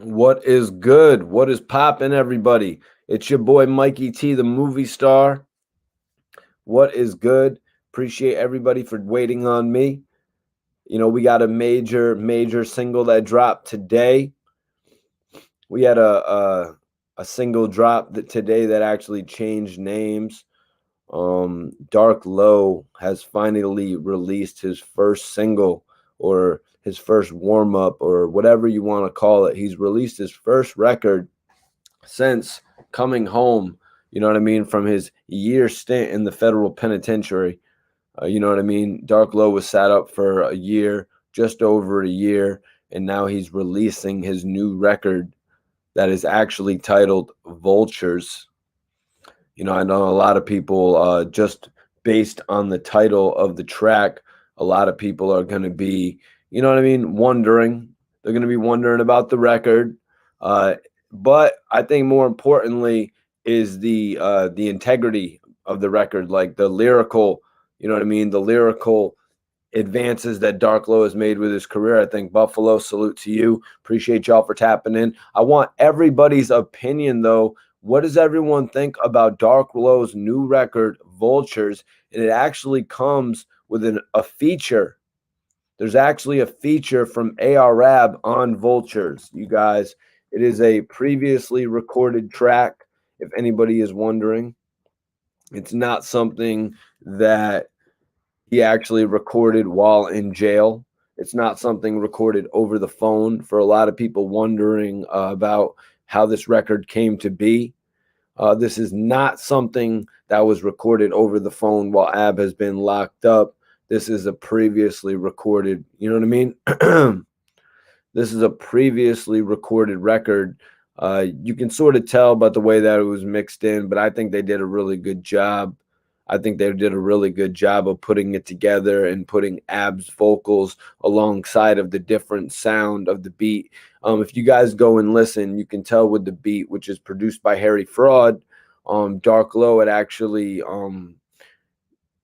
What is good? What is poppin', everybody? It's your boy Mikey T, the movie star. What is good? Appreciate everybody for waiting on me. We got a major single that dropped today. We had a single drop today that actually changed names. Dark Low has finally released his first single, or his first warm up, or whatever you want to call it. He's released his first record since coming home, from his year stint in the federal penitentiary. Dark Low was sat up for a year, just over a year, and now he's releasing his new record that is actually titled Vultures. I know a lot of people, just based on the title of the track, a lot of people are going to be, wondering. They're going to be wondering about the record. Uh, but I think more importantly is the integrity of the record, like the lyrical, the lyrical advances that Dark Low has made with his career. I think Buffalo, salute to you. Appreciate y'all for tapping in. I want everybody's opinion though. What does everyone think about Dark Low's new record, Vultures? And it actually comes with a feature. There's actually a feature from ARAB on Vultures, you guys. It is a previously recorded track, if anybody is wondering. It's not something that he actually recorded while in jail. It's not something recorded over the phone, for a lot of people wondering about how this record came to be. This is not something that was recorded over the phone while Ab has been locked up. This is a previously recorded, you know what I mean? This is a previously recorded record. You can sort of tell by the way that it was mixed in, but I think they did a really good job. I think they did a really good job of putting it together and putting Ab's vocals alongside of the different sound of the beat. If you guys go and listen, you can tell with the beat, which is produced by Harry Fraud. Dark Low had actually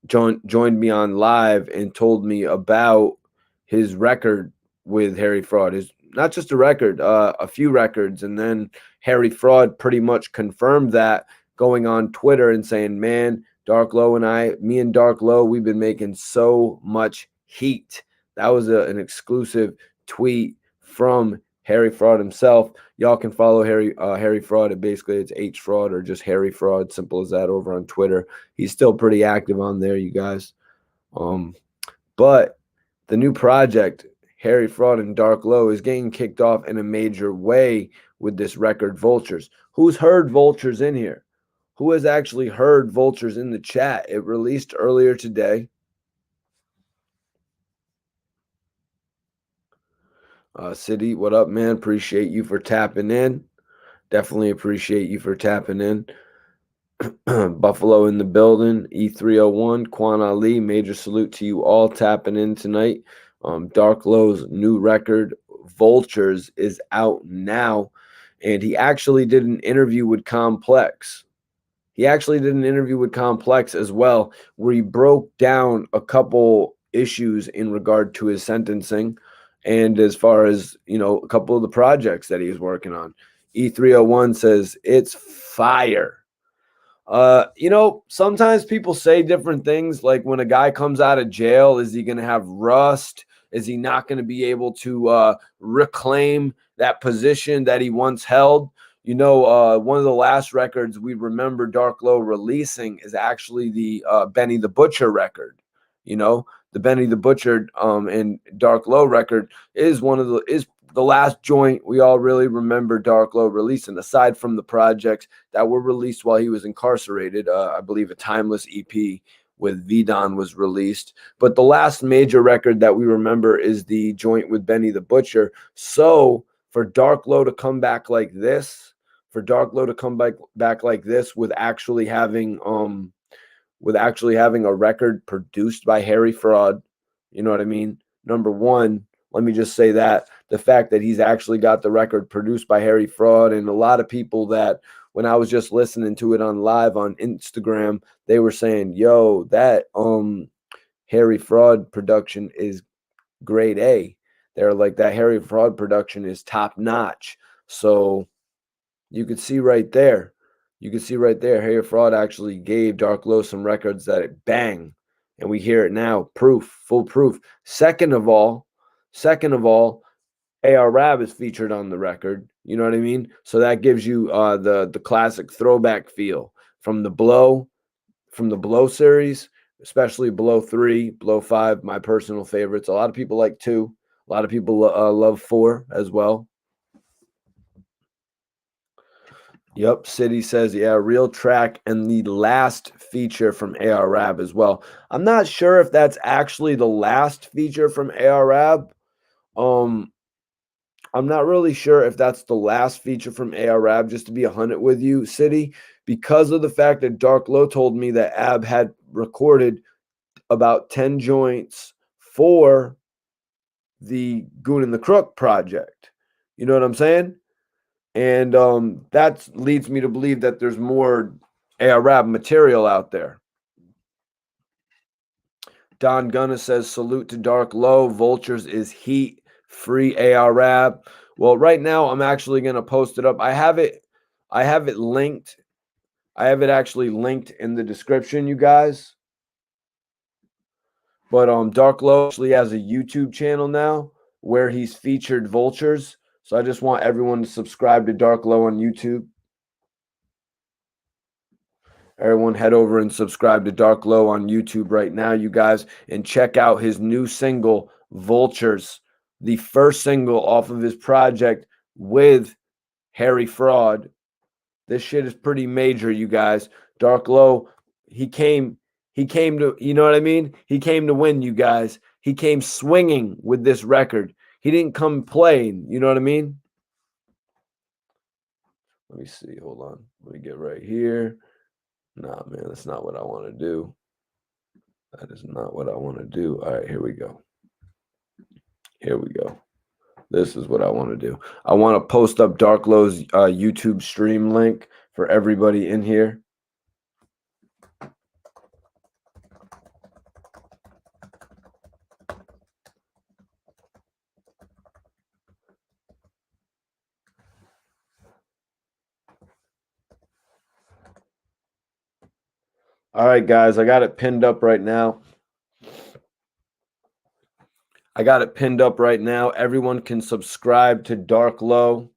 joined me on live and told me about his record with Harry Fraud. Is not just a record, a few records. And then Harry Fraud pretty much confirmed that, going on Twitter and saying, man, Dark Low and me and Dark Low, we've been making so much heat. That was an exclusive tweet from Harry Fraud himself. Y'all can follow Harry Fraud. Basically, it's H Fraud or just Harry Fraud. Simple as that, over on Twitter. He's still pretty active on there, you guys. But the new project, Harry Fraud and Dark Low, is getting kicked off in a major way with this record, Vultures. Who's heard Vultures in here? Who has actually heard Vultures in the chat? It released earlier today. City, what up, man? Appreciate you for tapping in. Definitely appreciate you for tapping in. Buffalo in the building. E301, Quan Ali, major salute to you all tapping in tonight. Dark Low's new record, Vultures, is out now. And he actually did an interview with Complex. As well, where he broke down a couple issues in regard to his sentencing, and as far as, a couple of the projects that he's working on. E301 says it's fire. Sometimes people say different things, like when a guy comes out of jail, is he going to have rust? Is he not going to be able to reclaim that position that he once held? One of the last records we remember Dark Low releasing is actually the Benny the Butcher record. The Benny the Butcher and Dark Low record is the last joint we all really remember Dark Low releasing, aside from the projects that were released while he was incarcerated. I believe a Timeless EP with V-Don was released. But the last major record that we remember is the joint with Benny the Butcher. So for Dark Low to come back like this, back like this with actually having a record produced by Harry Fraud, you know what I mean? Number one, let me just say that the fact that he's actually got the record produced by Harry Fraud, and a lot of people that, when I was just listening to it on live on Instagram, they were saying, yo, that Harry Fraud production is grade A. They're like, that Harry Fraud production is top notch. So you could see right there. You can see right there, Harry Fraud actually gave Dark Low some records that it bang, and we hear it now. Proof, full proof. Second of all, AR Rab is featured on the record. You know what I mean? So that gives you the classic throwback feel from the Blow series, especially Blow 3, Blow 5, my personal favorites. A lot of people like 2. A lot of people love 4 as well. Yep, City says, yeah, real track and the last feature from AR Rab as well. I'm not sure if that's actually the last feature from AR Rab. I'm not really sure if that's the last feature from AR Rab, just to be 100 with you, City, because of the fact that Dark Low told me that Ab had recorded about 10 joints for the Goon and the Crook project. You know what I'm saying? And that leads me to believe that there's more AR Rab material out there. Don Gunna says, salute to Dark Low. Vultures is heat. Free AR Rab. Well, right now I'm actually going to post it up. I have it linked. I have it actually linked in the description, you guys. But Dark Low actually has a YouTube channel now where he's featured Vultures. So I just want everyone to subscribe to Dark Low on YouTube. Everyone head over and subscribe to Dark Low on YouTube right now, you guys, and check out his new single, Vultures, the first single off of his project with Harry Fraud. This shit is pretty major, you guys. Dark Low, he came to, you know what I mean? He came to win, you guys. He came swinging with this record. He didn't come playing, you know what I mean? Let me see, hold on. Let me get right here. Nah, man, that's not what I want to do. That is not what I want to do. All right, here we go. Here we go. This is what I want to do. I want to post up Dark Low's YouTube stream link for everybody in here. All right, guys, I got it pinned up right now. Everyone can subscribe to Dark Low.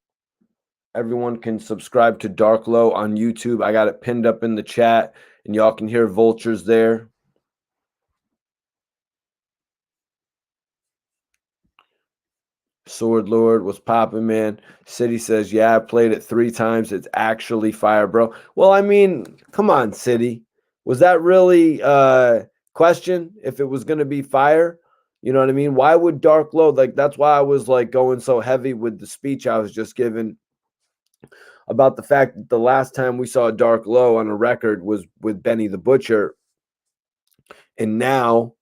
Everyone can subscribe to Dark Low on YouTube. I got it pinned up in the chat, and y'all can hear Vultures there. Sword Lord, what's popping, man? City says, yeah, I played it 3 times. It's actually fire, bro. Well, I mean, come on, City. Was that really question if it was going to be fire? You know what I mean? Why would Dark Low, like, that's why I was like going so heavy with the speech I was just giving about the fact that the last time we saw Dark Low on a record was with Benny the Butcher. And now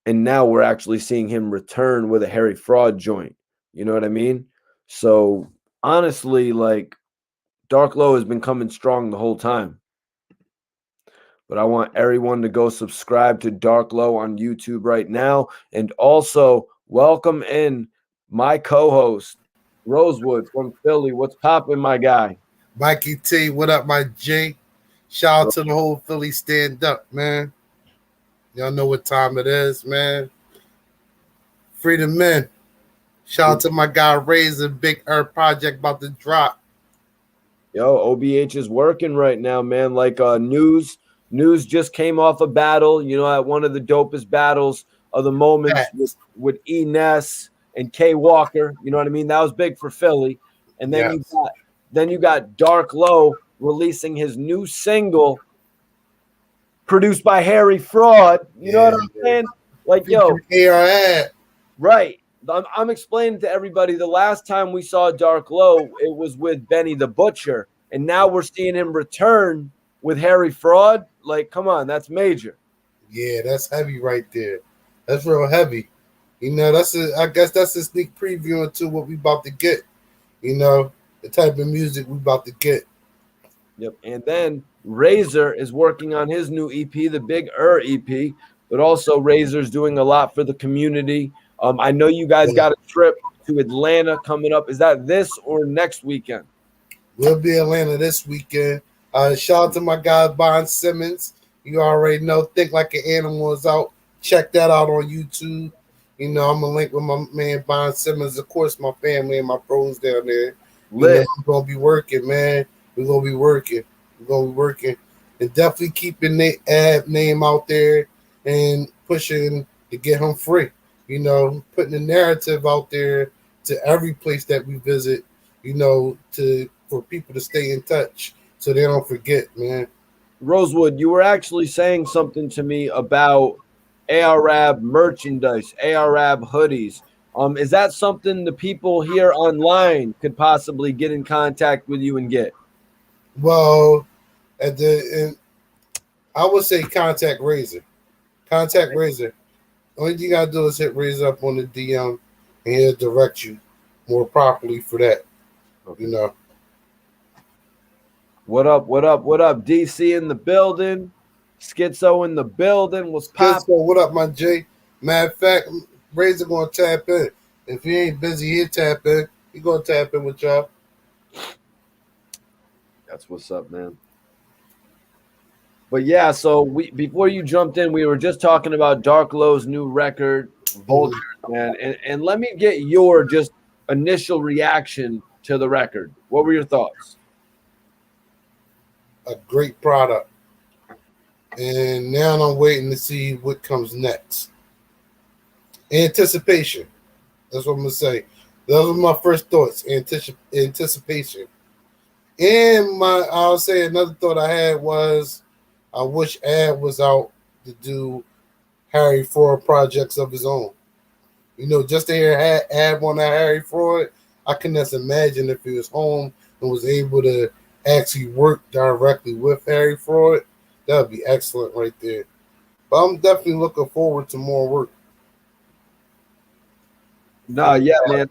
we're actually seeing him return with a Harry Fraud joint. You know what I mean? So honestly, like, Dark Low has been coming strong the whole time. But I want everyone to go subscribe to Dark Low on YouTube right now. And also welcome in my co-host, Rosewood from Philly. What's poppin', my guy? Mikey T, what up, my G? Shout out to the whole Philly stand up, man. Y'all know what time it is, man. Free the men. Shout out to my guy Razor, Big Earth Project about to drop. Yo, OBH is working right now, man. Like News just came off a battle, you know, at one of the dopest battles of the moment with E. Ness and K. Walker. You know what I mean? That was big for Philly. And then you got Dark Low releasing his new single produced by Harry Fraud. You know what I'm saying? Like, yo, right. I'm explaining to everybody the last time we saw Dark Low, it was with Benny the Butcher. And now we're seeing him return with Harry Fraud. Like, come on, that's major. Yeah, that's heavy right there. That's real heavy. You know, I guess that's a sneak preview into what we about to get. You know, the type of music we about to get. Yep. And then Razor is working on his new EP, the Big EP, but also Razor's doing a lot for the community. I know you guys got a trip to Atlanta coming up. Is that this or next weekend? We'll be in Atlanta this weekend. Shout out to my guy Bon Simmons. You already know Think Like an Animal is out. Check that out on YouTube. You know, I'm gonna link with my man Bon Simmons, of course, my family and my pros down there. You know, Lit. we're gonna be working, man. We're gonna be working. We're gonna be working. And definitely keeping the ad name out there and pushing to get him free. You know, putting the narrative out there to every place that we visit, you know, to for people to stay in touch so they don't forget, man. Rosewood, you were actually saying something to me about ARAB merchandise, ARAB hoodies. Is that something the people here online could possibly get in contact with you and get? Well, at the and I would say contact Razor. Contact Razor. Only thing you gotta do is hit Razor up on the DM and he'll direct you more properly for that. Okay. You know. What up? What up? What up? DC in the building. Schizo in the building. What's Good. So poppin'? what up, my J? Matter of fact, Razor gonna tap in. If he ain't busy, he'll tap in. He gonna tap in with y'all. That's what's up, man. But yeah, so we before you jumped in, we were just talking about Dark Low's new record, Vultures, man. And let me get your just initial reaction to the record. What were your thoughts? A great product. And now I'm waiting to see what comes next. Anticipation. That's what I'm gonna say. Those were my first thoughts. Anticipation. And I'll say another thought I had was I wish Ad was out to do Harry Fraud projects of his own. You know, just to hear Ad on that Harry Fraud, I can just imagine if he was home and was able to actually work directly with Harry Fraud. That would be excellent right there. But I'm definitely looking forward to more work. No, yeah, man.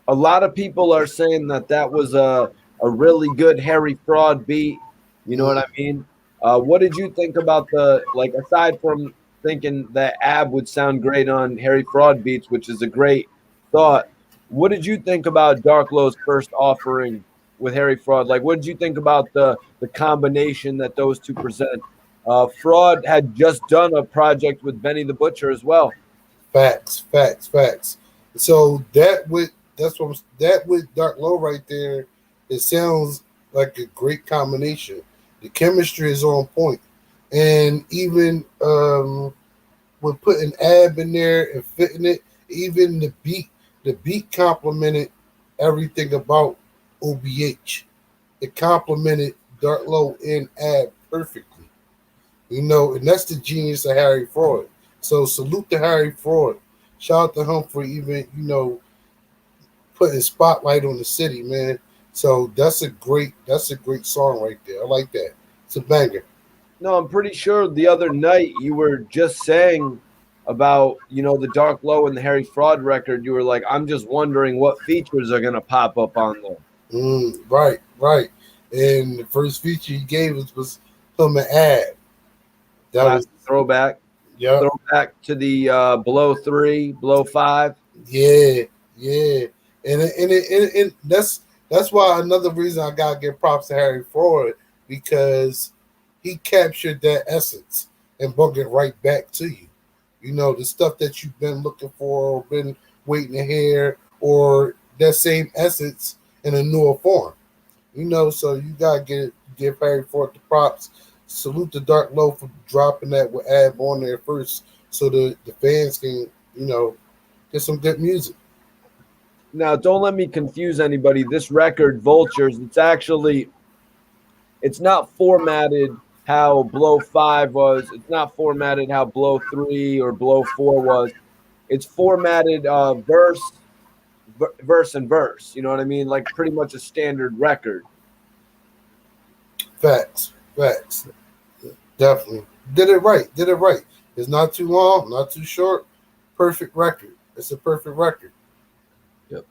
A lot of people are saying that that was a really good Harry Fraud beat. You know what I mean? What did you think about the, like, aside from thinking that Ab would sound great on Harry Fraud beats, which is a great thought, what did you think about Dark Low's first offering with Harry Fraud? Like, what did you think about the combination that those two present? Fraud had just done a project with Benny the Butcher as well. Facts, facts, facts. So that with Dark Low right there, it sounds like a great combination. The chemistry is on point, and even with putting Ab in there and fitting it, even the beat complemented everything about OBH. It complemented Dark Low and Ab perfectly. You know, and that's the genius of Harry Fraud. So salute to Harry Fraud. Shout out to him for even, you know, putting spotlight on the city, man. So that's a great song right there. I like that. It's a banger. No, I'm pretty sure the other night you were just saying about, the Dark Low and the Harry Fraud record. You were like, I'm just wondering what features are gonna pop up on there. Right, right. And the first feature he gave us was him an ad. That Classic was throwback. yeah, Throwback to the below 3, below 5. yeah, yeah. And that's why another reason I gotta give props to Harry Fraud because he captured that essence and brought it right back to you. You know, the stuff that you've been looking for or been waiting to hear, or that same essence in a newer form. You know, so you gotta give Harry Fraud the props. Salute the Dark Low for dropping that with Ab on there first so the fans can, you know, get some good music. Now, don't let me confuse anybody. This record, Vultures, it's not formatted how Blow 5 was. It's not formatted how Blow 3 or Blow 4 was. It's formatted verse and verse. You know what I mean? Like pretty much a standard record. Facts, facts. Definitely. Did it right. Did it right. It's not too long, not too short. Perfect record. It's a perfect record. Yep.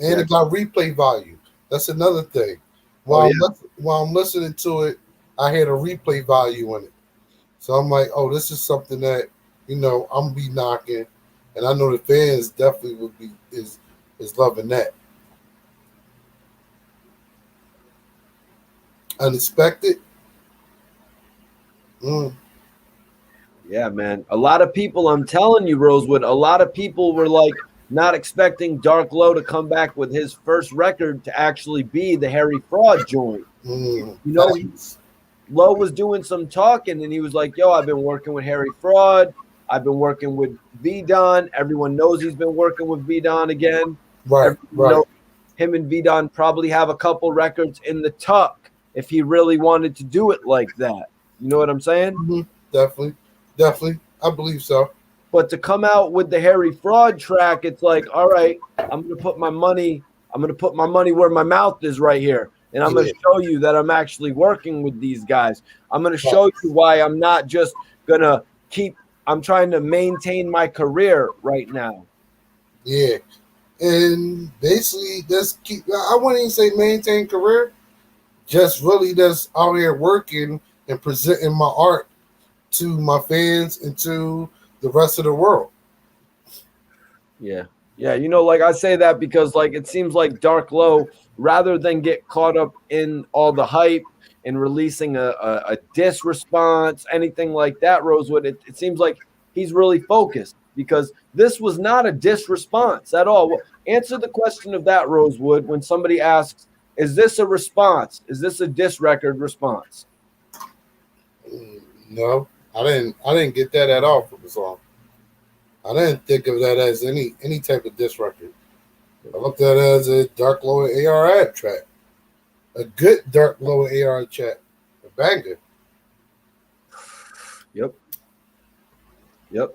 And it got replay value. That's another thing. While I'm listening to it, I had a replay value in it. So I'm like, oh, this is something that, you know, I'm be knocking. And I know the fans definitely is is loving that. Unexpected. Mm. Yeah, man. A lot of people, I'm telling you, Rosewood, a lot of people were like not expecting Dark Low to come back with his first record to actually be the Harry Fraud joint. Mm. You know, Low was doing some talking and he was like, yo, I've been working with Harry Fraud. I've been working with V Don. Everyone knows he's been working with V Don again. Right, Everyone knows him and V Don probably have a couple records in the tuck if he really wanted to do it like that. You know what I'm saying? Mm-hmm. Definitely. I believe so. But to come out with the Harry Fraud track, it's like, all right, I'm gonna put my money where my mouth is right here. And I'm gonna show you that I'm actually working with these guys. I'm gonna show you why I'm not just gonna I'm trying to maintain my career right now. Yeah. And basically I wouldn't even say maintain career, just really just out here working and presenting my art to my fans and to the rest of the world. Yeah. Yeah. You know, like I say that because like it seems like Dark Low, rather than get caught up in all the hype and releasing a diss response, anything like that, Rosewood, it seems like he's really focused because this was not a diss response at all. Well, answer the question of that, Rosewood, when somebody asks, is this a response? Is this a diss record response? No, I didn't get that at all from the song. I didn't think of that as any type of diss record. I looked at it as a Dark Low and AR track. A good Dark Low and AR track. A banger. Yep.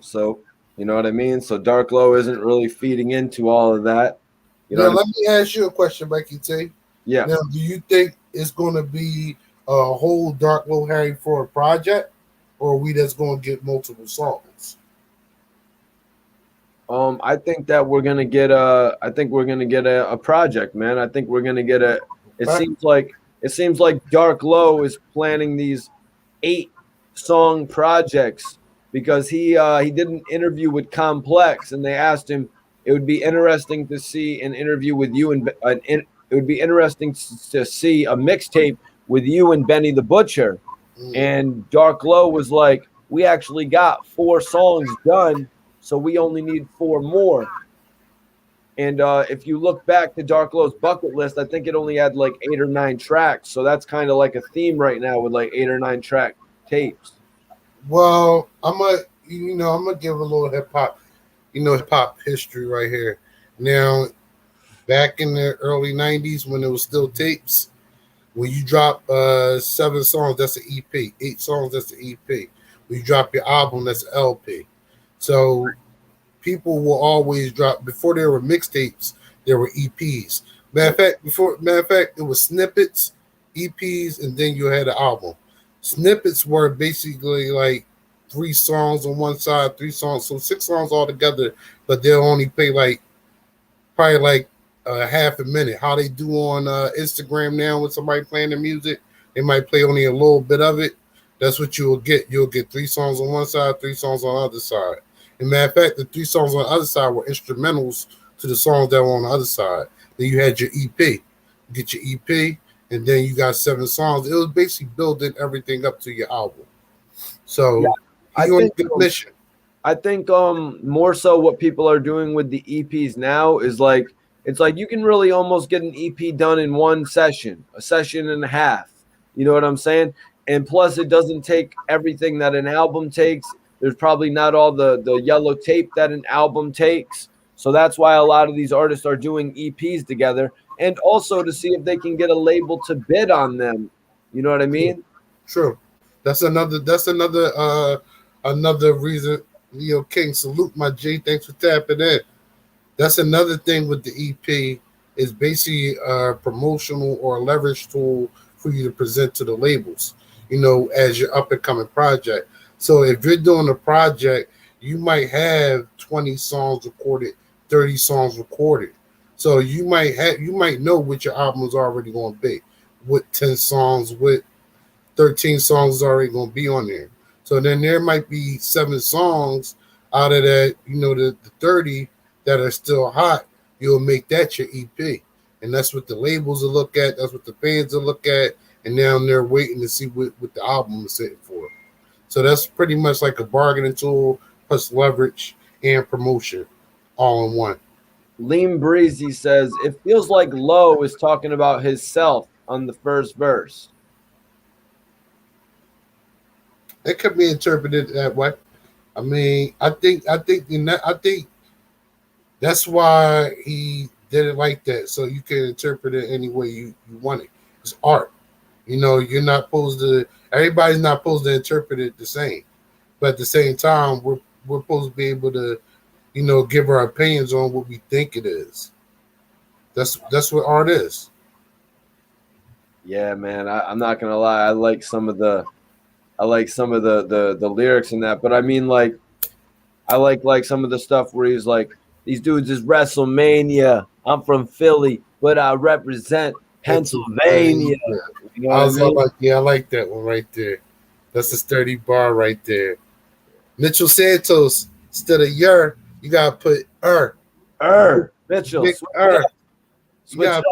So, you know what I mean? So Dark Low isn't really feeding into all of that. You know, let me ask you a question, Mikey T. Yeah. Now, do you think it's going to be a whole Dark Low Harry Ford project, or are we just going to get multiple songs? I think that we're gonna get a project, man. I think we're gonna get it seems like Dark Low is planning these 8-song projects because he did an interview with Complex and they asked him it would be interesting to see an interview with you and it would be interesting to see a mixtape with you and Benny the Butcher. And Dark Low was like, we actually got 4 songs done, so we only need 4 more. And if you look back to Dark Low's bucket list, I think it only had like 8 or 9 tracks. So that's kind of like a theme right now with like 8 or 9 track tapes. Well, I'm gonna give a little hip hop history right here. Now, back in the early '90s when it was still tapes, when you drop 7 songs, that's an EP. 8 songs, that's an EP. When you drop your album, that's an LP. So people will always drop, before there were mixtapes, there were EPs. Matter of fact, it was snippets, EPs, and then you had an album. Snippets were basically like 3 songs on one side, 3 songs, so 6 songs altogether, but they'll only play probably like half a minute. How they do on Instagram now with somebody playing the music, they might play only a little bit of it. That's what you'll get. You'll get 3 songs on one side, 3 songs on the other side. And matter of fact, the 3 songs on the other side were instrumentals to the songs that were on the other side. Then you had your EP. You get your EP, and then you got 7 songs. It was basically building everything up to your album. So I think more so what people are doing with the EPs now is like it's like you can really almost get an EP done in one session, a session and a half. You know what I'm saying? And plus it doesn't take everything that an album takes. There's probably not all the yellow tape that an album takes. So that's why a lot of these artists are doing EPs together, and also to see if they can get a label to bid on them. You know what I mean? True. That's another reason. Leo King, salute my J. Thanks for tapping in. That's another thing with the EP is basically a promotional or a leverage tool for you to present to the labels, as your up and coming project. So if you're doing a project, you might have 20 songs recorded, 30 songs recorded. So you might know what your album is already going to be, with 10 songs, with 13 songs is already going to be on there. So then there might be 7 songs out of that, the 30 that are still hot you'll make that your EP. And that's what the labels will look at. That's what the fans will look at. And now they're waiting to see what the album is sitting for. So that's pretty much like a bargaining tool plus leverage and promotion all in one. Lean Breezy says it feels like Lowe is talking about himself on the first verse. It could be interpreted that way. I mean, I think that's why he did it like that. So you can interpret it any way you want it. It's art. You're not supposed to. Everybody's not supposed to interpret it the same. But at the same time, we're supposed to be able to, give our opinions on what we think it is. That's what art is. Yeah, man. I'm not gonna lie. I like some of the lyrics in that, but I mean, like, I like some of the stuff where he's like, these dudes is WrestleMania. I'm from Philly, but I represent Pennsylvania. You know what I mean? I like that one right there. That's a sturdy bar right there. Mitchell Santos, instead of you gotta put Mitchell. Big Switch up.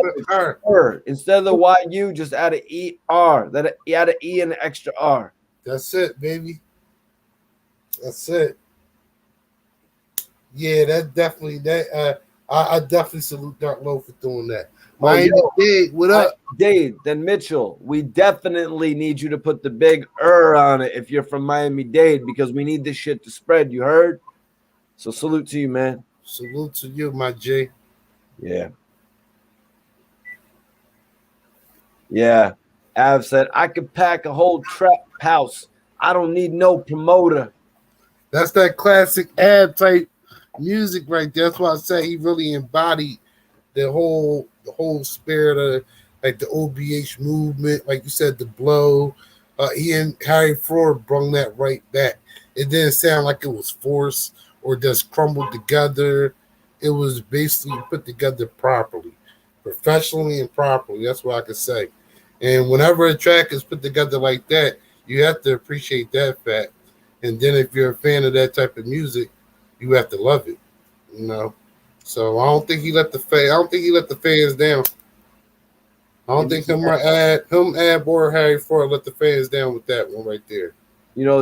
Put instead of the YU, just add an ER. You add an E and an extra R. That's it, baby. That's it. Yeah, that definitely I definitely salute Dark Low for doing that. Miami Dade, what up? Dade, then Mitchell, we definitely need you to put the big on it if you're from Miami-Dade, because we need this shit to spread. You heard? So salute to you, man. Salute to you, my J. Yeah. Yeah. Av said, I could pack a whole trap house. I don't need no promoter. That's that classic Av type music right there. That's why I say he really embodied the whole spirit of like the OBH movement, like you said, the blow. He and Harry Ford brought that right back. It didn't sound like it was forced or just crumbled together. It was basically put together properly, professionally and properly. That's what I could say. And whenever a track is put together like that, you have to appreciate that fact. And then if you're a fan of that type of music, you have to love it. So I don't think he let the fans down. I don't think him or Harry Ford let the fans down with that one right there.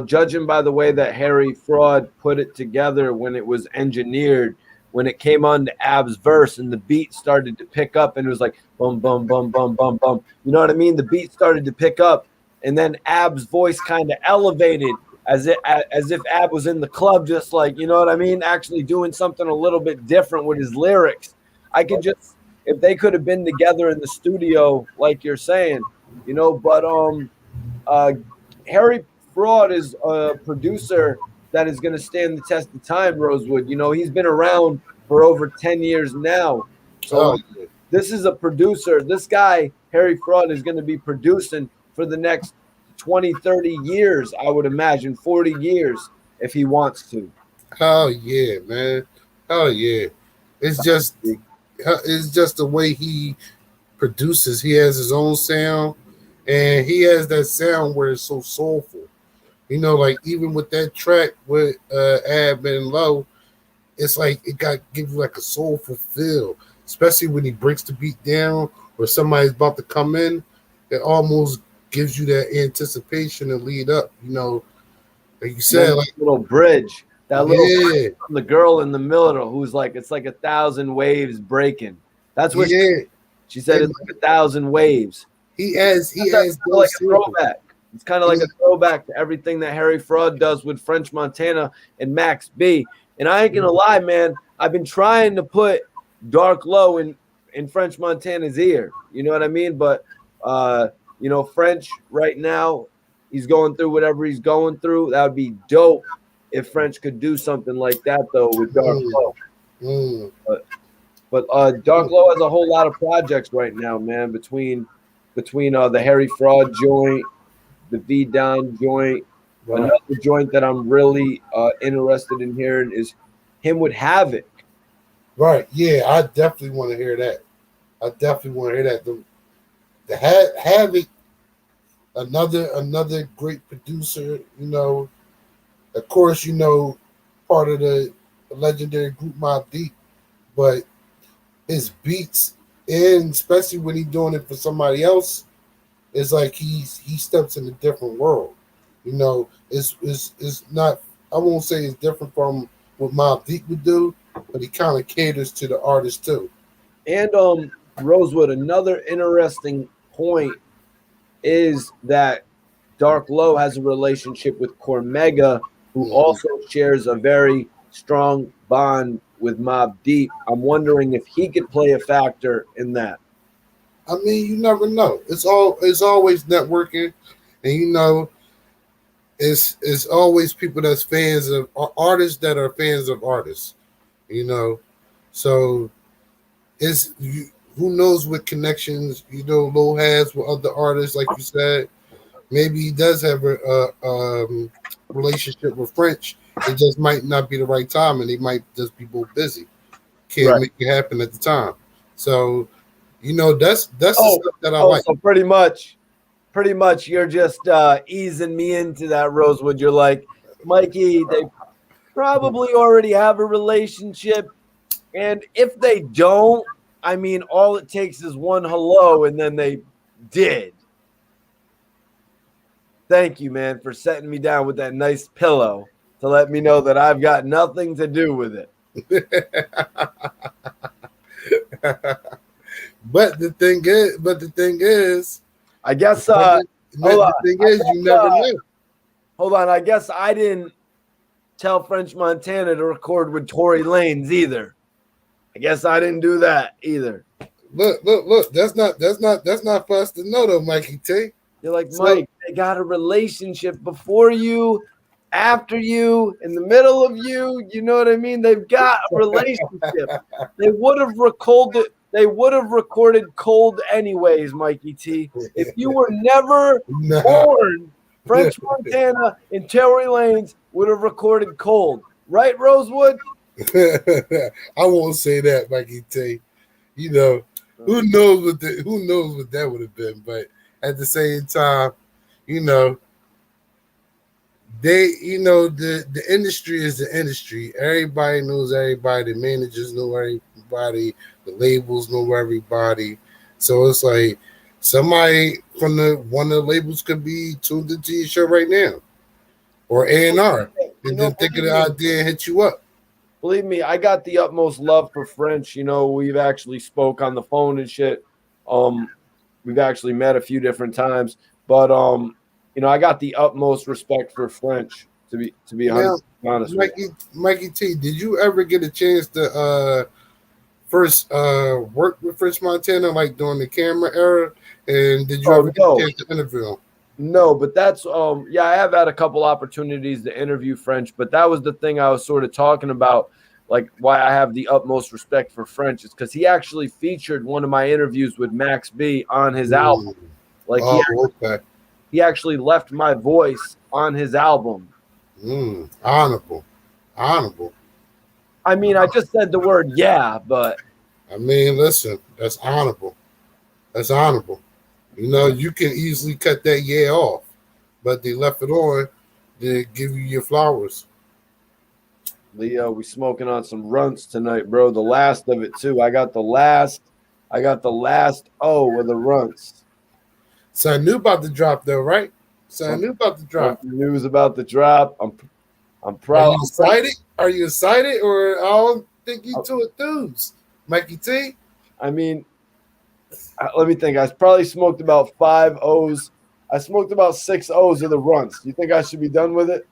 Judging by the way that Harry Fraud put it together when it was engineered, when it came on to Ab's verse and the beat started to pick up and it was like bum, bum, bum, bum, bum, bum. You know what I mean? The beat started to pick up and then Ab's voice kind of elevated as if Ab was in the club, just like, you know what I mean? Actually doing something a little bit different with his lyrics. If they could have been together in the studio, like you're saying, but Harry Fraud is a producer that is going to stand the test of time, Rosewood. He's been around for over 10 years now. So This is a producer. This guy, Harry Fraud, is going to be producing for the next 20, 30 years, I would imagine, 40 years if he wants to. Oh, yeah, man. Oh, yeah. It's just the way he produces. He has his own sound, and he has that sound where it's so soulful. Like even with that track with Ab and Low, it's like it gives you like a soulful feel, especially when he breaks the beat down or somebody's about to come in. It almost gives you that anticipation and lead up. Like you said, like little bridge, that little from the girl in the middle who's like, it's like 1,000 waves breaking. That's what she said. It's like 1,000 waves. He has like a throwback. It's kind of like a throwback to everything that Harry Fraud does with French Montana and Max B. And I ain't gonna lie, man. I've been trying to put Dark Low in French Montana's ear. You know what I mean? But French right now, he's going through whatever he's going through. That would be dope if French could do something like that though with Dark Low. But Dark Low has a whole lot of projects right now, man. Between the Harry Fraud joint, the V Down joint. Right. Another joint that I'm really interested in hearing is him with Havoc. Right. Yeah, I definitely want to hear that. The Havoc, another great producer. Of course, part of the legendary group Mobb Deep, but his beats, and especially when he's doing it for somebody else, it's like he steps in a different world. You know, it's not. I won't say it's different from what Mobb Deep would do, but he kind of caters to the artist too. And Rosewood, another interesting point is that Dark Low has a relationship with Cormega, who also shares a very strong bond with Mobb Deep. I'm wondering if he could play a factor in that. I mean, you never know. It's always networking, and you know, it's always people that's fans of artists that are fans of artists. You know, so it's who knows what connections Low has with other artists, like you said. Maybe he does have a relationship with French. It just might not be the right time, and he might just be both busy. Can't make it happen at the time. So, that's the stuff that I like. So pretty much, you're just easing me into that, Rosewood. You're like, Mikey, they probably already have a relationship, and if they don't, I mean, all it takes is one hello, and then they did. Thank you, man, for setting me down with that nice pillow to let me know that I've got nothing to do with it. But the thing is, I guess the thing is, you never know. Hold on, I guess I didn't tell French Montana to record with Tory Lanez either. I guess I didn't do that either. Look. That's not for us to know, though, Mikey T. You're like, Mike, they got a relationship before you, after you, in the middle of you. You know what I mean? They've got a relationship. They would have recorded it. They would have recorded Cold anyways, Mikey T. If you were never born, French Montana and Tory Lanez would have recorded Cold. Right, Rosewood? I won't say that, Mikey T. Who knows what that would have been, but at the same time, the industry is the industry. Everybody knows everybody. The managers know everybody. The labels know everybody. So it's like somebody from one of the labels could be tuned into your show right now, or A&R, and then think of the idea and hit you up. Believe me, I got the utmost love for French. We've actually spoke on the phone and shit. We've actually met a few different times, but I got the utmost respect for French. To be honest, Mikey T, did you ever get a chance to first work with French Montana, like during the camera era? And did you ever get a chance to interview him? No, but that's I have had a couple opportunities to interview French, but that was the thing I was sort of talking about, like why I have the utmost respect for French is because he actually featured one of my interviews with Max B on his album. Like he actually left my voice on his album. Honorable. I mean, I just said the word but I mean, listen, that's honorable. You can easily cut that off, but they left it on to give you your flowers. Leo, we smoking on some runts tonight, bro. The last of it too. I got the last O of the runts. So I knew about the drop though, right? News about the drop. I'm proud. Are you excited, or I don't think you too enthused, Mikey T? I mean, let me think. I probably smoked about 5 O's. I smoked about 6 O's of the runts. Do you think I should be done with it?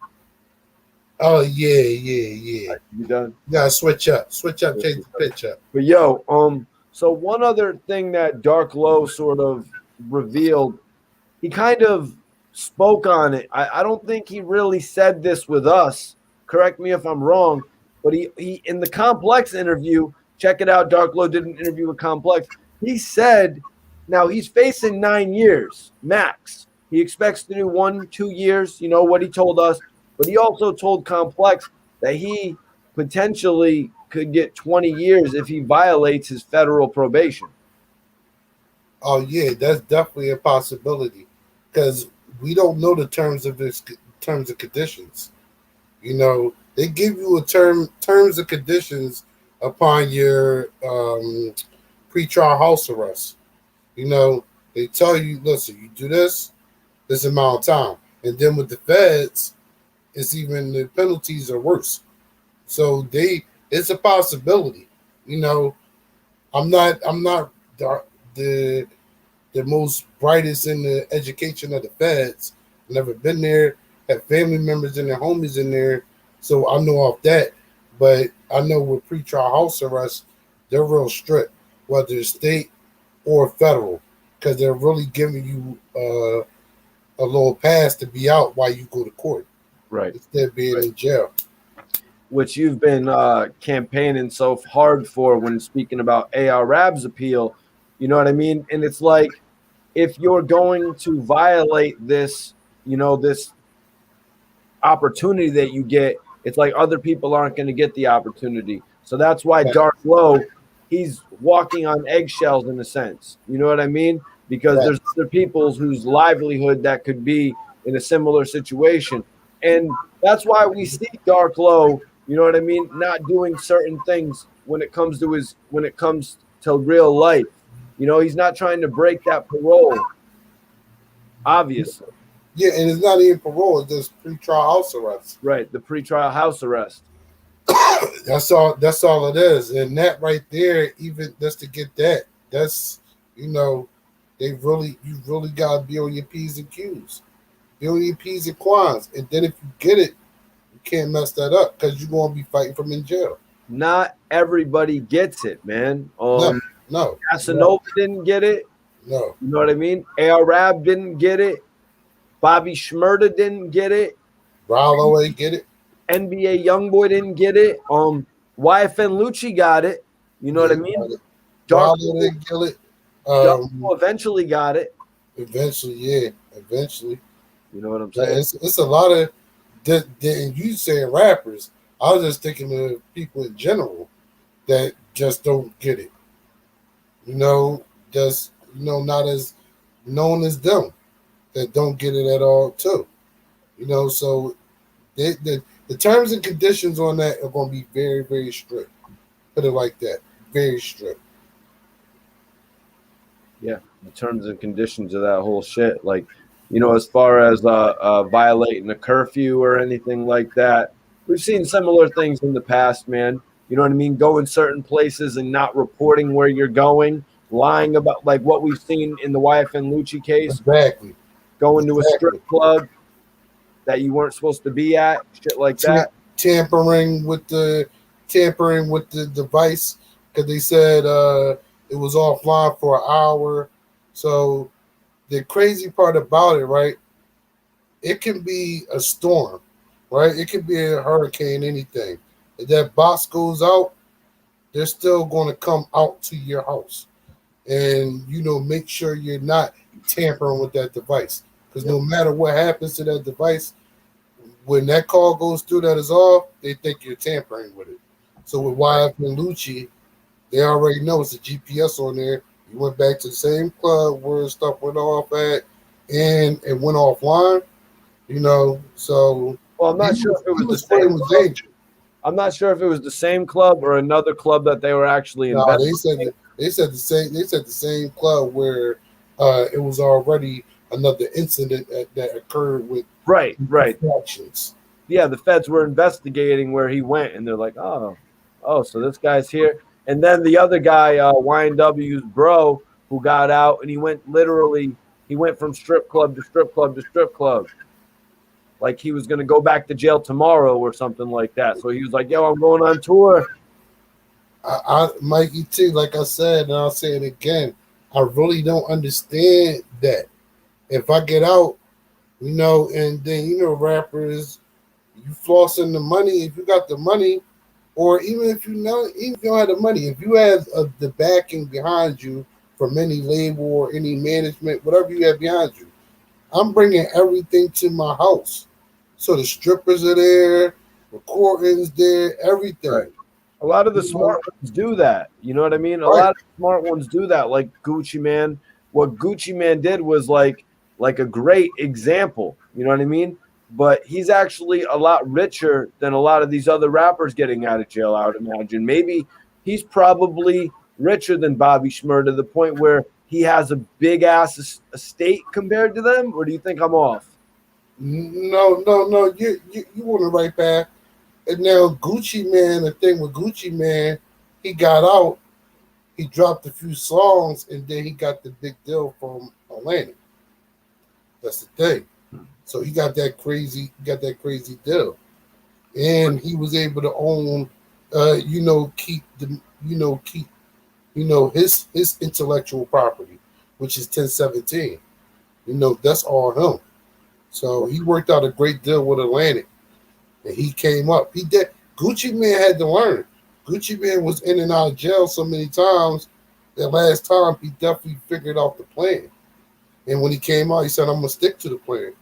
Oh yeah. You done? Yeah, switch up, change the pitch up. But so one other thing that Dark Low sort of revealed, he kind of spoke on it. I don't think he really said this with us. Correct me if I'm wrong, but he in the Complex interview, check it out. Dark Low did an interview with Complex. He said, now he's facing 9 years max. He expects to do 1-2 years. You know what he told us, but he also told Complex that he potentially could get 20 years if he violates his federal probation. Oh yeah, that's definitely a possibility because we don't know the terms and conditions. They give you terms and conditions upon your pretrial house arrest. You know, they tell you, listen, you do this amount of time. And then with the feds, it's even the penalties are worse. So it's a possibility. You know, I'm not the the most brightest in the education of the feds. Never been there. Have family members and their homies in there, so I know off that. But I know with pretrial house arrest, they're real strict, whether it's state or federal, because they're really giving you a little pass to be out while you go to court, Right. instead of being in jail. Which you've been campaigning so hard for when speaking about AR Rab's appeal. You know what I mean? And it's like, if you're going to violate this, this opportunity that you get, it's like other people aren't going to get the opportunity. So that's why Dark Low, he's walking on eggshells in a sense. You know what I mean? Because there's other people whose livelihood that could be in a similar situation. And that's why we see Dark Low, you know what I mean, not doing certain things when it comes to real life. You know, he's not trying to break that parole, obviously. Yeah, and it's not even parole; it's just pretrial house arrest. Right, the pretrial house arrest. That's all. That's all it is, and that right there, even just to get that, that's you really gotta be on your P's and Q's, be on your P's and Quans, and then if you get it, you can't mess that up because you're gonna be fighting from in jail. Not everybody gets it, man. No, Casanova didn't get it. no. You know what I mean? Arab didn't get it. Bobby Shmurda didn't get it. Rallo ain't get it. NBA Youngboy didn't get it. YFN Lucci got it. You know what I mean? Rallo didn't get it. Eventually got it. Eventually, yeah. Eventually. You know what I'm saying? It's a lot of, and you saying rappers, I was just thinking of people in general that just don't get it. Not as known as them that don't get it at all too. So the terms and conditions on that are going to be very, very strict. Put it like that, very strict. Yeah, the terms and conditions of that whole shit, like, as far as violating a curfew or anything like that, we've seen similar things in the past, man. You know what I mean? Going certain places and not reporting where you're going, lying about, like what we've seen in the YFN Lucci case. Exactly. Going to a strip club that you weren't supposed to be at, shit like that. Tampering with the device because they said it was offline for an hour. So the crazy part about it, right? It can be a storm, right? It can be a hurricane, anything. If that box goes out, they're still going to come out to your house. And, make sure you're not tampering with that device. Because no matter what happens to that device, when that call goes through that is off, they think you're tampering with it. So with YF and Lucci, they already know it's a GPS on there. You went back to the same club where stuff went off at, and it went offline. So well, I'm not sure if it was the same club. I'm not sure if it was the same club or another club that they were actually investigating. They said the same club where it was already another incident that occurred with right. Actions. Yeah, the feds were investigating where he went, and they're like, oh, so this guy's here. And then the other guy, YNW's bro, who got out, and he went from strip club to strip club to strip club. Like he was going to go back to jail tomorrow or something like that. So he was like, yo, I'm going on tour. Mikey, too, like I said, and I'll say it again, I really don't understand that. If I get out, and then, rappers, you flossing the money, if you got the money, or even if you don't have the money, if you have the backing behind you from any label or any management, whatever you have behind you, I'm bringing everything to my house. So the strippers are there, recordings there, everything. Right. A lot of the smart ones do that. You know what I mean? A lot of smart ones do that, like Gucci Mane. What Gucci Mane did was like a great example. You know what I mean? But he's actually a lot richer than a lot of these other rappers getting out of jail, I would imagine. Maybe he's probably richer than Bobby Shmurda to the point where he has a big ass estate compared to them? Or do you think I'm off? No. You on the right path. And now Gucci Man, the thing with Gucci Man, he got out, he dropped a few songs, and then he got the big deal from Atlantic. That's the thing. So he got that crazy deal, and he was able to own, keep his intellectual property, which is 1017. That's all him. So he worked out a great deal with Atlantic, and he came up. He did. Gucci Man had to learn. Gucci Man was in and out of jail so many times that last time he definitely figured out the plan. And when he came out, he said, "I'm gonna stick to the plan."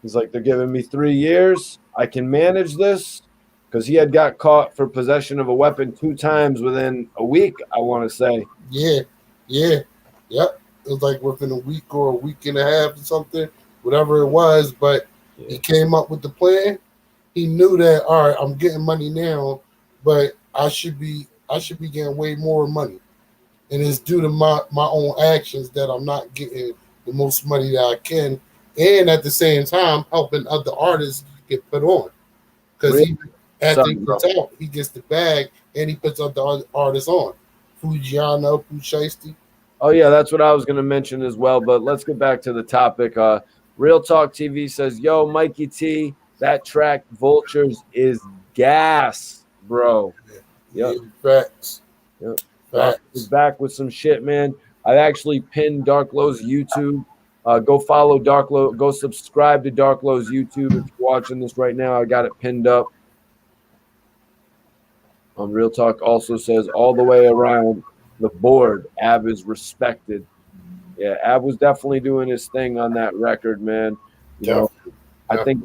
He's like, they're giving me 3 years. I can manage this, because he had got caught for possession of a weapon 2 times within a week, I want to say. Yeah. Yep. It was like within a week or a week and a half or something, whatever it was. But he came up with the plan. He knew that, all right, I'm getting money now, but I should be getting way more money, and it's due to my own actions that I'm not getting the most money that I can, and at the same time helping other artists get put on, because Really? after he puts out, he gets the bag and he puts other artists on. Fujiano, Shiesty. Oh, yeah, that's what I was going to mention as well. But let's get back to the topic. Real Talk TV says, yo, Mikey T, that track Vultures is gas, bro. Yep. Facts. Yep. He's back with some shit, man. I actually pinned Dark Low's YouTube. Go follow Dark Low. Go subscribe to Dark Low's YouTube if you're watching this right now. I got it pinned up. Real Talk also says all the way around the board, Ab is respected. Yeah, Ab was definitely doing his thing on that record, man. I think,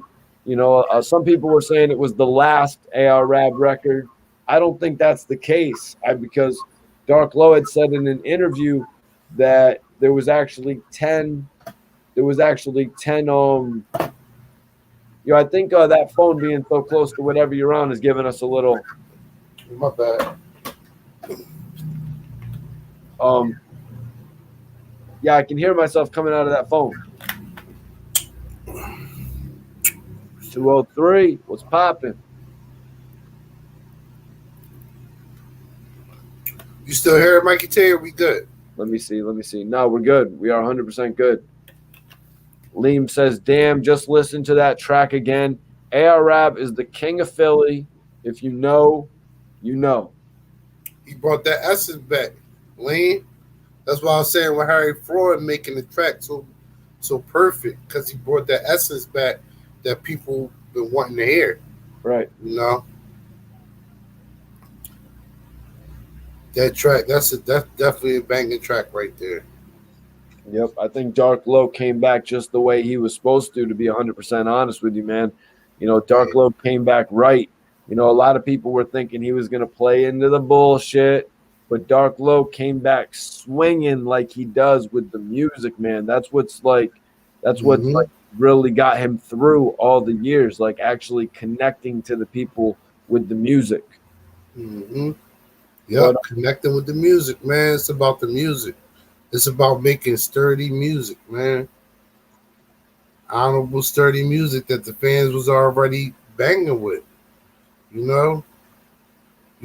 some people were saying it was the last AR Rab record. I don't think that's the case, because Dark Low had said in an interview that there was actually 10. I think that phone being so close to whatever you're on is giving us a little. My bad. Yeah, I can hear myself coming out of that phone. 203, what's popping? You still here, Mikey T? We good? Let me see. No, we're good. We are 100% good. Liam says, damn, just listen to that track again. AR Rab is the king of Philly. If you know, you know. He brought that essence back. Liam. That's why I'm saying with Harry Floyd making the track so perfect, because he brought that essence back that people been wanting to hear. Right. That track, that's definitely a banging track right there. Yep, I think Dark Low came back just the way he was supposed to be 100% honest with you, man. Dark Low came back right. A lot of people were thinking he was going to play into the bullshit, but Dark Low came back swinging like he does with the music, man. That's what's really got him through all the years, like actually connecting to the people with the music. Mm-hmm. Yep, connecting with the music, man. It's about the music. It's about making sturdy music, man. Honorable, sturdy music that the fans was already banging with. You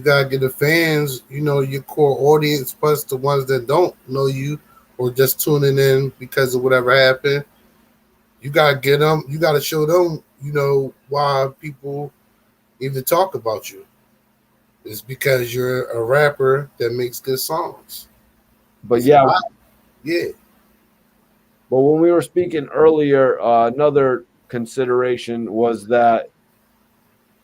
gotta get the fans, your core audience, plus the ones that don't know you or just tuning in because of whatever happened. You gotta get them. You gotta show them, why people even talk about you. It's because you're a rapper that makes good songs. But yeah. But when we were speaking earlier, another consideration was that,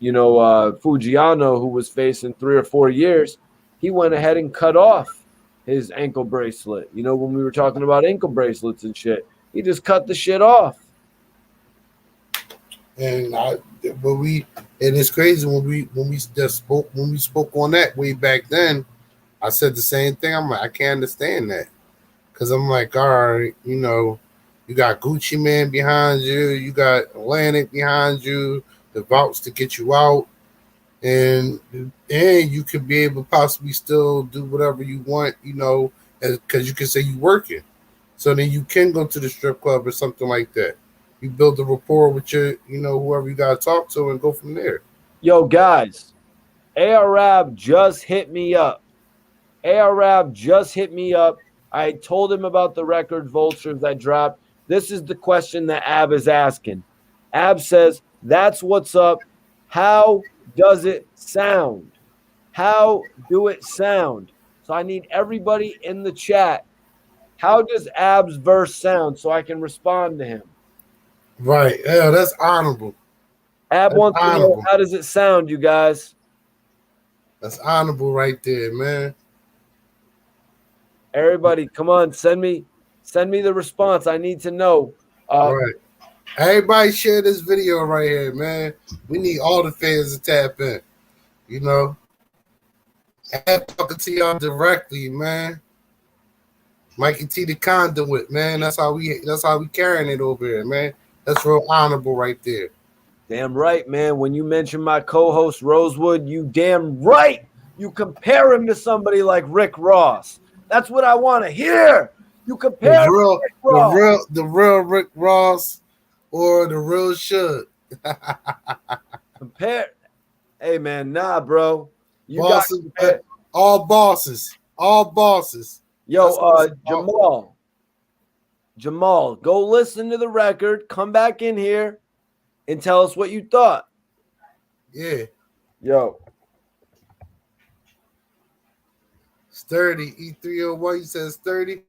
Fujiano, who was facing 3 or 4 years, he went ahead and cut off his ankle bracelet. When we were talking about ankle bracelets and shit, he just cut the shit off. And it's crazy when we spoke on that way back then. I said the same thing. I'm like, I can't understand that, because I'm like, all right, you got Gucci Man behind you, you got Atlantic behind you, the vouch to get you out. and you could be able to possibly still do whatever you want, because you can say you working. So then you can go to the strip club or something like that. You build a rapport with your, whoever you got to talk to, and go from there. Yo, guys, Arab just hit me up. Arab just hit me up. I told him about the record Vultures I dropped. This is the question that Ab is asking. Ab says, "That's what's up. How does it sound? How do it sound?" So I need everybody in the chat. How does Ab's verse sound so I can respond to him? Right. Yeah, that's honorable. Ab That's wants to know, honorable. how does it sound, you guys? That's honorable right there, man. Everybody, come on, send me the response. I need to know. Right. Everybody share this video right here, man. We need all the fans to tap in. You know, and talking to y'all directly, man. Mikey T the conduit, man. That's how we carrying it over here, man. That's real honorable right there. Damn right, man. When you mention my co-host Rosewood, you damn right. You compare him to somebody like Rick Ross. That's what I want to hear. You compare him to Rick Ross. The real Rick Ross or the real Should. Compare. Hey man, nah, bro. You bosses, got all bosses. All bosses. Yo, Jamal, go listen to the record. Come back in here and tell us what you thought. Yeah. Yo. Sturdy. E301, you said sturdy.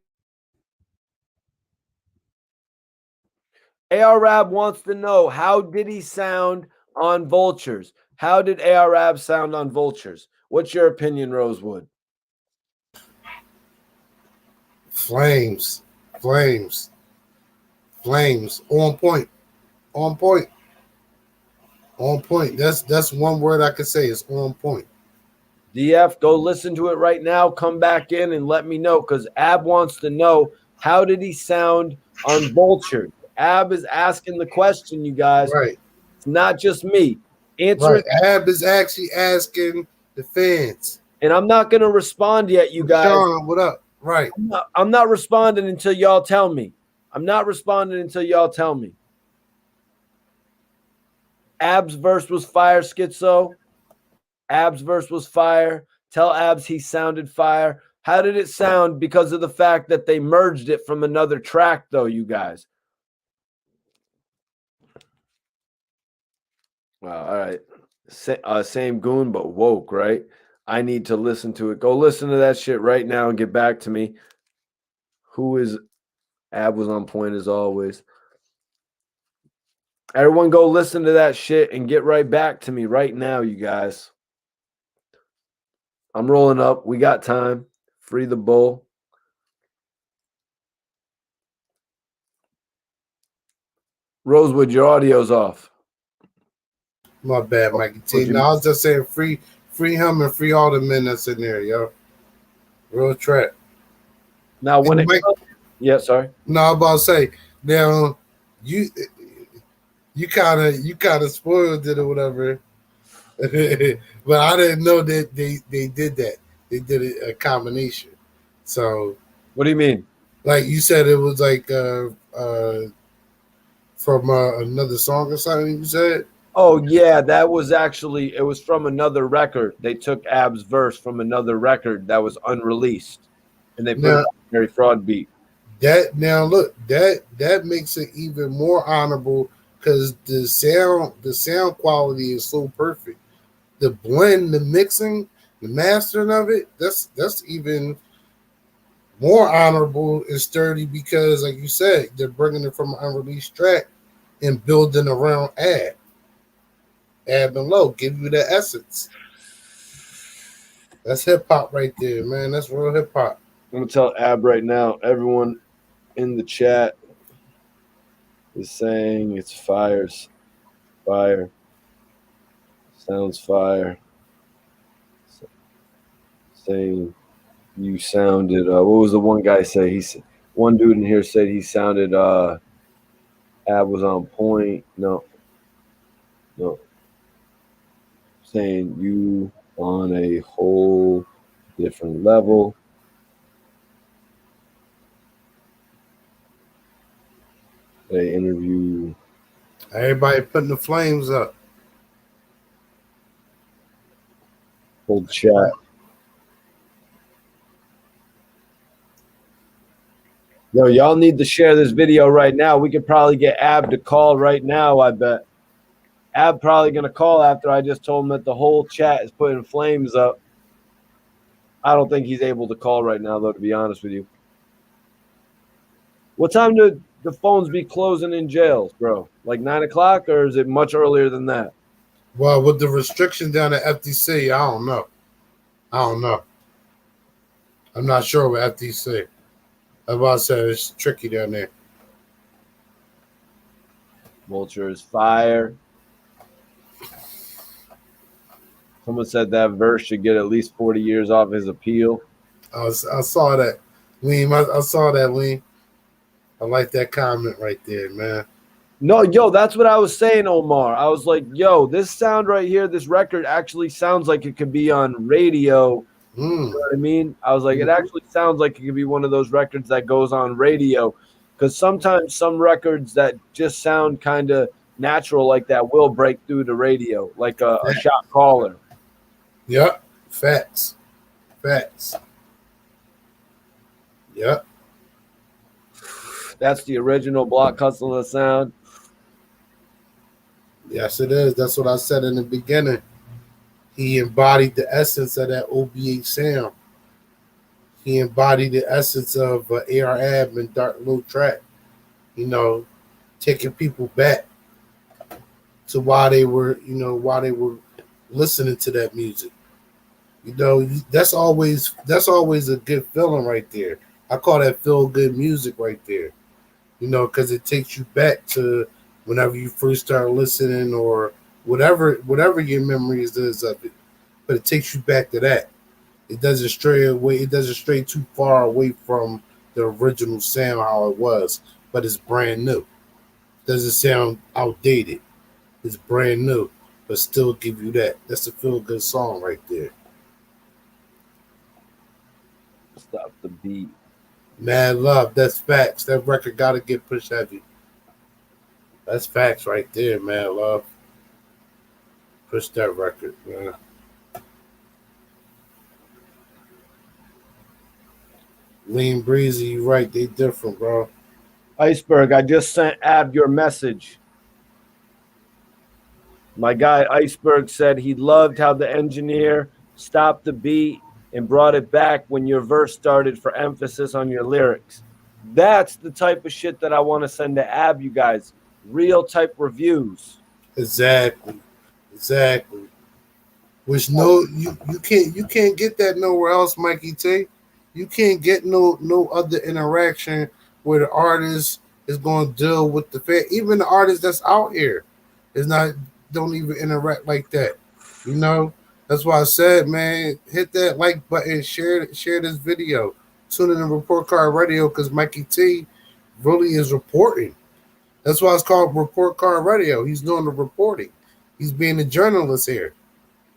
Arab wants to know, how did he sound on Vultures? How did Arab sound on Vultures? What's your opinion, Rosewood? Flames. Flames. Flames. On point. On point. On point. That's one word I could say is on point. DF, go listen to it right now. Come back in and let me know, because Ab wants to know, how did he sound on Vultures? Ab is asking the question, you guys. Right. It's not just me. Answer Right. it. Ab is actually asking the fans. And I'm not going to respond yet, you guys. Sean, what up? Right. I'm not responding until y'all tell me. I'm not responding until y'all tell me. Ab's verse was fire, Schizo. Ab's verse was fire. Tell Abs he sounded fire. How did it sound? Because of the fact that they merged it from another track, though, you guys. Wow, all right. Same goon, but woke, right? I need to listen to it. Go listen to that shit right now and get back to me. Who is Ab was on point as always. Everyone go listen to that shit and get right back to me right now, you guys. I'm rolling up. We got time. Free the bull. Rosewood, your audio's off. My bad, Mikey T. No, I was just saying free him and free all the men that's in there, yo. Real trap. Now, when yeah, sorry. No, I'm about to say, now you kind of spoiled it or whatever. But I didn't know that they did that. They did a combination. So what do you mean? Like you said, it was like from another song or something. You said. Oh yeah, that was actually, it was from another record. They took Ab's verse from another record that was unreleased, and they put it on Mary Fraud beat. That makes it even more honorable because the sound quality is so perfect. The blend, the mixing, the mastering of it, that's even more honorable and sturdy because, like you said, they're bringing it from an unreleased track and building around Ab and Low, give you the essence. That's hip hop right there, man. That's real hip hop. I'm gonna tell Ab right now. Everyone in the chat is saying it's fire. Sounds fire. Saying you sounded. What was the one guy say? One dude in here said he sounded. Ab was on point. No. saying you on a whole different level. They interview. Everybody putting the flames up. Full chat. Yo, y'all need to share this video right now. We could probably get Ab to call right now, I bet. Ab probably going to call after I just told him that the whole chat is putting flames up. I don't think he's able to call right now, though, to be honest with you. What time do the phones be closing in jails, bro? Like 9 o'clock, or is it much earlier than that? Well, with the restriction down at FTC, I don't know. I'm not sure with FTC. That's why I said it's tricky down there. Vultures fire. Someone said that verse should get at least 40 years off his appeal. I saw that, Lean. I saw that, Lean. I like that comment right there, man. No, yo, that's what I was saying, Omar. I was like, yo, this sound right here, this record actually sounds like it could be on radio. You know what I mean? I was like, it actually sounds like it could be one of those records that goes on radio. Because sometimes some records that just sound kind of natural like that will break through the radio, like a shot caller. Yep. Facts. Yep. That's the original Block Hustler sound. Yes, it is. That's what I said in the beginning. He embodied the essence of that OBH sound. He embodied the essence of AR Ab and Dark Low Track. You know, taking people back to why they were listening to that music. You know, that's always a good feeling right there. I call that feel good music right there. You know, because it takes you back to whenever you first start listening or whatever your memories is of it. But it takes you back to that. It doesn't stray away. It doesn't stray too far away from the original sound how it was, but it's brand new. It doesn't sound outdated. It's brand new, but still give you that. That's a feel good song right there. Stop the beat. Mad Love. That's facts. That record got to get pushed heavy. That's facts right there, Mad Love. Push that record, man. Lean Breezy, you right. They different, bro. Iceberg, I just sent Ab your message. My guy Iceberg said he loved how the engineer stopped the beat and brought it back when your verse started for emphasis on your lyrics. That's the type of shit that I want to send to Ab, you guys. Real type reviews. Exactly. Which you can't get that nowhere else, Mikey T. You can't get no other interaction where the artist is going to deal with the fan. Even the artist that's out here don't even interact like that. You know, that's why I said, man, hit that like button, share this video, tune in to Report Card Radio because Mikey T really is reporting. That's why it's called Report Card Radio. He's doing the reporting. He's being a journalist here.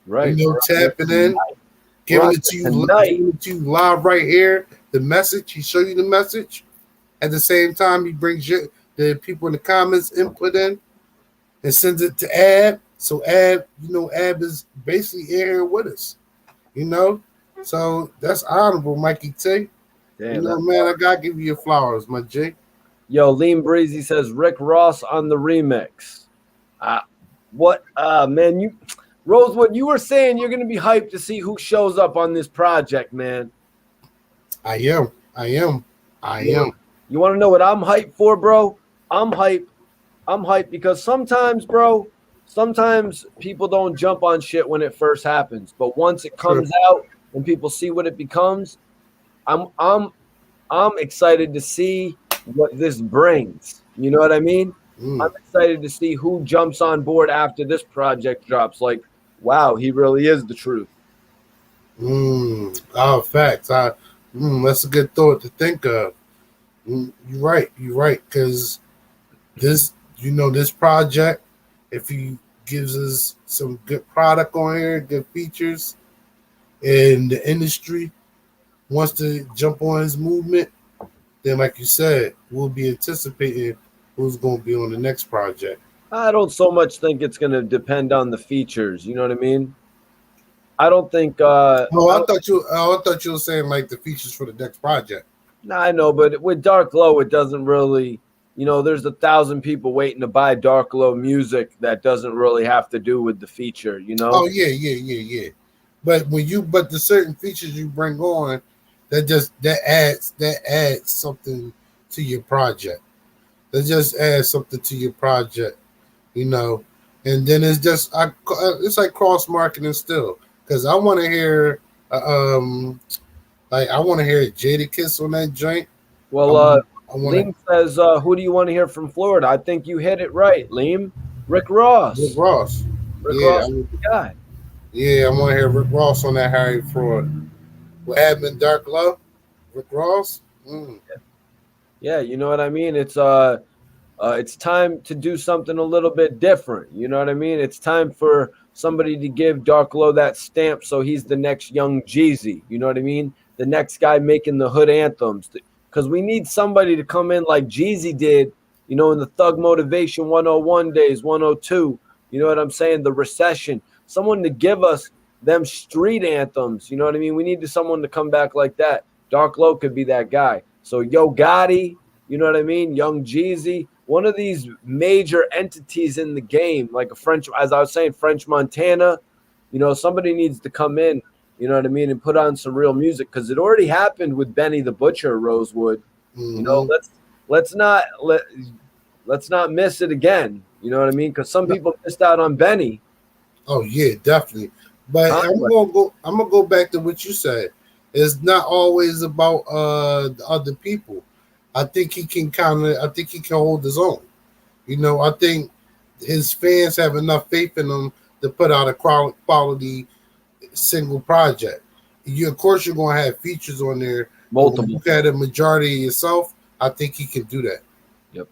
Right. You know, tapping in. Giving it to you live right here. The message, he show you the message. At the same time, he brings the people in the comments input in and sends it to Ab. So Ab is basically here with us. You know? So that's honorable, Mikey T. Damn, you know, man, I gotta give you your flowers, my G. Yo, Lean Breezy says Rick Ross on the remix. Man, Rosewood, you were saying you're going to be hyped to see who shows up on this project, man. I am. You want to know what I'm hyped for, bro? I'm hyped because sometimes people don't jump on shit when it first happens. But once it comes out and people see what it becomes, I'm excited to see what this brings. You know what I mean? I'm excited to see who jumps on board after this project drops. Like, wow, he really is the truth. Oh, facts. That's a good thought to think of. You're right. Because this project, if you gives us some good product on here, good features, and the industry wants to jump on his movement, then like you said, we'll be anticipating who's going to be on the next project. I don't so much think it's going to depend on the features. You know what I mean? I don't think. Oh, I thought you were saying like the features for the next project. Nah, I know, but with Dark Low, it doesn't really. There's 1,000 people waiting to buy Dark Low music that doesn't really have to do with the feature. Oh yeah. But the certain features you bring on, that adds something to your project. That just adds something to your project, you know. And then it's like cross marketing still, because I want to hear, like I want to hear Jadakiss on that joint. I Well, want, I want to Liam says, "Who do you want to hear from Florida?" I think you hit it right, Liam. Rick Rick Ross. Ross. Rick Yeah, Ross is the guy. I want to hear Rick Ross on that Harry Fraud. With Admin Dark Love, Rick Ross. Yeah, you know what I mean. It's time to do something a little bit different. You know what I mean? It's time for somebody to give Dark Low that stamp so he's the next young Jeezy. You know what I mean? The next guy making the hood anthems. Because we need somebody to come in like Jeezy did, in the Thug Motivation 101 days, 102. You know what I'm saying? The Recession. Someone to give us them street anthems. You know what I mean? We need someone to come back like that. Dark Low could be that guy. So Yo Gotti, you know what I mean? Young Jeezy, one of these major entities in the game, like a French, as I was saying, French Montana, somebody needs to come in, you know what I mean, and put on some real music because it already happened with Benny the Butcher, Rosewood. Mm-hmm. Let's not miss it again. You know what I mean? Because some people missed out on Benny. Oh yeah, definitely. But I'm gonna go back to what you said. It's not always about the other people. I think he can hold his own. I think his fans have enough faith in him to put out a quality single project. Of course, you're gonna have features on there. But when you Multiple. got a majority of yourself, I think he can do that. Yep.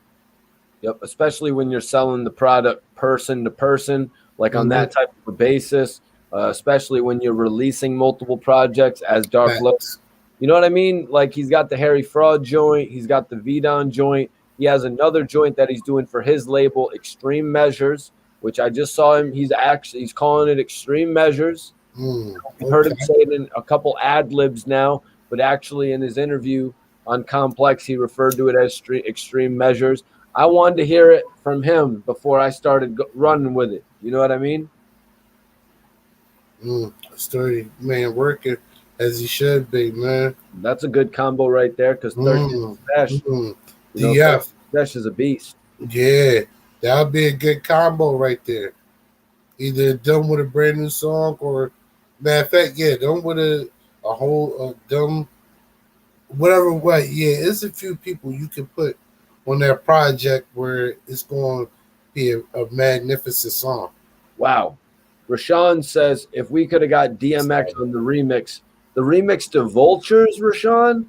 Yep. Especially when you're selling the product person to person, like on that type of a basis. Especially when you're releasing multiple projects as Dark Low. Facts. You know what I mean? Like he's got the Harry Fraud joint, he's got the Vidon joint. He has another joint that he's doing for his label, Extreme Measures, which I just saw him. He's calling it Extreme Measures. I've heard him say it in a couple ad libs now, but actually in his interview on Complex, he referred to it as Extreme Measures. I wanted to hear it from him before I started running with it. You know what I mean? Story man working as he should be, man. That's a good combo right there because 13 Special. DF. Special is a beast. Yeah, that would be a good combo right there. Either done with a brand new song or, matter of fact, yeah, done with a whole dumb whatever way. Yeah, it's a few people you can put on that project where it's going to be a magnificent song. Wow. Rashawn says if we could have got DMX on the remix to Vultures, Rashawn,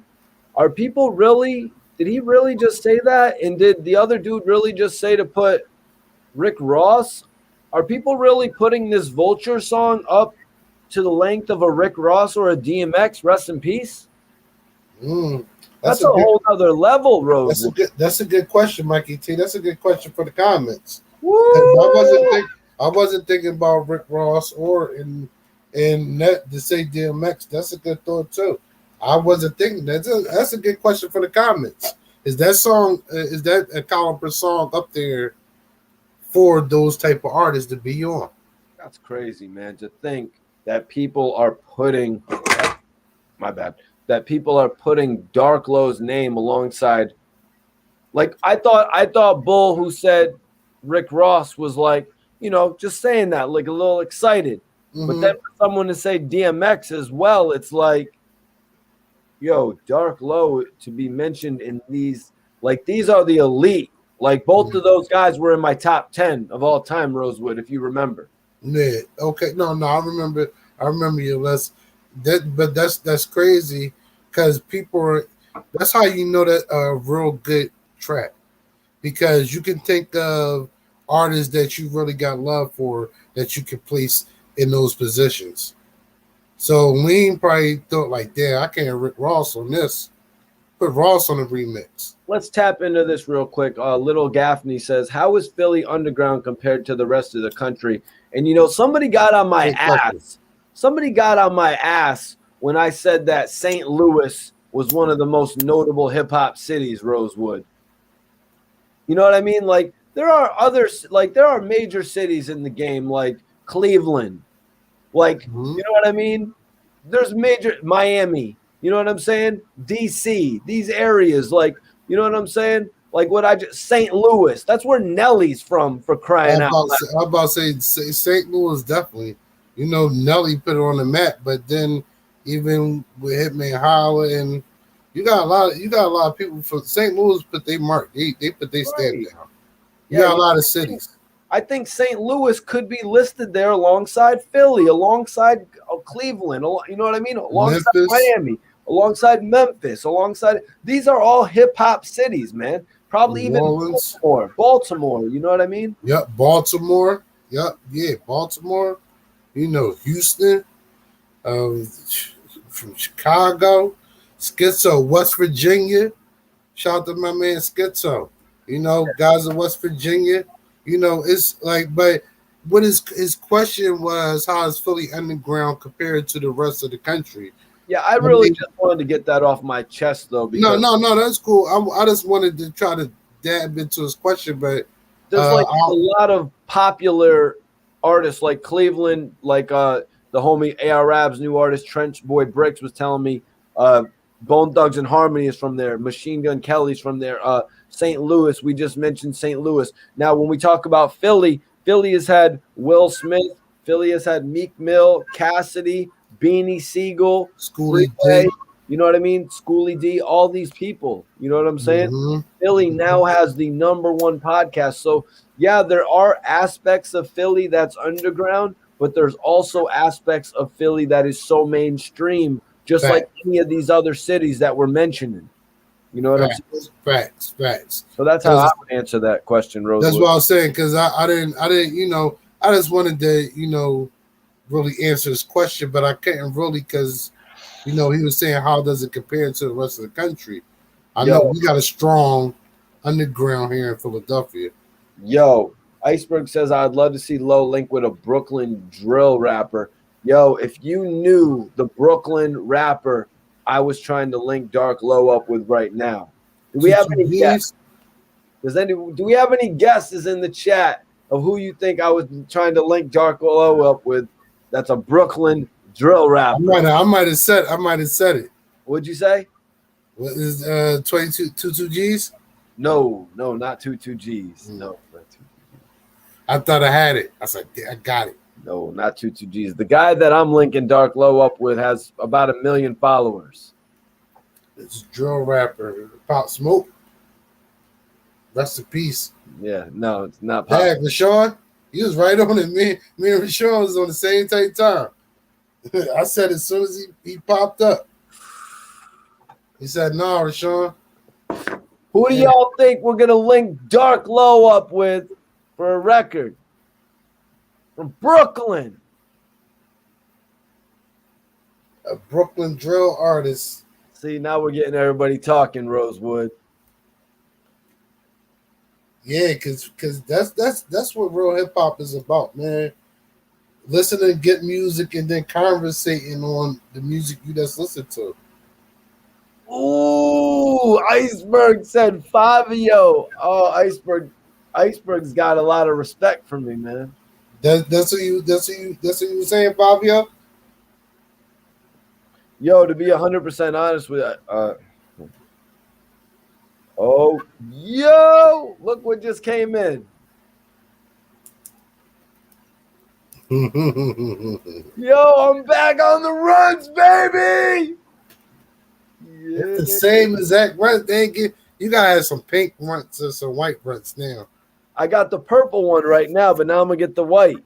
are people really, did he really just say that? And did the other dude really just say to put Rick Ross? Are people really putting this Vulture song up to the length of a Rick Ross or a DMX? Rest in peace. That's a whole other level, Rose. That's a good question, Mikey T. That's a good question for the comments. Woo! I wasn't thinking about Rick Ross or in that to say DMX. That's a good thought too. I wasn't thinking that's a good question for the comments. Is that a caliber song up there for those type of artists to be on? That's crazy, man. To think that people are putting that people are putting Dark Low's name alongside. Like I thought Bull, who said Rick Ross, was like, just saying that, like a little excited. But then for someone to say DMX as well, it's like, yo, Dark Low to be mentioned in these, like these are the elite. Like both of those guys were in my top 10 of all time, Rosewood, if you remember. Yeah. Okay. No, I remember. I remember you. But that's crazy because that's how you know that a real good track, because you can think of artists that you really got love for that you can place in those positions. So Lean probably thought like, damn, I can't Rick Ross on this. Put Ross on the remix. Let's tap into this real quick. Little Gaffney says, "How is Philly underground compared to the rest of the country?" And somebody got on my ass. Somebody got on my ass when I said that St. Louis was one of the most notable hip hop cities. Rosewood. You know what I mean? Like there are major cities in the game, like Cleveland. Like you know what I mean? There's major Miami. You know what I'm saying? DC, these areas, like, you know what I'm saying? Like St. Louis, that's where Nelly's from, for crying out loud. I'm about to say St. Louis definitely. Nelly put it on the map, but then even with Hitman Holla and you got a lot of people from St. Louis put their mark. They put their stamp down. You got a lot of cities. I think St. Louis could be listed there alongside Philly, alongside Cleveland, you know what I mean? Alongside Memphis. Miami, alongside Memphis, these are all hip hop cities, man. Probably even Baltimore, you know what I mean? Yep, Baltimore. Yep, yeah, Baltimore. Houston, from Chicago, Schizo, West Virginia. Shout out to my man Schizo. Guys in West Virginia. It's like, but what his question was, how is Philly underground compared to the rest of the country? Yeah, I really just wanted to get that off my chest, though. No, that's cool. I just wanted to try to dab into his question, but there's a lot of popular artists like Cleveland, like the homie A.R.Rab's new artist Trench Boy Bricks was telling me. Bone Thugs and Harmony is from there. Machine Gun Kelly's from there. St. Louis, we just mentioned St. Louis. Now, when we talk about Philly, Philly has had Will Smith. Philly has had Meek Mill, Cassidy, Beanie Siegel, Schoolie D. You know what I mean? Schoolie D, all these people. You know what I'm saying? Mm-hmm. Philly now has the #1 podcast. So, yeah, there are aspects of Philly that's underground, but there's also aspects of Philly that is so mainstream, just like any of these other cities that we're mentioning. You know what I'm saying? Facts. So that's how I would answer that question, Rose. That's what I was saying, because I didn't, I just wanted to, really answer this question, but I couldn't really, because, he was saying, how does it compare to the rest of the country? I know we got a strong underground here in Philadelphia. Yo, Iceberg says, I'd love to see Low link with a Brooklyn drill rapper. Yo, if you knew the Brooklyn rapper I was trying to link Dark Low up with right now. Do we have any guesses? Do we have any guesses in the chat of who you think I was trying to link Dark Low up with? That's a Brooklyn drill rapper. I might have said it. What'd you say? What is 22 G's? No, not 22 G's. No, not 22 G's. I thought I had it. I said, I got it. No, not 22 G's. The guy that I'm linking Dark Low up with has about 1 million followers. It's a drill rapper. Pop Smoke. Rest in peace. Yeah, no, it's not Pop. Hey, Rashawn, he was right on it. Me and Rashawn was on the same time. I said as soon as he popped up. He said, no, Rashawn. Who do y'all think we're going to link Dark Low up with for a record? From Brooklyn. A Brooklyn drill artist. See, now we're getting everybody talking, Rosewood. Yeah, because that's what real hip hop is about, man. Listening, get music, and then conversating on the music you just listen to. Ooh, Iceberg said Fabio. Oh, Iceberg's got a lot of respect for me, man. That's what you were saying, Fabio? Yo, to be 100% honest with yo, look what just came in. Yo, I'm back on the runs, baby. Yeah. It's the same exact run. You gotta have some pink runs or some white runs now. I got the purple one right now, but now I'm gonna get the white.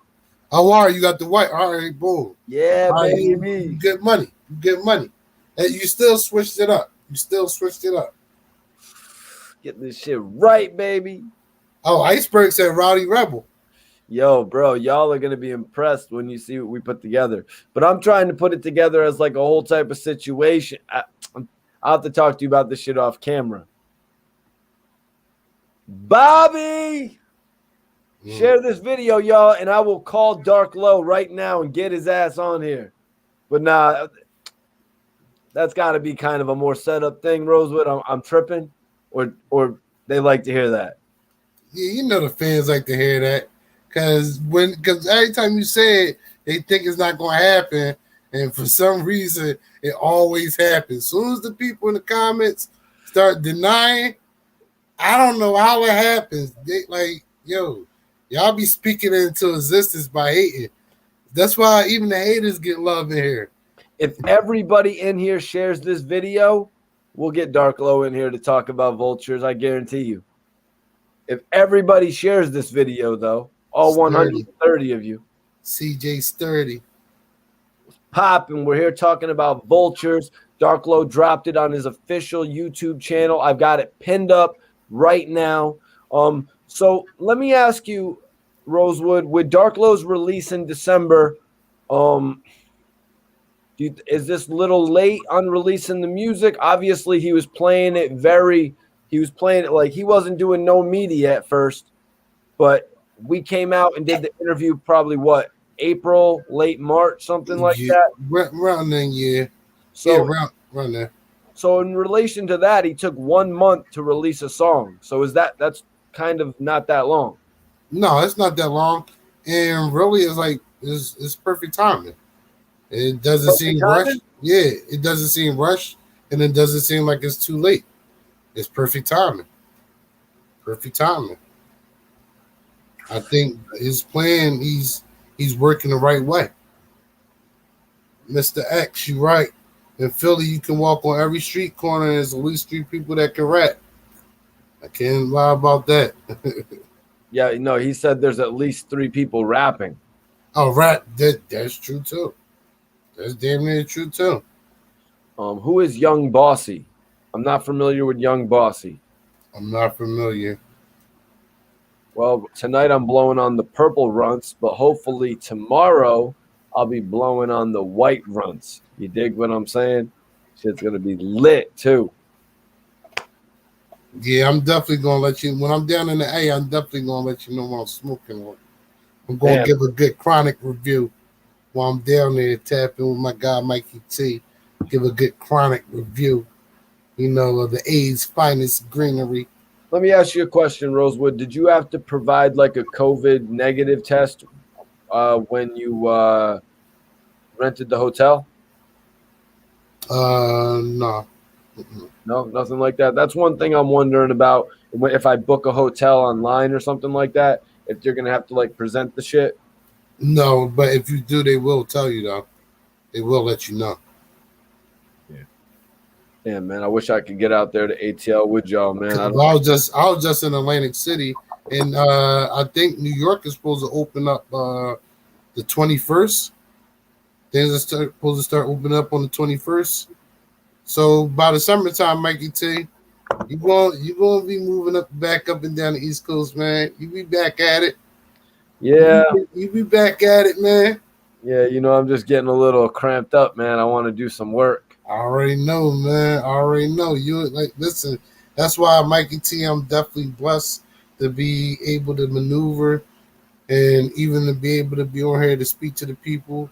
Oh, all right, you got the white. All right, boom. Yeah, all baby. Right, you get money. And you still switched it up. Get this shit right, baby. Oh, Iceberg said Rowdy Rebel. Yo, bro, y'all are gonna be impressed when you see what we put together. But I'm trying to put it together as like a whole type of situation. I'll have to talk to you about this shit off camera. Bobby, share this video, y'all, and I will call Dark Low right now and get his ass on here. But nah, that's got to be kind of a more setup thing, Rosewood. I'm tripping, or they like to hear that. Yeah, you know the fans like to hear that because every time you say it, they think it's not going to happen, and for some reason, it always happens. As soon as the people in the comments start denying, I don't know how it happens. They like, yo, y'all be speaking it into existence by hating. That's why even the haters get love in here. If everybody in here shares this video, we'll get Dark Low in here to talk about Vultures. I guarantee you. If everybody shares this video, though, all Sturdy. 130 of you, CJ Sturdy. Pop, and we're here talking about Vultures. Dark Low dropped it on his official YouTube channel. I've got it pinned up right now. So let me ask you, Rosewood, with Dark Low's release in December, is this a little late on releasing the music? Obviously, he was playing it like he wasn't doing no media at first, but we came out and did the interview probably April, late March, something like that. Around then, yeah. So yeah, around there. So in relation to that, he took 1 month to release a song. So that's kind of not that long? No, it's not that long, and really, it's perfect timing. It doesn't seem rushed. Yeah, it doesn't seem rushed, and it doesn't seem like it's too late. It's perfect timing. Perfect timing. I think his plan, he's working the right way. Mr. X, you right. In Philly, you can walk on every street corner, and there's at least 3 people that can rap. I can't lie about that. Yeah, no, he said there's at least 3 people rapping. Oh, rap, that's true too. That's damn near true too. Who is Young Bossy? I'm not familiar with Young Bossy. I'm not familiar. Well, tonight I'm blowing on the purple runts, but hopefully tomorrow I'll be blowing on the white runts. You dig what I'm saying? Shit's gonna be lit too. Yeah, I'm definitely gonna let you. When I'm down in the A, I'm definitely gonna let you know what I'm smoking on. I'm gonna give a good chronic review while I'm down there tapping with my guy Mikey T. Give a good chronic review, of the A's finest greenery. Let me ask you a question, Rosewood. Did you have to provide like a COVID negative test when you rented the hotel? No. No, nothing like that. That's one thing I'm wondering about. If I book a hotel online or something like that, if you're gonna have to like present the shit. No, but if you do, they will tell you though. They will let you know. Yeah, man. I wish I could get out there to ATL with y'all, man. I was just in Atlantic City, and I think New York is supposed to open up the 21st. Things are supposed to start opening up on the 21st. So by the summertime, Mikey T, you gonna be moving back up and down the East Coast, man. You be back at it. Yeah, you be back at it, man. Yeah, I'm just getting a little cramped up, man. I want to do some work. I already know, man. I already know. You listen. That's why, Mikey T, I'm definitely blessed to be able to maneuver and even to be able to be on here to speak to the people,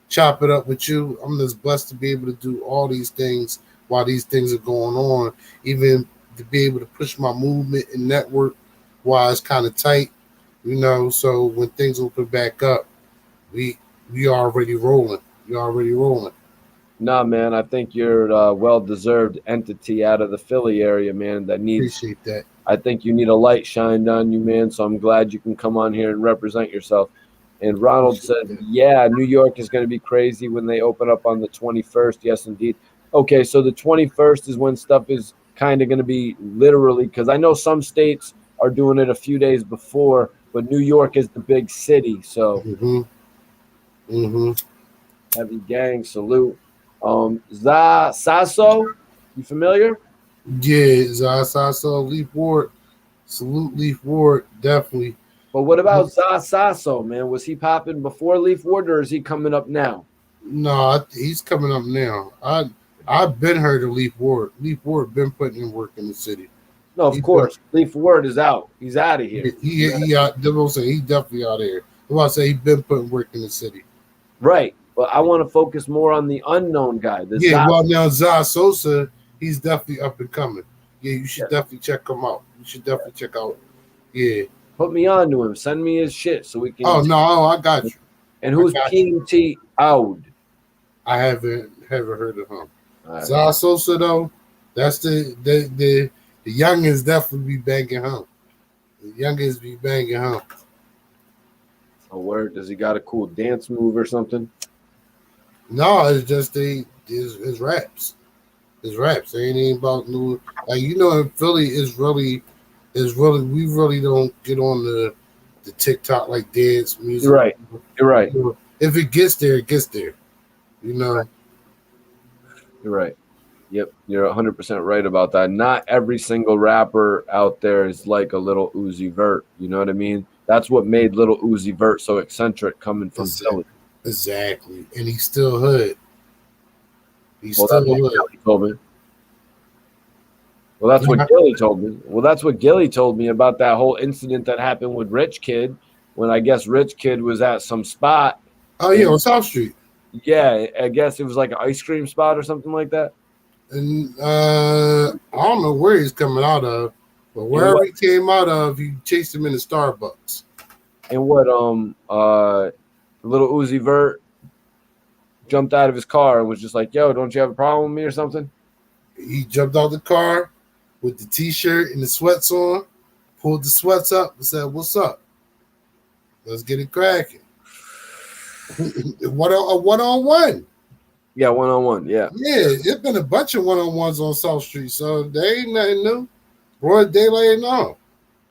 chop it up with you. I'm just blessed to be able to do all these things while these things are going on, even to be able to push my movement and network while it's kind of tight, so when things open back up, we already rolling. You're already rolling. Nah, man, I think you're a well-deserved entity out of the Philly area, man, that needs. Appreciate that. I think you need a light shined on you, man, so I'm glad you can come on here and represent yourself. And Ronald said, yeah, New York is going to be crazy when they open up on the 21st. Yes, indeed. Okay, so the 21st is when stuff is kind of going to be literally, because I know some states are doing it a few days before, but New York is the big city, so. Heavy gang, salute. Sasso, you familiar? Yeah, Sasso, Leaf Ward, Salute Leaf Ward, definitely. But what about Sasso, man? Was he popping before Leaf Ward, or is he coming up now? No, he's coming up now. I've been heard of Leaf Ward. Leaf Ward been putting in work in the city. No, of He course. Leaf Ward is out. He's out of here. he out. He definitely out there. I'm about to say he been putting work in the city. Right. But I want to focus more on the unknown guy. Well now Za Sosa, he's definitely up and coming. Yeah, you should definitely check him out. You should definitely check out. Yeah. Put me on to him. Send me his shit so we can. Oh no, I got you. And who's PMT Aoud? I haven't heard of him. Right. Za Sosa though, that's the youngins definitely be banging him. The youngins be banging him. Oh, word? Does he got a cool dance move or something? No, it's just his raps. His raps. They ain't about new. Like in Philly is really we really don't get on the TikTok like dance music. You're right. If it gets there, it gets there. You're right. Yep, you're 100% right about that. Not every single rapper out there is like a Little Uzi Vert. You know what I mean? That's what made Little Uzi Vert so eccentric coming from Philly. Exactly. And he's still hood. He's still hood. Gilly told me. Well, that's what Gilly told me. Well, that's what Gilly told me about that whole incident that happened with Rich Kid when I guess Rich Kid was at some spot. Oh, yeah, on South Street. Yeah, I guess it was like an ice cream spot or something like that. And I don't know where he's coming out of, but wherever he came out of, he chased him into Starbucks. And what Little Uzi Vert jumped out of his car and was just like, "Yo, don't you have a problem with me or something?" He jumped out the car with the t-shirt and the sweats on, pulled the sweats up and said, "What's up? Let's get it cracking." A one-on-one. Yeah, one-on-one. Yeah. Yeah, it's been a bunch of one-on-ones on South Street, so they ain't nothing new. Broad daylight and all.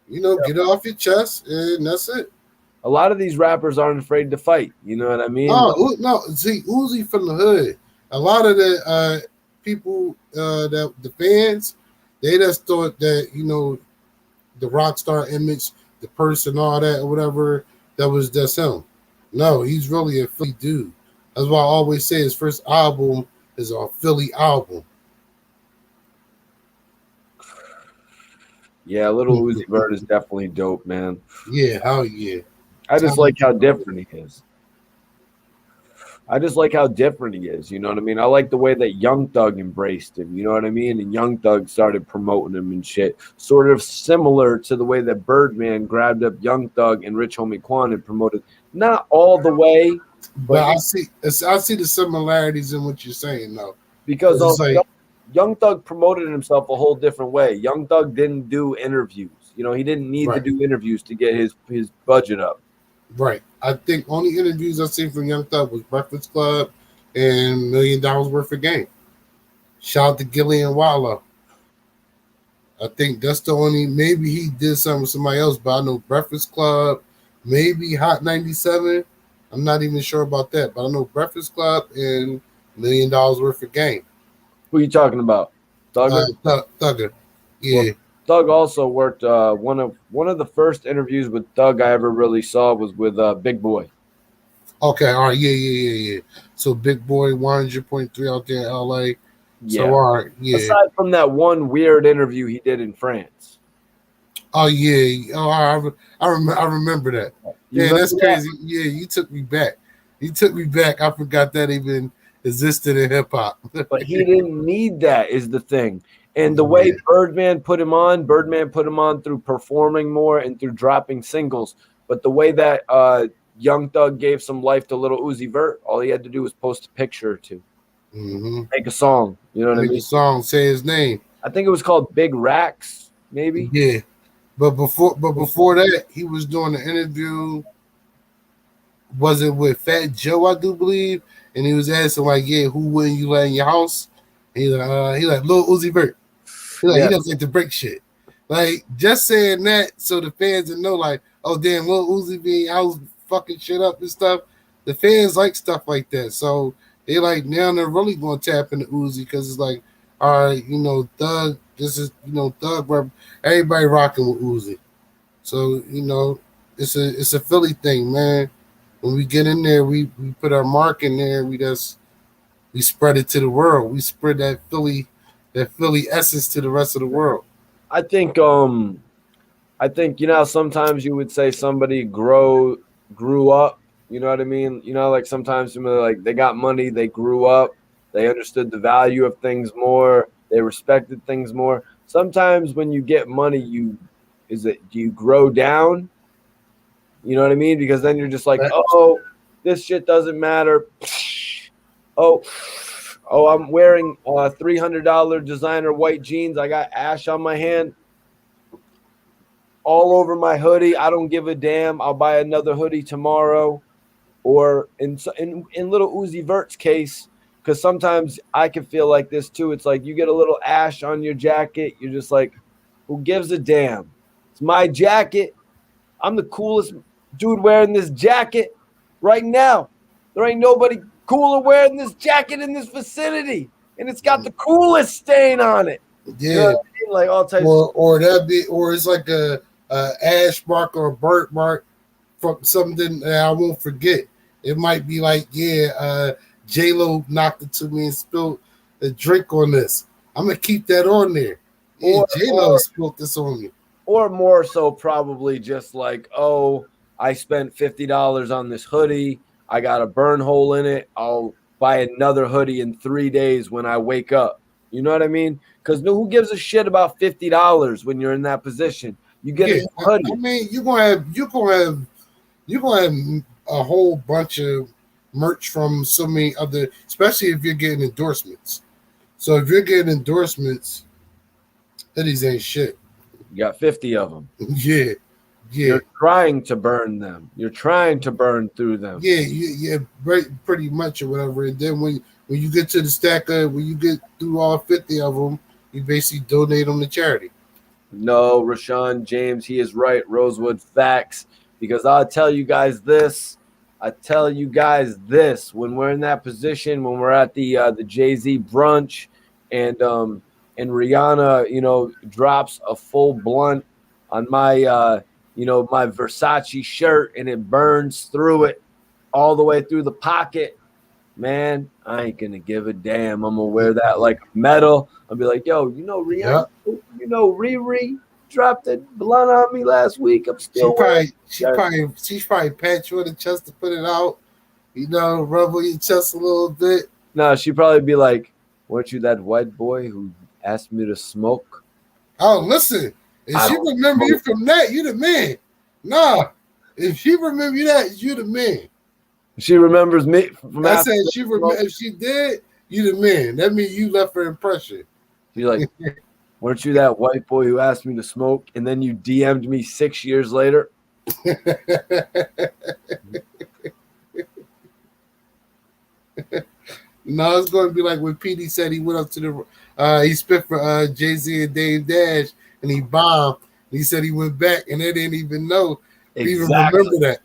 Get it off your chest, and that's it. A lot of these rappers aren't afraid to fight. You know what I mean? Oh, no. See, Uzi from the hood. A lot of the people, that the fans, they just thought that, the rock star image, the person, all that, or whatever, that was just him. No, he's really a Philly dude. That's why I always say his first album is a Philly album. Yeah, Little Uzi Vert is definitely dope, man. Yeah, hell yeah. I just like how different he is. You know what I mean? I like the way that Young Thug embraced him. You know what I mean? And Young Thug started promoting him and shit. Sort of similar to the way that Birdman grabbed up Young Thug and Rich Homie Quan and promoted. Not all the way. But I see the similarities in what you're saying, though. Because Young Thug promoted himself a whole different way. Young Thug didn't do interviews. He didn't need to do interviews to get his budget up. Right. I think only interviews I've seen from Young Thug was Breakfast Club and $1 Million Worth of Game. Shout out to Gillian Wallow. I think that's the only, maybe he did something with somebody else, but I know Breakfast Club, maybe Hot 97. I'm not even sure about that, but I know Breakfast Club and $1 Million Worth of Game. Who are you talking about? Thugger? Thugger. Yeah. Well, Thug also worked. One of the first interviews with Thug I ever really saw was with Big Boy. Okay, all right, yeah. So Big Boy 100.3 out there in LA. Yeah. So all right, yeah. Aside from that one weird interview he did in France. Oh yeah. Oh, I remember that. Yeah, that's crazy. Yeah, you took me back. I forgot that even existed in hip hop. But he didn't need that, is the thing. And the way Birdman put him on through performing more and through dropping singles. But the way that Young Thug gave some life to Little Uzi Vert, all he had to do was post a picture or two. Mm-hmm. Make a song. You know what I mean? Make a song, say his name. I think it was called Big Racks, maybe. Yeah. But before that, he was doing an interview. Was it with Fat Joe, I do believe? And he was asking, like, yeah, who wouldn't you let in your house? And he like Lil Uzi Vert. He doesn't like to break shit. Like, just saying that so the fans would know, like, oh, damn, Lil Uzi being out fucking shit up and stuff. The fans like stuff like that. So they like, now they're really going to tap into Uzi because it's like, all right, Thug. This is Thug. Everybody rocking with Uzi. So it's a Philly thing, man. When we get in there, we put our mark in there. We spread it to the world. We spread that Philly essence to the rest of the world. I think how sometimes you would say somebody grew up, you know what I mean? Like sometimes somebody like they got money, they grew up, they understood the value of things more, they respected things more. Sometimes when you get money, do you grow down? You know what I mean? Because then you're just like, That- oh, this shit doesn't matter. Oh, I'm wearing $300 designer white jeans. I got ash on my hand, all over my hoodie. I don't give a damn. I'll buy another hoodie tomorrow. Or in little Uzi Vert's case, because sometimes I can feel like this too. It's like you get a little ash on your jacket. You're just like, who gives a damn? It's my jacket. I'm the coolest dude wearing this jacket right now. There ain't nobody cooler wearing this jacket in this vicinity. And it's got the coolest stain on it. You know yeah, what I mean? Like all types or it's like a ash mark or a burnt mark from something that I won't forget. It might be like, J Lo knocked it to me and spilled a drink on this. I'm gonna keep that on there. Yeah, J Lo spilled this on me. Or more so probably just like, oh, I spent $50 on this hoodie. I got a burn hole in it. I'll buy another hoodie in 3 days when I wake up. You know what I mean? Because who gives a shit about $50 when you're in that position? You get a new hoodie. I mean, you're gonna have a whole bunch of merch from so many other, especially if you're getting endorsements. So if you're getting endorsements, hoodies ain't shit. You got 50 of them. Yeah. You're trying to burn them. You're trying to burn through them. Yeah, pretty much or whatever. And then when you get to the stacker, when you get through all 50 of them, you basically donate them to charity. No, Rashawn James, he is right. Rosewood facts. Because I'll tell you guys this. When we're in that position, when we're at the Jay-Z brunch, and Rihanna, drops a full blunt on my my Versace shirt, and it burns through it all the way through the pocket. Man, I ain't gonna give a damn. I'm gonna wear that like metal. I'll be like, yo, Rihanna, Riri dropped a blunt on me last week. I'm still she's probably pat you on the chest to put it out, rub on your chest a little bit. No, she'd probably be like, weren't you that white boy who asked me to smoke? Oh, listen, if she remember you from that, you the man. Nah, if she remember you that, you the man. She remembers me from I said if she did, you the man. That means you left her impression. She's like, weren't you that white boy who asked me to smoke? And then you DM'd me 6 years later. No, it's going to be like when Petey said he went up to he spit for Jay-Z and Dame Dash, and he bombed. He said he went back, and they didn't even know. Exactly. Even remember that.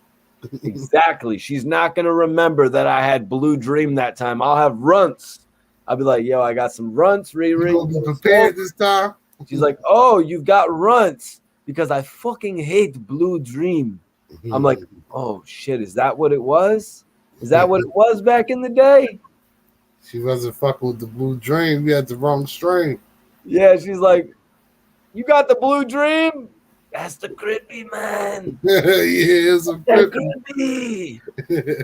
Exactly. She's not going to remember that I had Blue Dream that time. I'll have runts. I'll be like, yo, I got some runts, Riri. You gonna be prepared this time? She's like, oh, you've got runts because I fucking hate Blue Dream. I'm like, oh, shit, is that what it was? Is that what it was back in the day? She wasn't fucking with the Blue Dream. We had the wrong strain. Yeah, she's like, you got the Blue Dream? That's the creepy, man. Yeah, it's a creepy.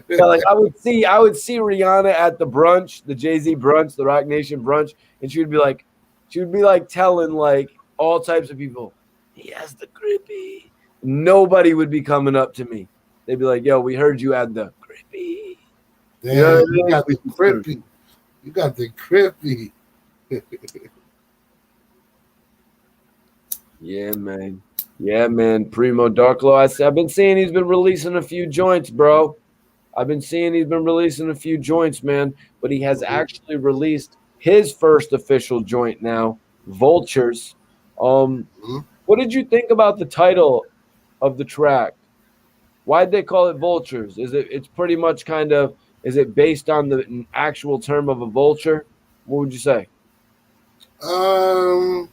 Yeah, like I would see Rihanna at the brunch, the Jay-Z brunch, the Rock Nation brunch, and she would be like telling like all types of people, he has the creepy. Nobody would be coming up to me. They'd be like, yo, we heard you had the creepy. Damn, you got the creepy. You got the creepy. Yeah, man. Yeah, man. Primo Darklo. I've been seeing he's been releasing a few joints, bro. I've been seeing he's been releasing a few joints, man. But he has actually released his first official joint now, Vultures. What did you think about the title of the track? Why'd they call it Vultures? It's pretty much kind of, is it based on the actual term of a vulture? What would you say? Um,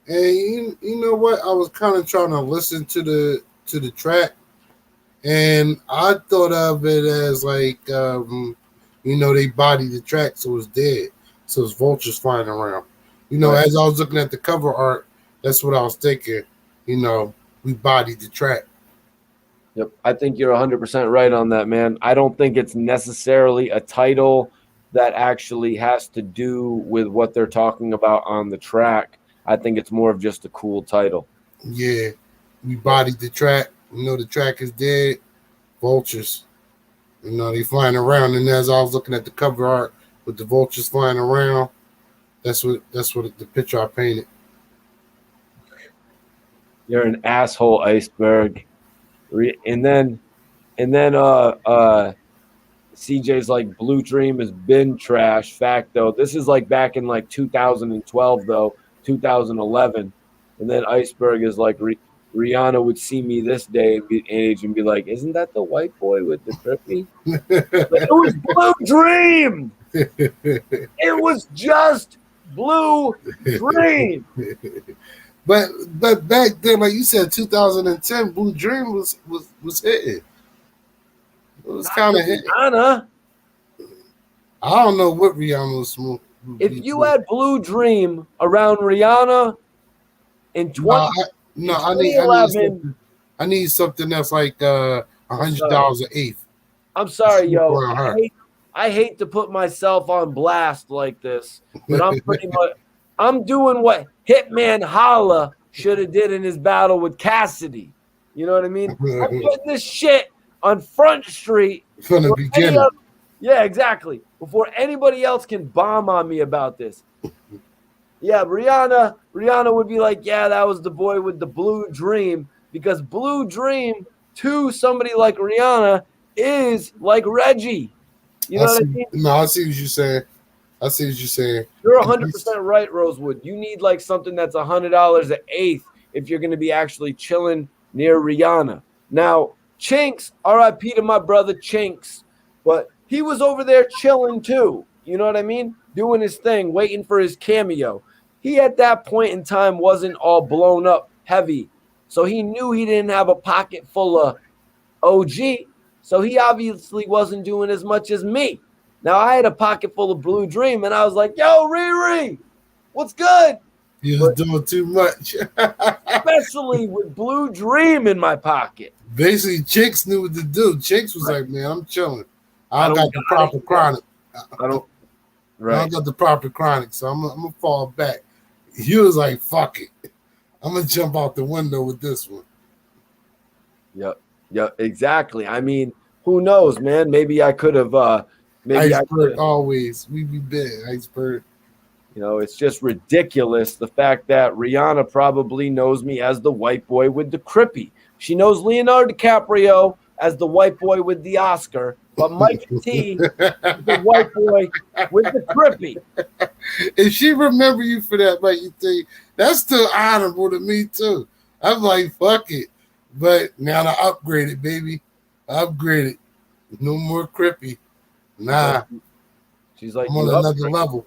and you know what? I was kind of trying to listen to the track, and I thought of it as like, they bodied the track, so it's dead, so it's vultures flying around. Right. As I was looking at the cover art, that's what I was thinking. We bodied the track. Yep. I think you're 100% right on that, man. I don't think it's necessarily a title that actually has to do with what they're talking about on the track. I think it's more of just a cool title. Yeah, we bodied the track. The track is dead. Vultures. They flying around, and as I was looking at the cover art with the vultures flying around, that's what the picture I painted. You're an asshole, Iceberg. And then CJ's like Blue Dream has been trash. Fact though, this is like back in like 2012 though, 2011. And then Iceberg is like Rihanna would see me this day and be like, "Isn't that the white boy with the trippy?" It was Blue Dream. It was just Blue Dream. but back then, like you said, 2010, Blue Dream was hitting. It was kind of hitting. Rihanna. I don't know what Rihanna was smooth. If you had Blue Dream around Rihanna in No, 20, no, in I need 2011, something. I need something that's like $100 an eighth. I'm sorry, yo. Around her. I hate to put myself on blast like this, but I'm doing what Hitman Holla should have did in his battle with Cassidy. You know what I mean? I'm putting this shit on Front Street From the beginning. yeah, exactly. Before anybody else can bomb on me about this. Yeah, Rihanna would be like, yeah, that was the boy with the blue dream, because Blue Dream to somebody like Rihanna is like Reggie. You know what I mean? No, I see what you're saying. I see what you're saying. You're 100% right, Rosewood. You need like something that's $100 an eighth if you're going to be actually chilling near Rihanna. Now, Chinks, RIP to my brother Chinks, but he was over there chilling too. You know what I mean? Doing his thing, waiting for his cameo. He at that point in time wasn't all blown up heavy. So he knew he didn't have a pocket full of OG. So he obviously wasn't doing as much as me. Now I had a pocket full of Blue Dream, and I was like, "Yo, Riri, what's good?" You was doing too much. Especially with Blue Dream in my pocket. Basically, Chicks knew what to do. Chicks was like, "Man, I'm chilling. I don't got the proper chronic. I don't got the proper chronic, so I'm gonna fall back." He was like, "Fuck it, I'm gonna jump out the window with this one." Yep, exactly. I mean, who knows, man? Maybe I could have. Iceberg always. We be big, Iceberg. It's just ridiculous the fact that Rihanna probably knows me as the white boy with the crippy. She knows Leonardo DiCaprio as the white boy with the Oscar, but Mike T is the white boy with the crippy. If she remember you for that, Mike T, that's still honorable to me too. I'm like, fuck it. But now I upgraded, baby. Upgraded. No more crippy. Nah. She's like, I'm on another level.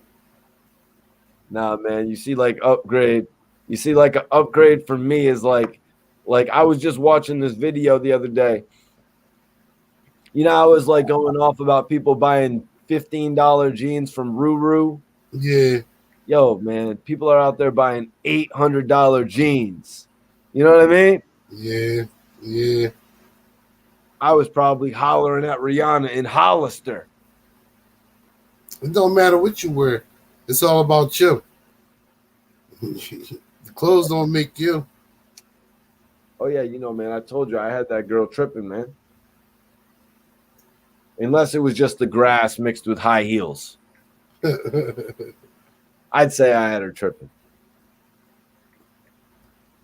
Nah, man. You see, like upgrade. You see, like an upgrade for me is like I was just watching this video the other day. I was like going off about people buying $15 jeans from Ruru. Yeah. Yo, man, people are out there buying $800 jeans. You know what I mean? Yeah. I was probably hollering at Rihanna in Hollister. It don't matter what you wear. It's all about you. The clothes don't make you. Oh, yeah, man, I told you I had that girl tripping, man. Unless it was just the grass mixed with high heels. I'd say I had her tripping.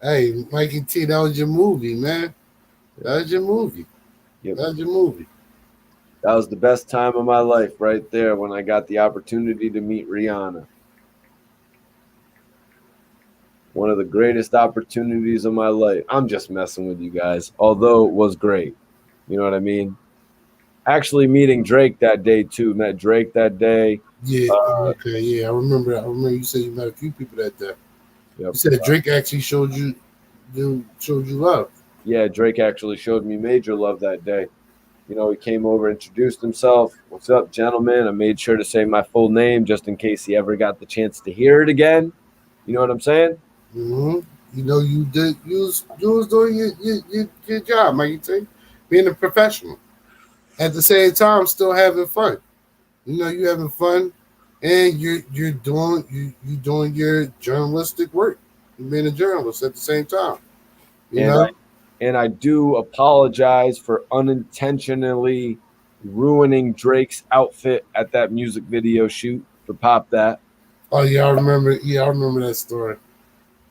Hey, Mikey T, that was your movie, man. That was your movie. Yep. That was your movie. That was the best time of my life right there when I got the opportunity to meet Rihanna. One of the greatest opportunities of my life. I'm just messing with you guys, although it was great. You know what I mean? Actually, meeting Drake that day too. Met Drake that day. Yeah. Okay. Yeah. I remember. You said you met a few people that day. Yep. You said Drake actually showed you love. Yeah, Drake actually showed me major love that day. You know, he came over, introduced himself. What's up, gentlemen? I made sure to say my full name just in case he ever got the chance to hear it again. You know what I'm saying? Mm-hmm. You know, you did. You was doing your job, Mikey T, being a professional. At the same time, still having fun. You know, you having fun, and you're doing you doing your journalistic work. You being a journalist at the same time. You And know. I do apologize for unintentionally ruining Drake's outfit at that music video shoot for Pop That. Oh yeah, I remember. Yeah, I remember that story.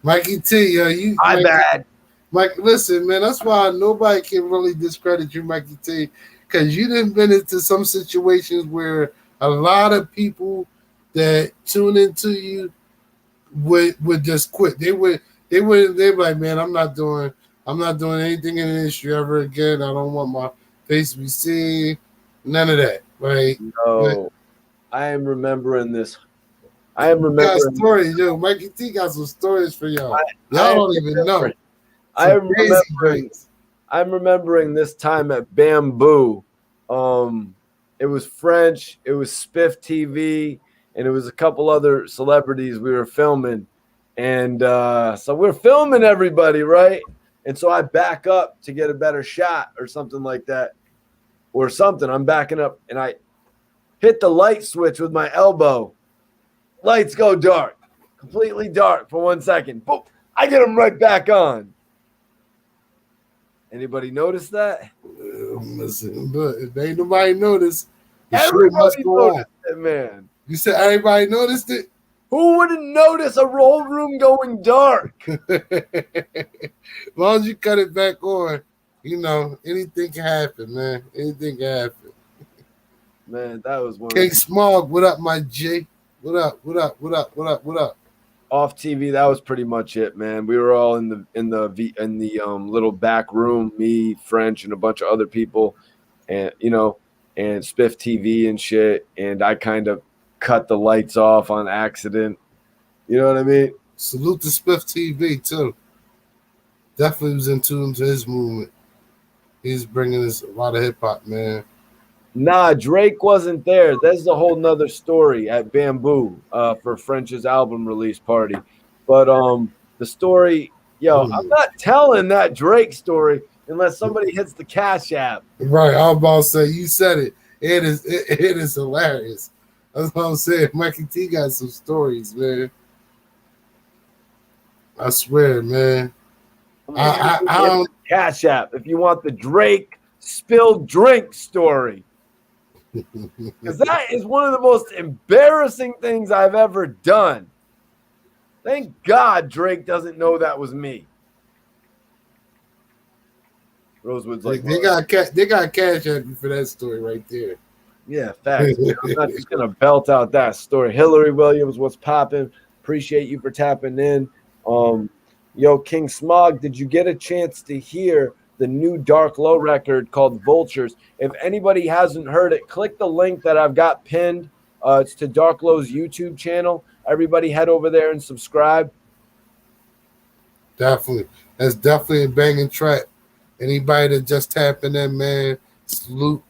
Mikey T, My bad. Mike, listen, man, that's why nobody can really discredit you, Mikey T, because you didn't been into some situations where a lot of people that tune into you would just quit. They'd be like, man, I'm not doing anything in the industry ever again. I don't want my face to be seen. None of that. Right. No, I am remembering this. I am You got remembering. stories, yo. Mikey T got some stories for y'all. Y'all I don't even know. I'm remembering this time at Bamboo. It was French, it was Spiff TV, and it was a couple other celebrities we were filming. And so we're filming everybody, right? And so I back up to get a better shot or something like that. Or something. I'm backing up and I hit the light switch with my elbow. Lights go dark, completely dark for 1 second. Boom, I get them right back on. Anybody notice that? Listen, but if ain't nobody noticed, everybody noticed it, man. You said everybody noticed it? Who wouldn't notice a whole room going dark? As long as you cut it back on, you know, anything can happen, man. Anything can happen. Man, that was one. King Smog, what up, my J? What up? What up? What up? What up? What up? Off TV, that was pretty much it, man. We were all in the little back room, me, French, and a bunch of other people, and and Spiff TV and shit. And I kind of cut the lights off on accident. You know what I mean? Salute to Spiff TV too. Definitely was in tune to his movement. He's bringing us a lot of hip hop, man. Nah, Drake wasn't there. That's a whole nother story at Bamboo for French's album release party. But the story, I'm not telling that Drake story unless somebody hits the Cash App. Right, I was about to say, you said it. It is hilarious. That's what I'm saying. Mikey T got some stories, man. I swear, man. I don't Cash App if you want the Drake spilled drink story. Because that is one of the most embarrassing things I've ever done. Thank God Drake doesn't know that was me. Rosewood's like, they got cash at you for that story right there. Yeah, facts. I'm not just gonna belt out that story. Hillary Williams, what's popping? Appreciate you for tapping in. Yo, King Smog, did you get a chance to hear the new Dark Low record called Vultures? If anybody hasn't heard it, click the link that I've got pinned. It's to Dark Low's YouTube channel. Everybody head over there and subscribe. Definitely. That's definitely a banging track. Anybody that just tapping in, man, salute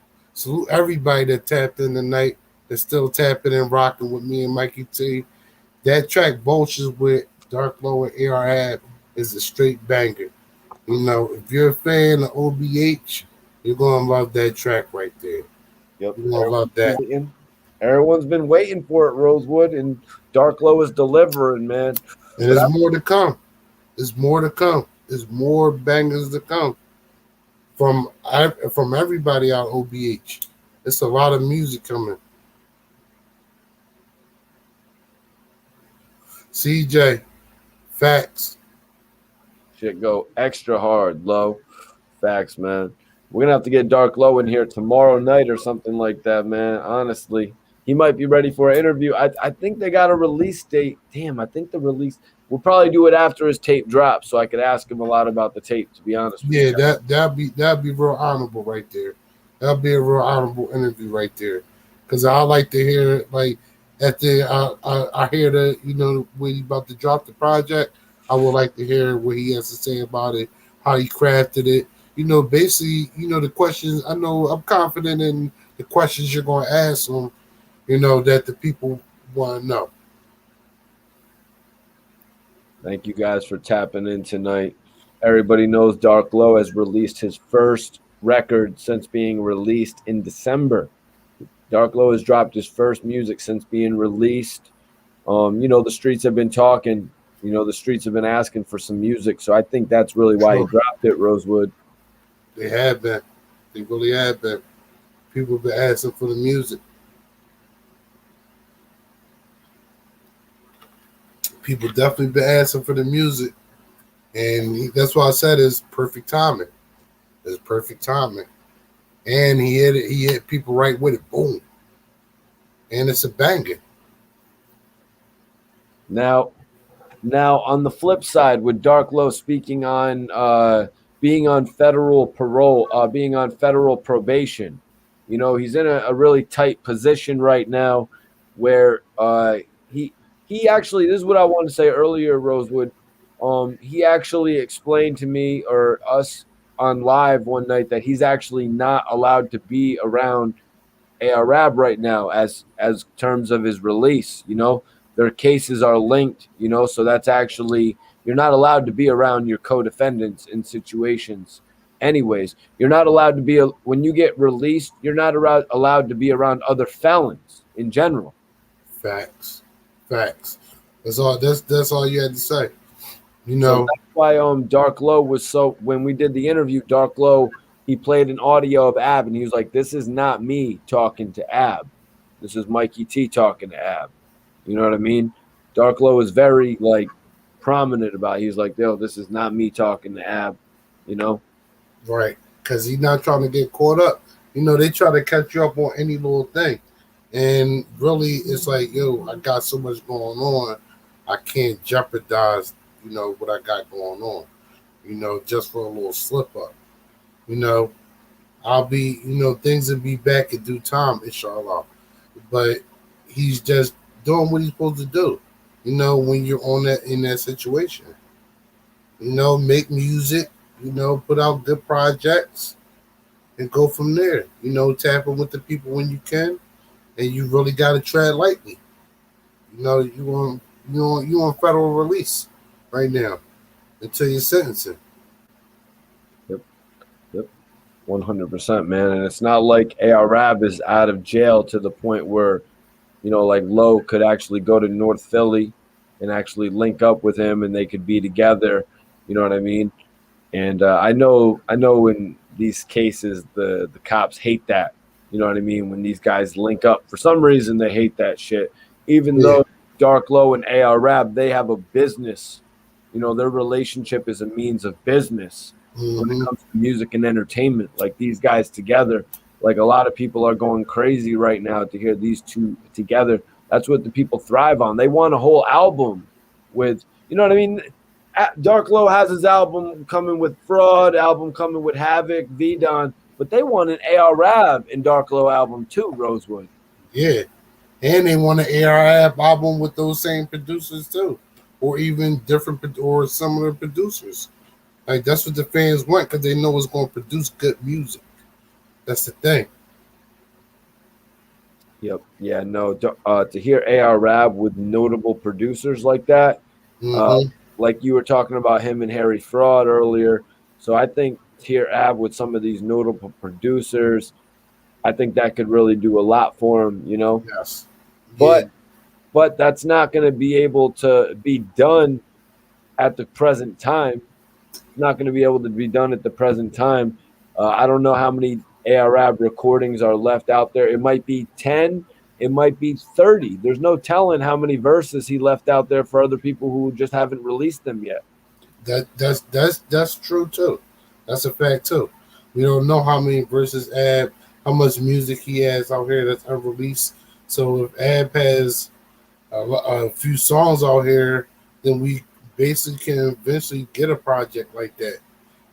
everybody that tapped in tonight, that's still tapping and rocking with me and Mikey T. That track, Vultures with Dark Low and AR is a straight banger. You know, if you're a fan of OBH, you're going to love that track right there. Yep. You're going to love that. Everyone's been waiting for it, Rosewood, and Dark Low is delivering, man. And there's more to come. There's more to come. There's more bangers to come from everybody out OBH. It's a lot of music coming. CJ, facts. Shit go extra hard, Low. Facts, man. We're going to have to get Dark Low in here tomorrow night or something like that, man. Honestly, he might be ready for an interview. I think they got a release date. Damn, I think the release – we'll probably do it after his tape drops so I could ask him a lot about the tape, to be honest with you. Yeah, that'd be real honorable right there. That'll be a real honorable interview right there, because I like to hear like after I hear the when he about to drop the project, I would like to hear what he has to say about it, how he crafted it. Basically, the questions. I know I'm confident in the questions you're going to ask him. That the people want to know. Thank you guys for tapping in tonight. Everybody knows Dark Low has released his first record since being released in December. Dark Low has dropped his first music since being released. The streets have been talking. The streets have been asking for some music. So I think that's really why he dropped it, Rosewood. They have been. They really have been. People have been asking for the music. People definitely been asking for the music. And that's why I said it's perfect timing. It's perfect timing. And he hit people right with it. Boom. And it's a banger. Now on the flip side, with Dark Low speaking on being on federal parole, being on federal probation, he's in a really tight position right now, where he actually, this is what I wanted to say earlier, Rosewood. He actually explained to me or us on live one night that he's actually not allowed to be around Arab right now as terms of his release. Their cases are linked. So that's actually, you're not allowed to be around your co-defendants in situations. Anyways, you're not allowed to be, when you get released, you're not allowed to be around other felons in general. Facts. That's all you had to say. So that's why Dark Low was so, when we did the interview, Dark Low, he played an audio of Ab and he was like, this is not me talking to Ab. This is Mikey T talking to Ab. You know what I mean? Dark Low is very prominent about it. He's like, yo, this is not me talking to Ab, Right. Because he's not trying to get caught up. They try to catch you up on any little thing. And really, it's like, yo, I got so much going on. I can't jeopardize, what I got going on, just for a little slip up. I'll be, things will be back in due time, inshallah. But he's just doing what he's supposed to do, when you're in that situation. Make music, put out good projects and go from there. Tap in with the people when you can, and you really got to tread lightly. You on federal release right now until you're sentencing. Yep. 100%, man. And it's not like Arab is out of jail to the point where, Low could actually go to North Philly and actually link up with him and they could be together. You know what I mean? And I know in these cases, the cops hate that. You know what I mean? When these guys link up, for some reason, they hate that shit. Even though Dark Low and Arab, they have a business. Their relationship is a means of business. When it comes to music and entertainment, like these guys together, like a lot of people are going crazy right now to hear these two together. That's what the people thrive on. They want a whole album with, you know what I mean? Dark Low has his album coming with Fraud, album coming with Havoc, V-Don, but they want an Arab and Dark Low album too, Rosewood. Yeah. And they want an Arab album with those same producers too, or even different or similar producers. Like that's what the fans want because they know it's going to produce good music. That's the thing. Yep. Yeah. No. To hear Arab with notable producers like that, like you were talking about him and Harry Fraud earlier. So I think to hear Ab with some of these notable producers, I think that could really do a lot for him. Yes. But that's not going to be able to be done at the present time. Not going to be able to be done at the present time. I don't know how many Arab recordings are left out there. It might be 10. It might be 30. There's no telling how many verses he left out there for other people who just haven't released them yet. That's true too. That's a fact too. We don't know how many verses Ab, how much music he has out here that's unreleased. So if Ab has a few songs out here, then we basically can eventually get a project like that,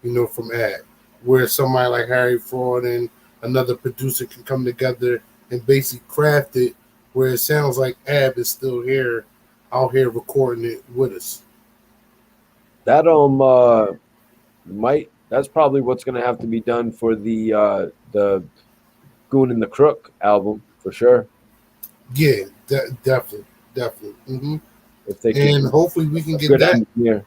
from Ab, where somebody like Harry Fraud and another producer can come together and basically craft it where it sounds like Ab is still here, out here recording it with us. That might that's probably what's going to have to be done for the Goon and the Crook album for sure. Yeah, definitely, definitely. If they could And get hopefully we can a get good that. engineer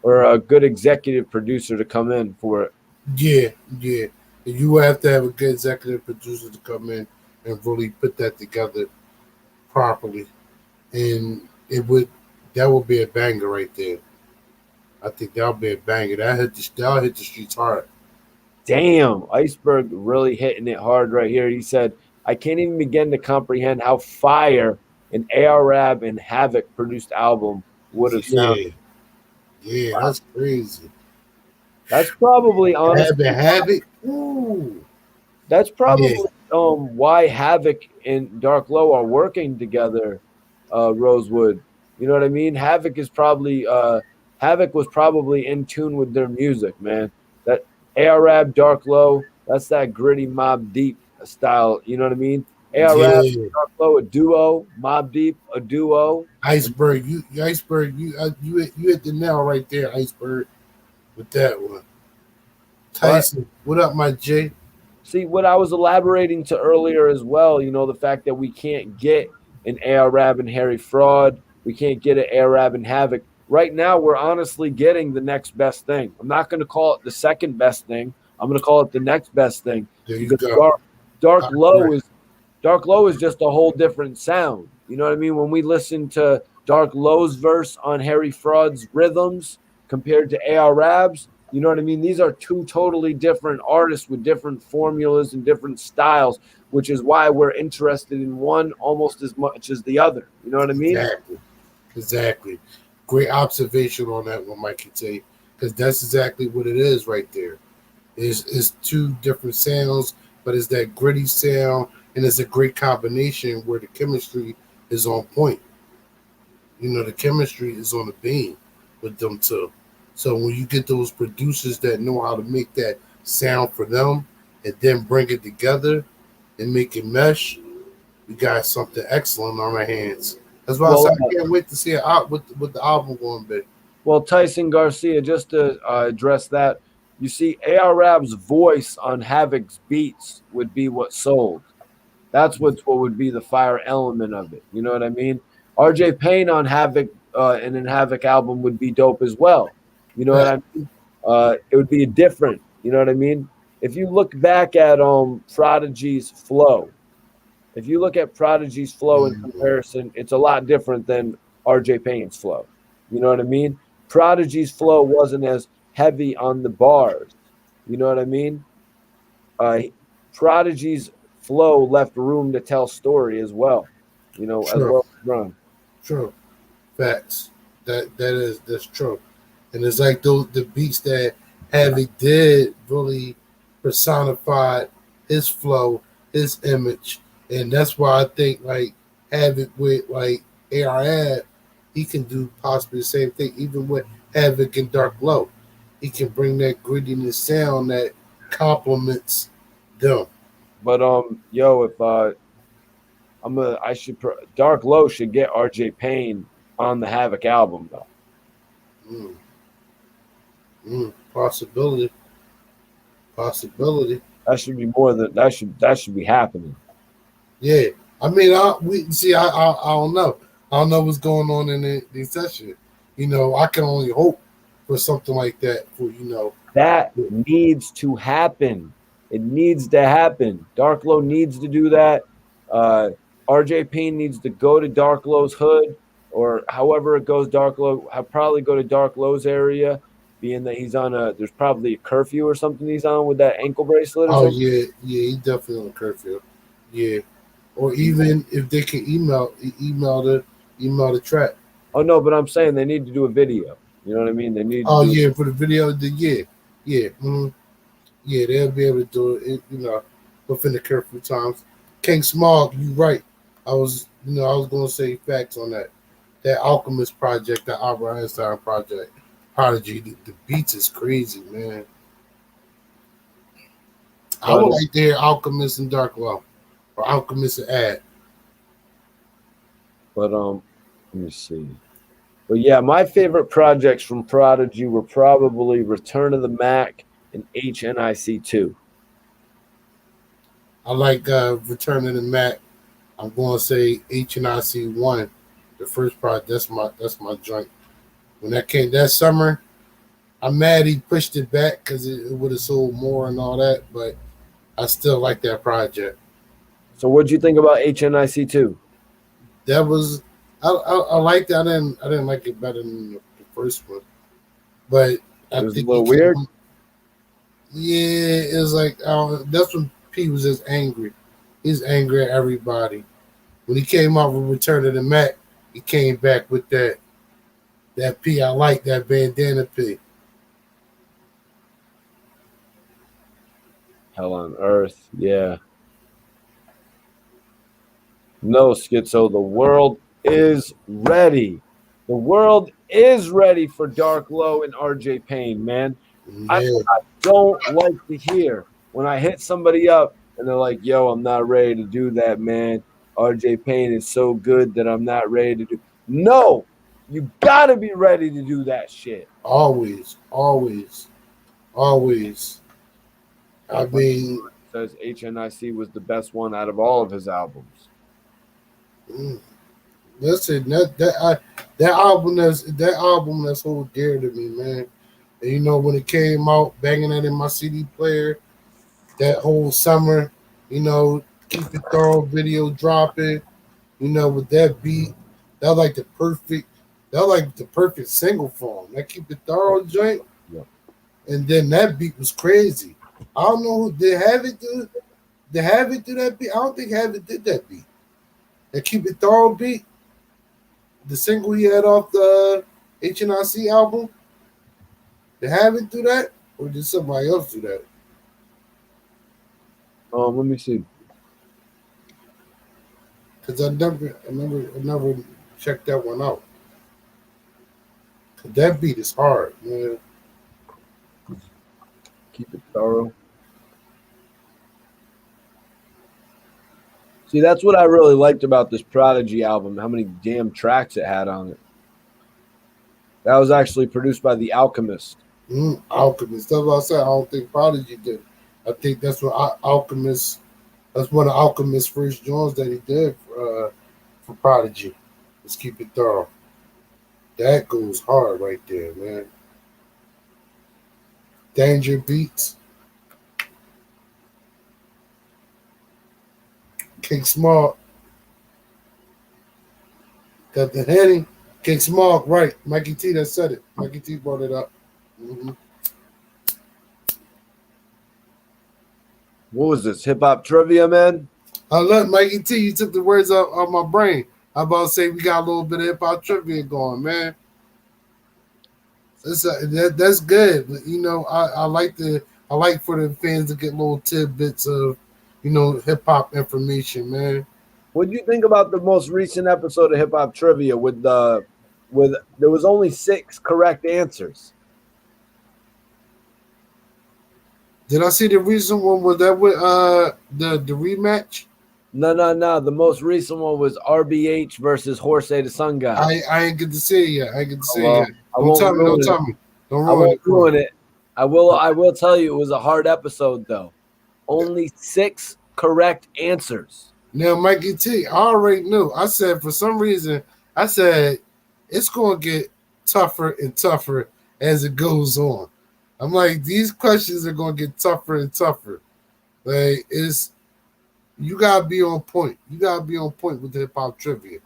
or a good executive producer to come in for it. Yeah, yeah. And you will have to have a good executive producer to come in and really put that together properly. And it would that would be a banger right there. I think that'll be a banger. That'll hit the streets hard. Damn, Iceberg really hitting it hard right here. He said, I can't even begin to comprehend how fire an ARAB and Havoc produced album would have sounded. Yeah, yeah, that's crazy. That's probably honestly Have it. Ooh. that's Yeah, probably why Havoc and Dark Low are working together, Rosewood. You know what I mean? Havoc was probably in tune with their music, man. That Arab Dark Low, that's that gritty Mob Deep style. You know what I mean? Arab yeah. Dark Low, a duo. Mob Deep, a duo. Iceberg, you hit the nail right there, Iceberg, with that one. But Tyson, what up, my J? see, what I was elaborating to earlier as well, the fact that we can't get an Arab and Harry Fraud, we can't get an Arab and Havoc. Right now, we're honestly getting the next best thing. I'm not going to call it the second best thing. I'm going to call it the next best thing There you because go. Dark I Low agree. is Dark Low is just a whole different sound. You know what I mean? When we listen to Dark Low's verse on Harry Fraud's rhythms compared to Arab's, you know what I mean? These are two totally different artists with different formulas and different styles, which is why we're interested in one almost as much as the other. You know what I mean? Exactly. Exactly. Great observation on that one, Mikey T. Because that's exactly what it is right there. It's two different sounds, but it's that gritty sound, and it's a great combination where the chemistry is on point. The chemistry is on the beam with them two. So when you get those producers that know how to make that sound for them and then bring it together and make it mesh, we got something excellent on our hands. That's why I Well, said I can't wait to see it out with the album going to be. Tyson Garcia, just to address that, you see, Arab's voice on Havoc's beats would be what sold. That's what would be the fire element of it. You know what I mean? RJ Payne on Havoc and an Havoc album would be dope as well. You know what Fact. I mean? It would be different. You know what I mean? If you look back at Prodigy's flow, if you look at Prodigy's flow in Mm, comparison, it's a lot different than RJ Payne's flow. You know what I mean? Prodigy's flow wasn't as heavy on the bars. You know what I mean? uh, Prodigy's flow left room to tell story as well, as true, well as run. true. Facts. That's true. And it's like those the beats that Havoc did really personified his flow, his image. And that's why I think like Havoc with like ARF, he can do possibly the same thing, even with Havoc and Dark Low. He can bring that grittiness sound that complements them. But yo, if I should Dark Low should get RJ Payne on the Havoc album though. Mm, possibility. Possibility. That should be happening. Yeah, I mean, we see. I don't know. I don't know what's going on in the session. I can only hope for something like that. That needs to happen. It needs to happen. Dark Low needs to do that. Uh, RJ Payne needs to go to Dark Low's hood, or however it goes. Dark Low, I'll probably go to Dark Low's area, being that there's probably a curfew or something he's on with that ankle bracelet or Oh something. yeah, yeah, he definitely on curfew. Yeah, or even if they can email the track. Oh no, but I'm saying they need to do a video. You know what I mean? They need to Oh do. yeah, for the video, yeah, yeah, yeah, they'll be able to do it. Within the curfew times. King Smog, you right. I was going to say facts on that. That Alchemist project, the Albert Einstein project, Prodigy. The beats is crazy, man. I would like to hear Alchemist and Dark Law, or Alchemist and Ad. But let me see. But yeah, my favorite projects from Prodigy were probably Return of the Mac and HNIC 2. I like Return of the Mac. I'm going to say HNIC 1, the first project. That's my joint. When that came that summer, I'm mad he pushed it back because it would have sold more and all that, but I still like that project. So what'd you think about HNIC 2? That was I liked it. I didn't like it better than the first one, but I It was a think little weird. Yeah, it was like that's when P was just angry. He's angry at everybody. When he came out with Return of the Mac, he came back with that P. I like that bandana P. Hell on Earth, yeah. No, Schizo, the world is ready. The world is ready for Dark Low and RJ Payne, man. Yeah. I don't like to hear when I hit somebody up and they're like, yo, I'm not ready to do that, man. RJ Payne is so good that I'm not ready to do. No, you got to be ready to do that shit. Always. I mean, says HNIC was the best one out of all of his albums. Listen, that album that's so dear to me, man. And you know when it came out, banging that in my CD player, that whole summer, you know, Keep It Thorough video dropping, you know, with that beat, that was like the perfect single for him. That Keep It Thorough joint, Yep. And then that beat was crazy. I don't know who did Havoc do. Did Havoc do that beat? I don't think Havoc did that beat. That Keep It Thorough beat, the single he had off the HNIC album. Did Havoc do that, or did somebody else do that? Let me see. Because I never checked that one out. Cause that beat is hard, man. Keep It Thorough. See, that's what I really liked about this Prodigy album, how many damn tracks it had on it. That was actually produced by The Alchemist. Alchemist. That's what I said. I don't think Prodigy did. I think that's what Alchemist. That's one of Alchemist's first joints that he did for Prodigy. Let's Keep It Thorough. That goes hard right there, man. Danger Beats. King Small. Got the Henny. King Small, right. Mikey T that said it. Mikey T brought it up. Mm-hmm. What was this? Hip hop trivia, man? Look, Mikey T, you took the words out of my brain. I'm about to say we got a little bit of hip hop trivia going, man. That's good. But, you know, I like for the fans to get little tidbits of, you know, hip hop information, man. What do you think about the most recent episode of Hip Hop Trivia with there was only 6 correct answers? Did I see the recent one? Was that with the rematch? No. The most recent one was RBH versus Horsey the Sun God. I ain't get to see it yet. I ain't get to see it yet. Don't tell me. Don't ruin it. I will tell you it was a hard episode though. Only 6 correct answers. Now, Mikey T, I already knew. I said for some reason, it's going to get tougher and tougher as it goes on. I'm like, these questions are going to get tougher and tougher. Like, you got to be on point. You got to be on point with the hip hop trivia.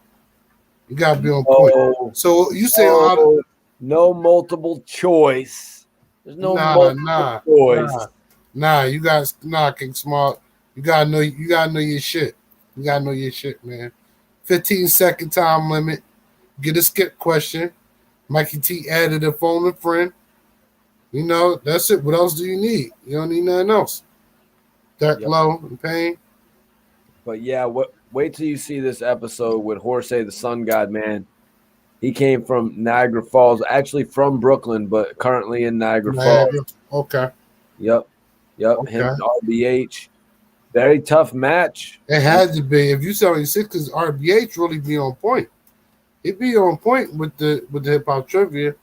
You got to be on point. So you say no multiple choice. There's no multiple choice. You guys, King Smart. You gotta know your shit. You gotta know your shit, man. 15-second time limit. Get a skip question. Mikey T added a phone a friend. You know, that's it. What else do you need? You don't need nothing else. Dark Low and Pain. But yeah, wait till you see this episode with Horsey the Sun God, man. He came from Niagara Falls, actually from Brooklyn, but currently in Niagara Falls. Okay. Yep. Yep, him Okay. and RBH. Very tough match. It had to be. If you 76, because RBH really be on point. He'd be on point with the hip hop trivia.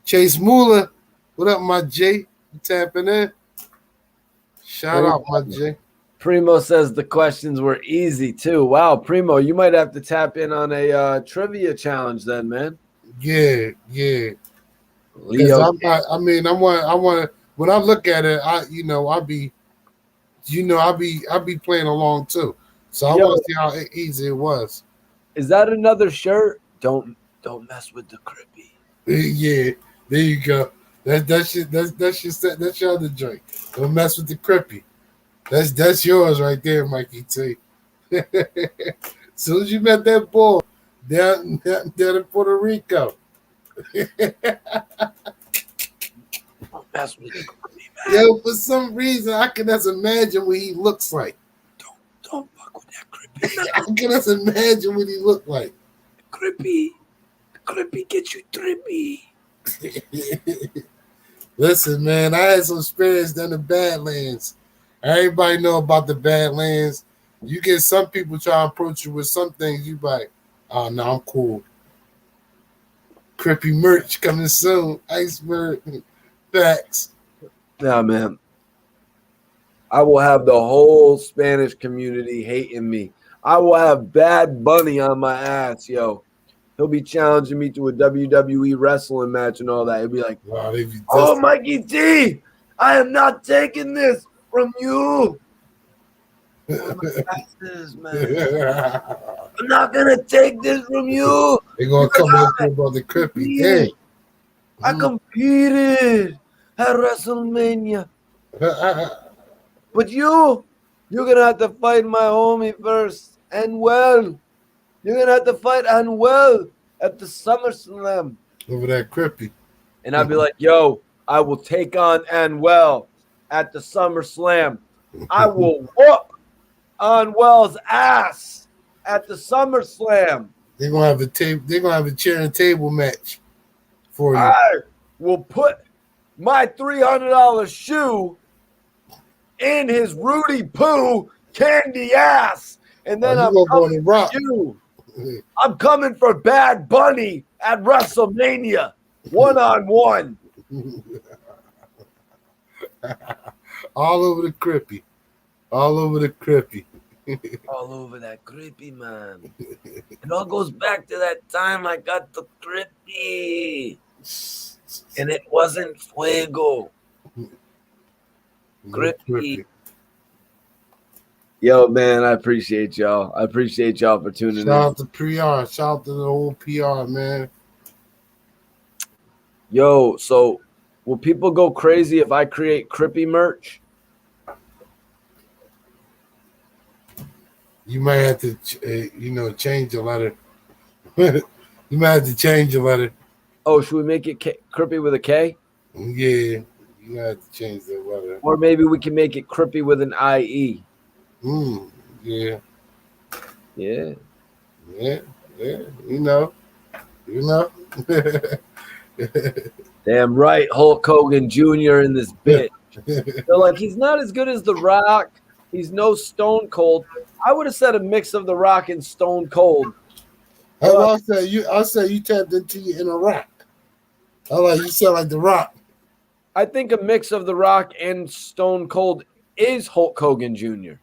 Chase Moolah, what up, my J? You tapping in? Shout out, my J. Primo says the questions were easy too. Wow, Primo, you might have to tap in on a trivia challenge then, man. Yeah. Because Leo, I mean, I want. When I look at it, I'll be playing along too. So I yo, want to see how easy it was. is that another shirt? Don't mess with the Crippy. Yeah, there you go. That's your other joint. Don't mess with the Crippy. That's yours right there, Mikey T. As soon as you met that boy down in Puerto Rico. Don't mess with the Crippy, man. Yo, for some reason I can just imagine what he looks like. Don't fuck with that Crippy. I can just imagine what he looked like. Crippy get you trippy. Listen, man, I had some experience down the Badlands. Everybody know about the Badlands. You get some people try to approach you with some things, you like, oh, no, I'm cool. Crippy merch coming soon. Iceberg. Facts. Nah, man. I will have the whole Spanish community hating me. I will have Bad Bunny on my ass, yo. He'll be challenging me to a WWE wrestling match and all that. He'll be like, Wow, they be "Oh, Mikey T, I am not taking this from you." Man. I'm not gonna take this from you. They're gonna come up about the Crippy. Hey, I competed at WrestleMania. But you're gonna have to fight my homie first. And well, you're gonna have to fight Anuel at the SummerSlam. Over that Crippy. And I'd be like, yo, I will take on Anuel at the SummerSlam. I will whoop Anuel's ass at the SummerSlam. They're gonna have a chair and table match for you. I will put my $300 shoe in his Rudy Poo candy ass. And then I'm coming for you. I'm coming for Bad Bunny at WrestleMania, 1-on-1. All over the Crippy. All over the Crippy. All over that Crippy, man. It all goes back to that time I got the Crippy. And it wasn't Fuego. Crippy. Yo, man, I appreciate y'all. I appreciate y'all for tuning in. Shout out to PR. Shout out to the whole PR, man. Yo, so will people go crazy if I create Crippy merch? You might have to, change the letter. You might have to change the letter. Oh, should we make it Crippy with a K? Yeah, you have to change the letter. Or maybe we can make it Crippy with an IE. Yeah. Yeah. Yeah. You know. Damn right, Hulk Hogan Jr. in this bitch. They're like, he's not as good as The Rock. He's no Stone Cold. I would have said a mix of The Rock and Stone Cold. I'll say you tapped into your inner Rock. You sound like The Rock. I think a mix of The Rock and Stone Cold is Hulk Hogan Jr.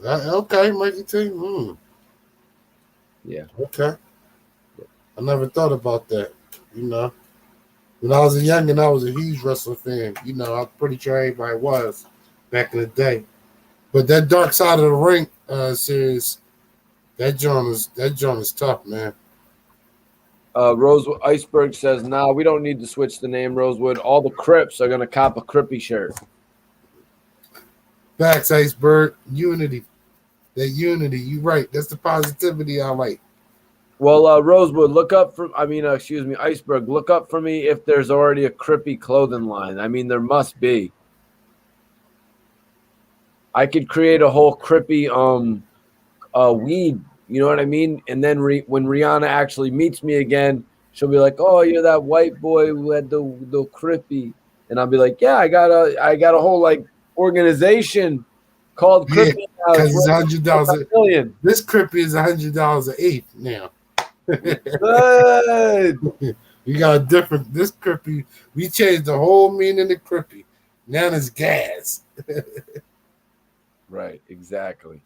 Okay, Mikey T. Yeah. Okay. I never thought about that. When I was a youngin', I was a huge wrestling fan. I'm pretty sure everybody was back in the day. But that Dark Side of the Ring series, that joint is tough, man. Rosewood Iceberg says, nah, we don't need to switch the name, Rosewood. All the Crips are going to cop a Crippy shirt. Facts, Iceberg. Unity. That unity. You right. That's the positivity I like. Well, Rosewood, Iceberg, look up for me if there's already a Crippy clothing line. I mean, there must be. I could create a whole Crippy weed, you know what I mean? And then when Rihanna actually meets me again, she'll be like, oh, you're that white boy who had the Crippy. and I'll be like, yeah, I got a whole like organization called Yeah, Crippy now. because it's It's worth $100. $1 This Crippy is $100 an eighth now. Good. We got a different. This Crippy, we changed the whole meaning of Crippy. Now it's gas. Right, exactly.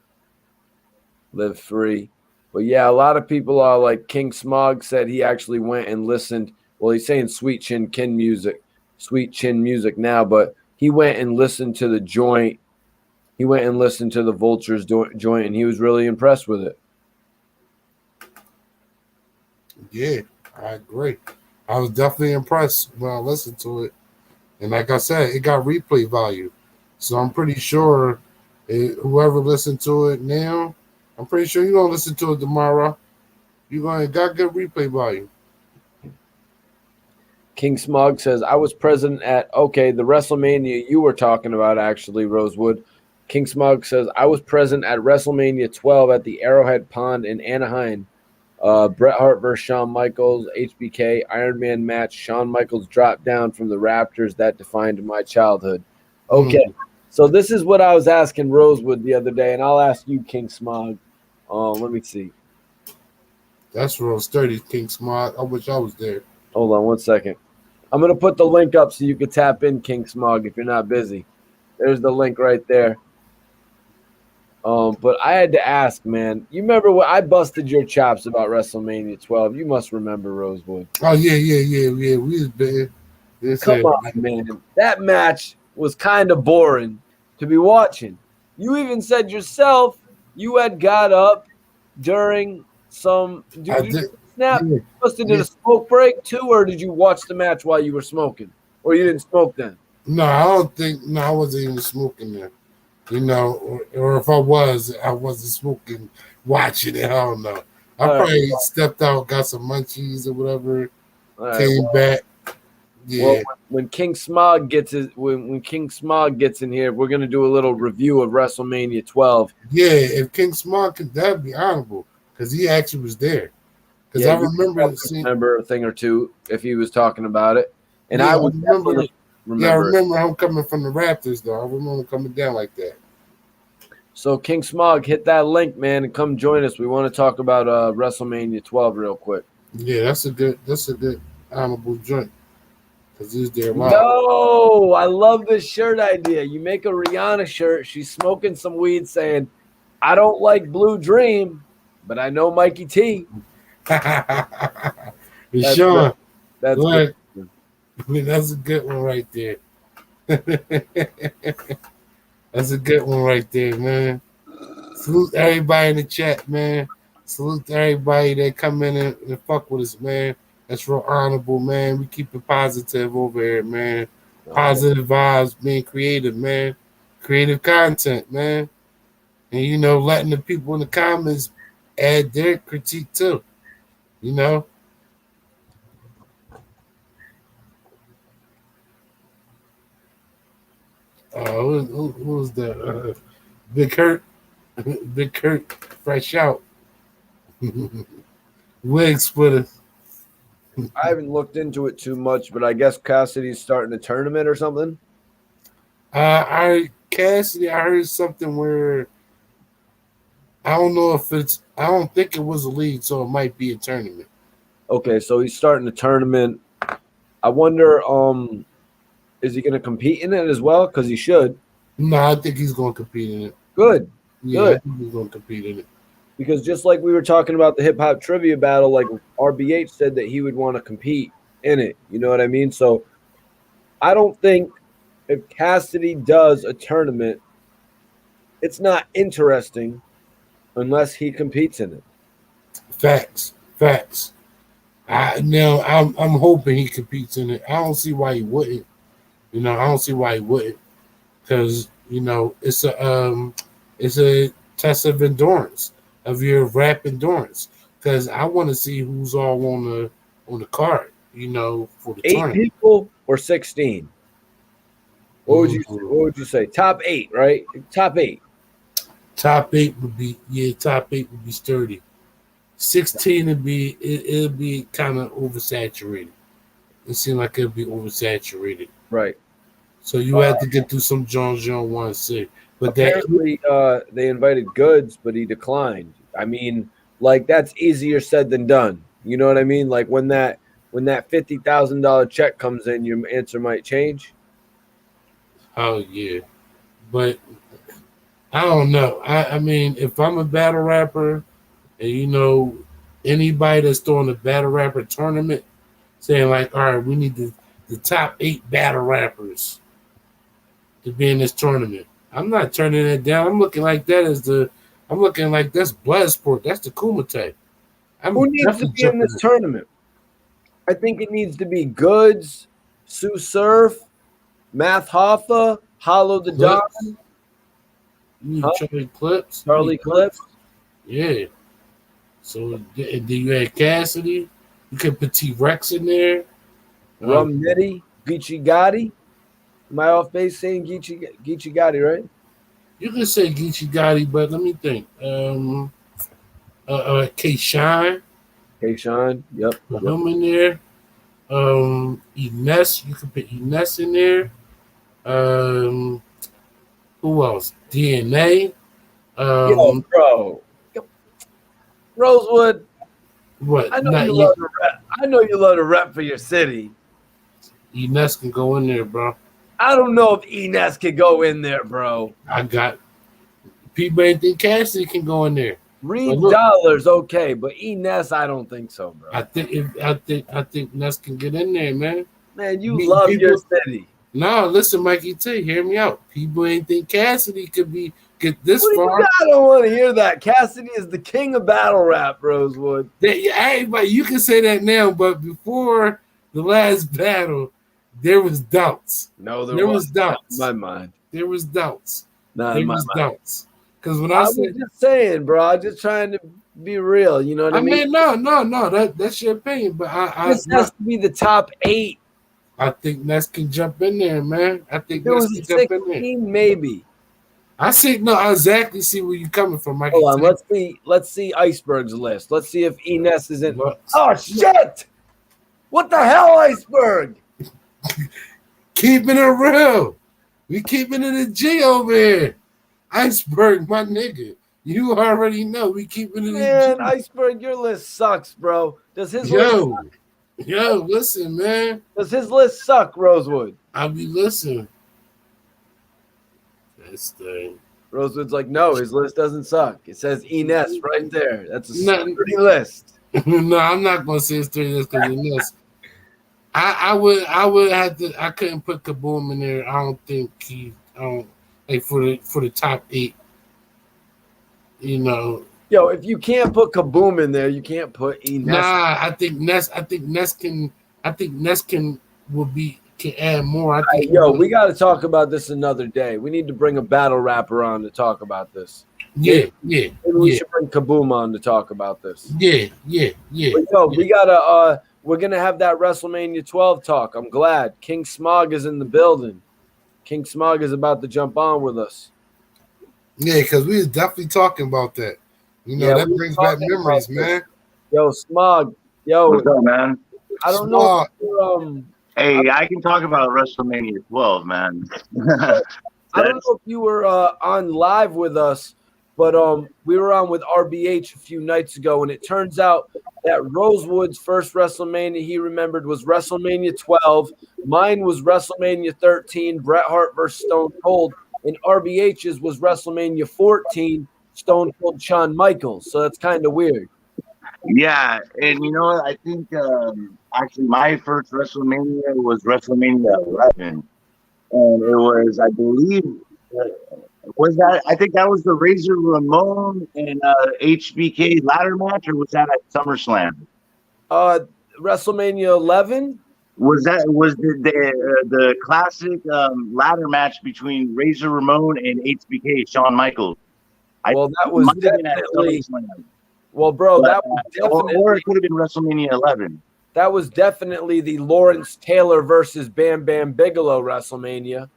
Live free. But yeah, a lot of people are like King Smog said he actually went and listened. Well, he's saying Sweet Chin music now, but he went and listened to the joint. He went and listened to the Vultures joint, and he was really impressed with it. Yeah, I agree. I was definitely impressed when I listened to it. And like I said, it got replay value. So I'm pretty sure whoever listened to it now, I'm pretty sure you're going to listen to it tomorrow. You're going to got good replay value. King Smog says, I was present at, the WrestleMania you were talking about, actually, Rosewood. King Smog says, I was present at WrestleMania 12 at the Arrowhead Pond in Anaheim. Bret Hart versus Shawn Michaels, HBK, Iron Man match. Shawn Michaels dropped down from the Raptors. That defined my childhood. Okay, so this is what I was asking Rosewood the other day, and I'll ask you, King Smog. Let me see. That's real sturdy, King Smog. I wish I was there. Hold on 1 second. I'm going to put the link up so you can tap in, King Smog, if you're not busy. There's the link right there. But I had to ask, man. You remember when I busted your chops about WrestleMania 12? You must remember, Rosewood. Oh, yeah. We was big. Come on, man. That match was kind of boring to be watching. You even said yourself you had got up during some. Did you snap? Yeah, Must have did a smoke break too, or did you watch the match while you were smoking, or you didn't smoke then? No, I don't think. No, I wasn't even smoking then. You know, or if I wasn't smoking, watching it. I don't know. I probably stepped out, got some munchies or whatever, came back. Yeah. Well, when King Smog gets when King Smog gets in here, we're gonna do a little review of WrestleMania 12. Yeah, if King Smog could, that'd be honorable because he actually was there. Because I remember a thing or two if he was talking about it, and yeah, I would remember. Yeah, I remember him coming from the Raptors though. I remember coming down like that. So King Smog, hit that link, man, and come join us. We want to talk about WrestleMania 12 real quick. Yeah, that's a good honorable joint. Because he's there live. No, I love this shirt idea. You make a Rihanna shirt. She's smoking some weed saying, I don't like Blue Dream, but I know Mikey T. That's Sean. That's good. I mean, that's a good one right there. That's a good one right there, man. Salute everybody in the chat, man. Salute to everybody that come in and fuck with us, man. That's real honorable, man. We keep it positive over here, man. Positive vibes, being creative, man. Creative content, man. And, you know, letting the people in the comments add their critique, too. You know? Who was that? Big Kurt. Big Kurt, fresh out. Wig splitter. I haven't looked into it too much, but I guess Cassidy's starting a tournament or something. Cassidy, I heard something where I don't know if I don't think it was a league, so it might be a tournament. Okay, so he's starting a tournament. I wonder, is he going to compete in it as well? Because he should. No, I think he's going to compete in it. Good. Yeah, good. I think he's going to compete in it. Because just like we were talking about the hip hop trivia battle, like RBH said that he would want to compete in it. You know what I mean? So I don't think if Cassidy does a tournament, it's not interesting unless he competes in it. Facts. I'm hoping he competes in it. I don't see why he wouldn't. You know, I don't see why he wouldn't. Because, you know, it's a test of endurance, of your rap endurance. Because I want to see who's all on the card, you know, for the 8 tournament. People or 16? What would you say? Top 8, right? Top 8. Top 8 would be sturdy. 16 would be it'll be kind of oversaturated. It seems like it'll be oversaturated. Right. So you had to get through some Jones you don't want to see. But apparently, they invited Goods, but he declined. I mean, like that's easier said than done. You know what I mean? Like when that $50,000 check comes in, your answer might change. oh yeah, but I don't know. I mean, if I'm a battle rapper, and anybody that's throwing a battle rapper tournament, saying like, all right, we need the top 8 battle rappers to be in this tournament. I'm not turning it down. I'm looking like that's blood sport. That's the Kumite. I'm Who needs to definitely be in jumping this in. tournament? I think it needs to be Goods, Sue Surf, Math Hoffa, Hollow the Don, Clips. You need huh? Charlie Clips. You Charlie need Clips. Clips, Yeah. So then you had Cassidy. You could put T Rex in there. Rum Nitty, Geechee Gotti. Am I off base saying Geechee Gotti, right? You can say Geechee Gotti, but let me think. K Shine, Hey, Sean. Yep. put Yep. him in there. Ines, you can put Ines in there. Um, who else? DNA. Yo, bro. Rosewood, What? I know Not you yet. love to rep. I know you love to rep for your city. Ines can go in there, bro. I don't know if Enes could go in there, bro. I got people ain't think Cassidy can go in there. But Reed look, Dollars, okay, but Enes, I don't think so, bro. I think Ness can get in there, man. Man, you love your city. No, listen, Mikey T, hear me out. People ain't think Cassidy could get this What do you far. got? I don't want to hear that. Cassidy is the king of battle rap, Rosewood. But you can say that now, but before the last battle, there was doubts. No, There was doubts. Not in my mind. There was doubts. Not There in my was mind. doubts. Because when I I was said, just saying, bro. I'm just trying to be real. You know what I mean? no, that's your opinion. But This has to be the top 8. I think Ness can jump in there, man. I think If it Ness was can jump in there. 16, maybe. I exactly see where you're coming from, Mikey. Hold on, let's see Iceberg's list. Let's see if Enes is in. Look. Oh shit! What the hell, Iceberg? Keeping it real. We keeping it a G over here. Iceberg, my nigga. You already know we keeping it Man, a G. Iceberg, your list sucks, bro. Does his Listen, man. list suck, Rosewood? I be listening. This thing. Rosewood's like, no, his list doesn't suck. It says Enes right there. That's a Nothing. sturdy list. No, I'm not gonna say it's 3 this because it is. I would have to. I couldn't put Kaboom in there. I don't think he. Like for the top 8. You know. Yo, if you can't put Kaboom in there, you can't put Enes. Nah, I think Ness can. I think Ness can add more. I think. We got to talk about this another day. We need to bring a battle rapper on to talk about this. Yeah. Maybe we should bring Kaboom on to talk about this. Yeah. But yo, we gotta. We're gonna have that WrestleMania 12 talk. I'm glad King Smog is in the building. King Smog is about to jump on with us. Yeah, because we was definitely talking about that. That brings back memories, man. Yo, Smog. Yo, what's up, man? I don't know. Hey, I can talk about WrestleMania 12, man. I don't know if you were on live with us, but we were on with RBH a few nights ago, and it turns out that Rosewood's first WrestleMania he remembered was WrestleMania 12. Mine was WrestleMania 13, Bret Hart versus Stone Cold, and RBH's was WrestleMania 14, Stone Cold Shawn Michaels. So that's kind of weird. Yeah, and you know what? I think actually my first WrestleMania was WrestleMania 11, and it was, I believe, I think that was the Razor Ramon and HBK ladder match, or was that at SummerSlam? WrestleMania 11. Was the classic ladder match between Razor Ramon and HBK, Shawn Michaels? Well, that was definitely. Well, bro, that was definitely. Or it could have been WrestleMania 11. That was definitely the Lawrence Taylor versus Bam Bam Bigelow WrestleMania.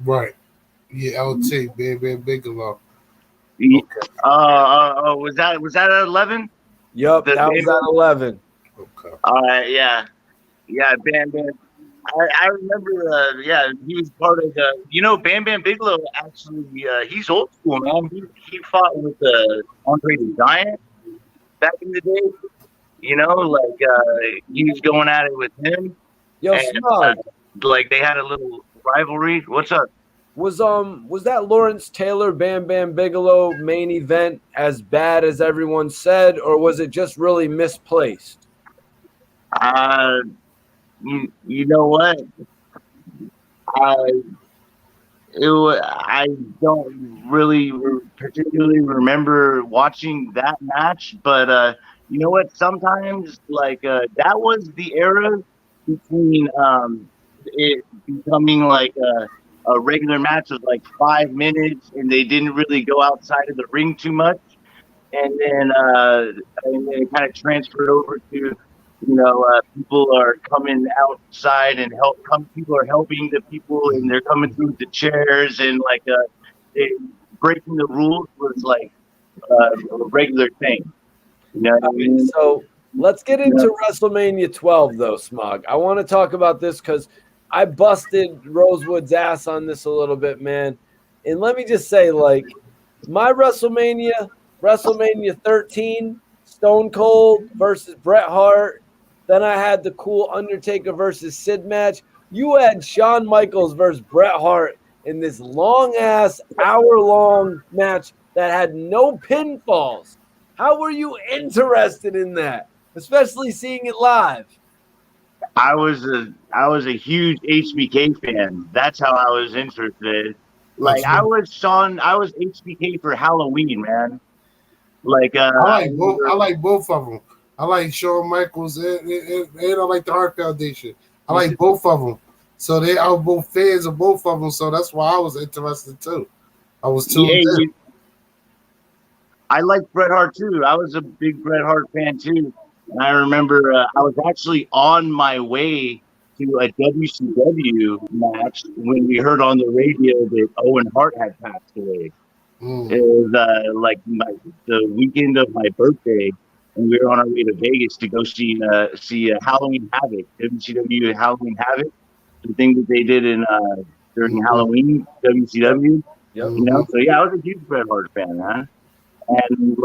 Right. Yeah, LT, Bam Bam Bigelow. Okay. Was that at 11? Yup, that was at 11. Okay. All right, yeah. Yeah, Bam Bam. I remember, he was part of the, Bam Bam Bigelow. Actually, he's old school, man. He fought with Andre the Giant back in the day. He was going at it with him, Yo, and Smug, like they had a little rivalry. What's up? was that Lawrence Taylor Bam Bam Bigelow main event as bad as everyone said, or was it just really misplaced? Uh, you know what? I I don't really particularly remember watching that match, but you know what? Sometimes that was the era between it becoming like a regular match of like 5 minutes, and they didn't really go outside of the ring too much, and then it kind of transferred over to people are coming outside and people are helping the people, and they're coming through the chairs, and breaking the rules was like a regular thing. You know what I mean? So let's get into WrestleMania 12, though, Smog. I want to talk about this because I busted Rosewood's ass on this a little bit, man. And let me just say, like, my WrestleMania 13, Stone Cold versus Bret Hart. Then I had the cool Undertaker versus Sid match. You had Shawn Michaels versus Bret Hart in this long ass, hour-long match that had no pinfalls. How were you interested in that, especially seeing it live? I was a huge HBK fan. That's how I was interested. Like I was HBK for Halloween, man. Like I like both of them. I like Shawn Michaels and I like the Hart Foundation. I like both of them. So they are both fans of both of them. So that's why I was interested too. I was tuned in. I like Bret Hart too. I was a big Bret Hart fan too. And I remember I was actually on my way to a WCW match when we heard on the radio that Owen Hart had passed away. It was the weekend of my birthday, and we were on our way to Vegas to go see Halloween Havoc, WCW Halloween Havoc, the thing that they did in during Halloween WCW. Yep. So yeah, I was a huge Bret Hart fan, man, and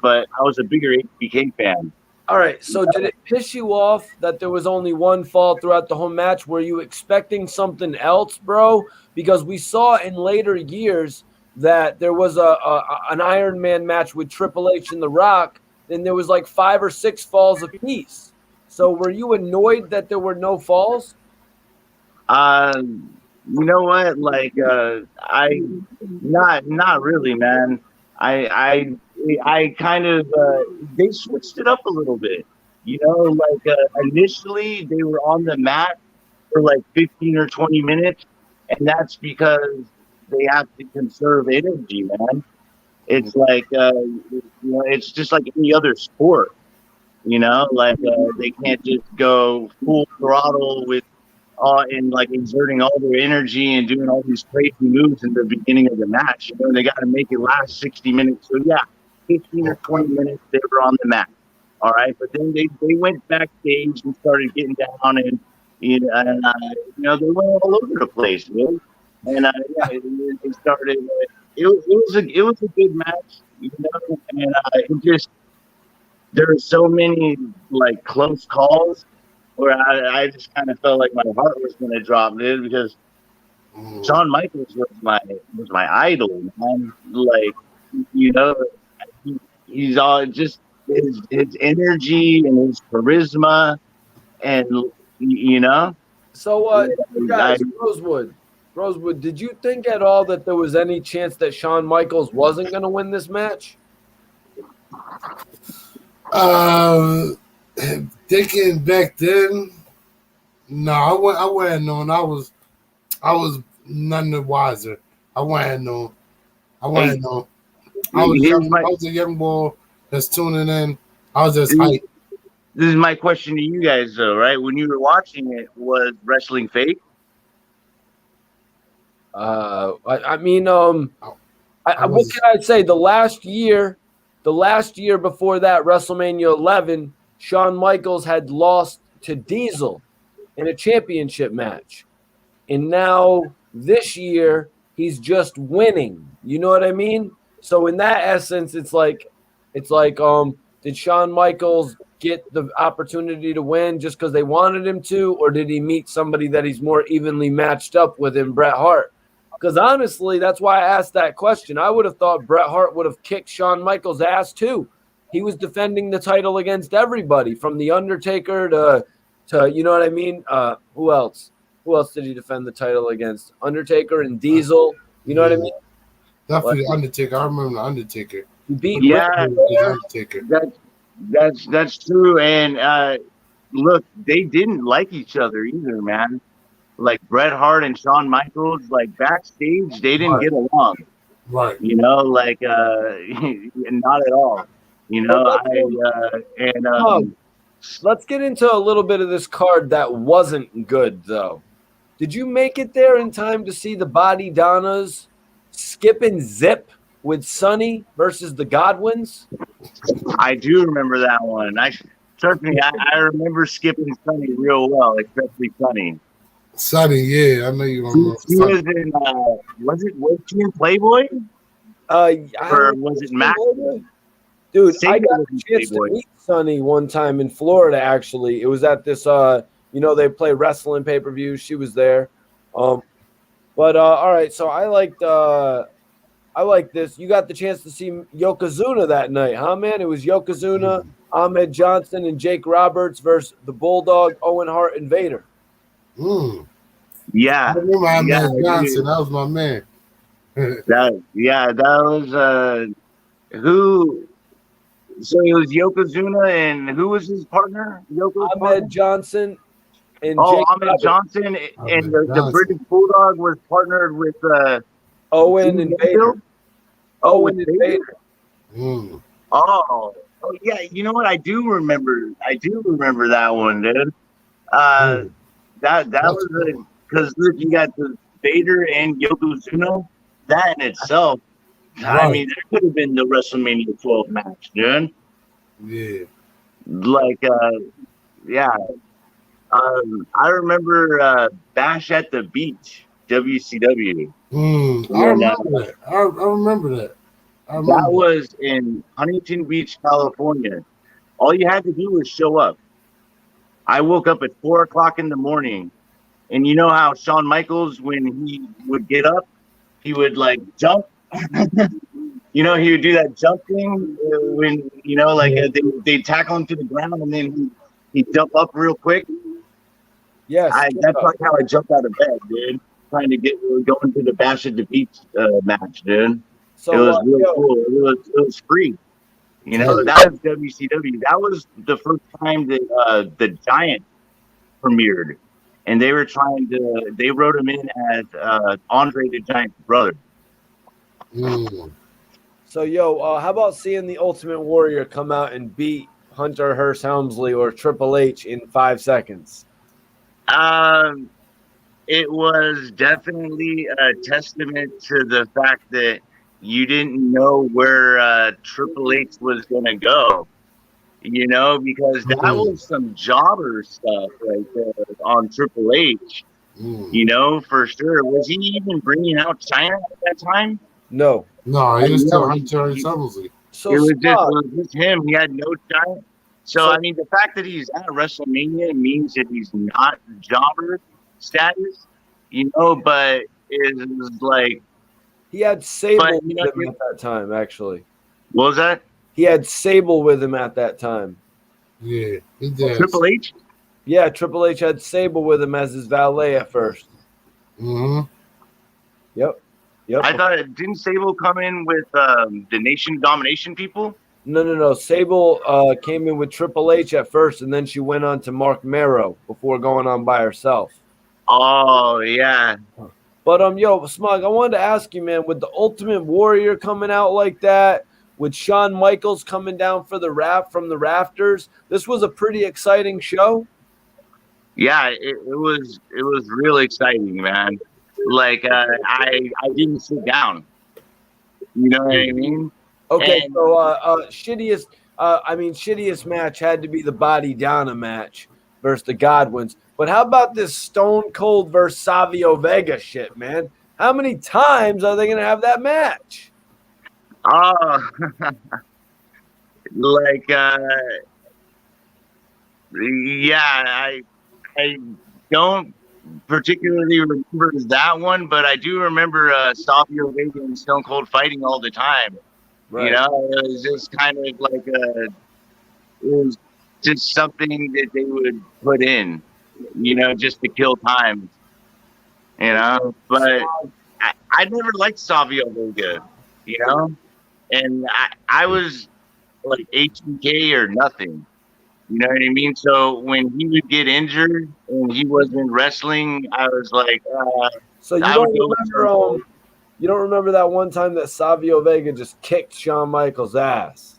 but I was a bigger HBK fan. All right, so did it piss you off that there was only one fall throughout the whole match? Were you expecting something else, bro? Because we saw in later years that there was an Iron Man match with Triple H and The Rock, and there was like 5 or 6 falls apiece. So were you annoyed that there were no falls? You know what? I not really, man. I kind of they switched it up a little bit. Initially they were on the mat for like 15 or 20 minutes, and that's because they have to conserve energy, man. It's it's just like any other sport, they can't just go full throttle with and exerting all their energy and doing all these crazy moves in the beginning of the match. They got to make it last 60 minutes. So yeah, 15 or 20 minutes they were on the mat. All right, but then they went backstage and started getting down, and they went all over the place, man. And they started. It was a good match, and it just there were so many close calls where I just kind of felt like my heart was going to drop, dude, because Shawn Michaels was my idol, man. He's all just his energy and his charisma, and So, guys, Rosewood, did you think at all that there was any chance that Shawn Michaels wasn't going to win this match? Thinking back then, no, I wouldn't known. I was none the wiser. I wouldn't know. I was a young boy that's tuning in. I was just hyped. This is my question to you guys, though, right? When you were watching it, was wrestling fake? What can I say? The last year before that, WrestleMania 11, Shawn Michaels had lost to Diesel in a championship match. And now this year, he's just winning. You know what I mean? So in that essence, it's like, did Shawn Michaels get the opportunity to win just because they wanted him to, or did he meet somebody that he's more evenly matched up with in Bret Hart? Because honestly, that's why I asked that question. I would have thought Bret Hart would have kicked Shawn Michaels' ass too. He was defending the title against everybody, from the Undertaker to you know what I mean. Who else? Who else did he defend the title against? Undertaker and Diesel. You know what I mean? Definitely the Undertaker. I remember the Undertaker. He beat Undertaker. That's true. And look, they didn't like each other either, man. Like Bret Hart and Shawn Michaels, like backstage, they didn't get along. Right. You know, like not at all. You know, let's get into a little bit of this card that wasn't good, though. Did you make it there in time to see the Body Donnas skip and zip with Sonny versus the Godwins? I do remember that one. Trust me, I remember skipping Sonny real well, especially Sonny. Sonny, yeah, I know you remember. He was in, was she in Playboy? Or was it Mac? Dude, I got a chance to meet Sonny one time in Florida, actually. It was at this, they play wrestling pay-per-views. She was there. All right, so I like this. You got the chance to see Yokozuna that night, huh, man? It was Yokozuna, Ahmed Johnson, and Jake Roberts versus the Bulldog, Owen Hart, and Vader. Yeah. I remember Ahmed Johnson. That was my man. that was who. So it was Yokozuna, and who was his partner? Ahmed Johnson. And Ahmed Johnson, and the British Bulldog was partnered with Owen and Vader. Owen and Vader. Oh, yeah. You know what? I do remember that one, dude. That was because look, you got the Vader and Yokozuna. That in itself, right. I mean, that could have been the WrestleMania 12 match, dude. Yeah. Like, yeah. I remember Bash at the Beach, WCW. I remember that. I remember that. That was in Huntington Beach, California. All you had to do was show up. I woke up at 4 o'clock in the morning, and you know how Shawn Michaels, when he would get up, he would like jump. You know, he would do that jump thing when they tackle him to the ground, and then he jump up real quick. Yes, that's like how I jumped out of bed, dude. Trying to going to the Bash at the Beach match, dude. So, it was real cool. It was free. You know, that was WCW. That was the first time that the Giant premiered, and they wrote him in as Andre the Giant's brother. So, how about seeing the Ultimate Warrior come out and beat Hunter Hearst Helmsley or Triple H in 5 seconds? It was definitely a testament to the fact that you didn't know where Triple H was going to go, you know, because that was some jobber stuff right there on Triple H, you know, for sure. Was he even bringing out China at that time? No, he was still Hunter Helmsley. So it was just him. He had no China. So, I mean, the fact that he's at WrestleMania means that he's not jobber status, you know, but it's like... He had Sable with him at that time, actually. What was that? He had Sable with him at that time. Yeah, he did. Triple H? Yeah, Triple H had Sable with him as his valet at first. Yep. I thought, didn't Sable come in with the Nation Domination people? No. Sable came in with Triple H at first, and then she went on to Mark Marrow before going on by herself. Oh, yeah. But Smug, I wanted to ask you, man, with the Ultimate Warrior coming out like that, with Shawn Michaels coming down from the rafters, this was a pretty exciting show. Yeah, it was real exciting, man. Like I didn't sit down. You know what I mean? Okay, so shittiest match had to be the Body Donna match. versus the Godwins. But how about this Stone Cold versus Savio Vega shit, man? How many times are they going to have that match? Oh, like yeah, I don't particularly remember that one, but I do remember Savio Vega and Stone Cold fighting all the time. Right. You know, it was just kind of like it was just something that they would put in, you know, just to kill time. You know, but I never liked Savio Vega, you know, and I was like HBK or nothing. You know what I mean? So when he would get injured and he wasn't wrestling, I was like, So you I don't would go with remember you don't remember that one time that Savio Vega just kicked Shawn Michaels' ass?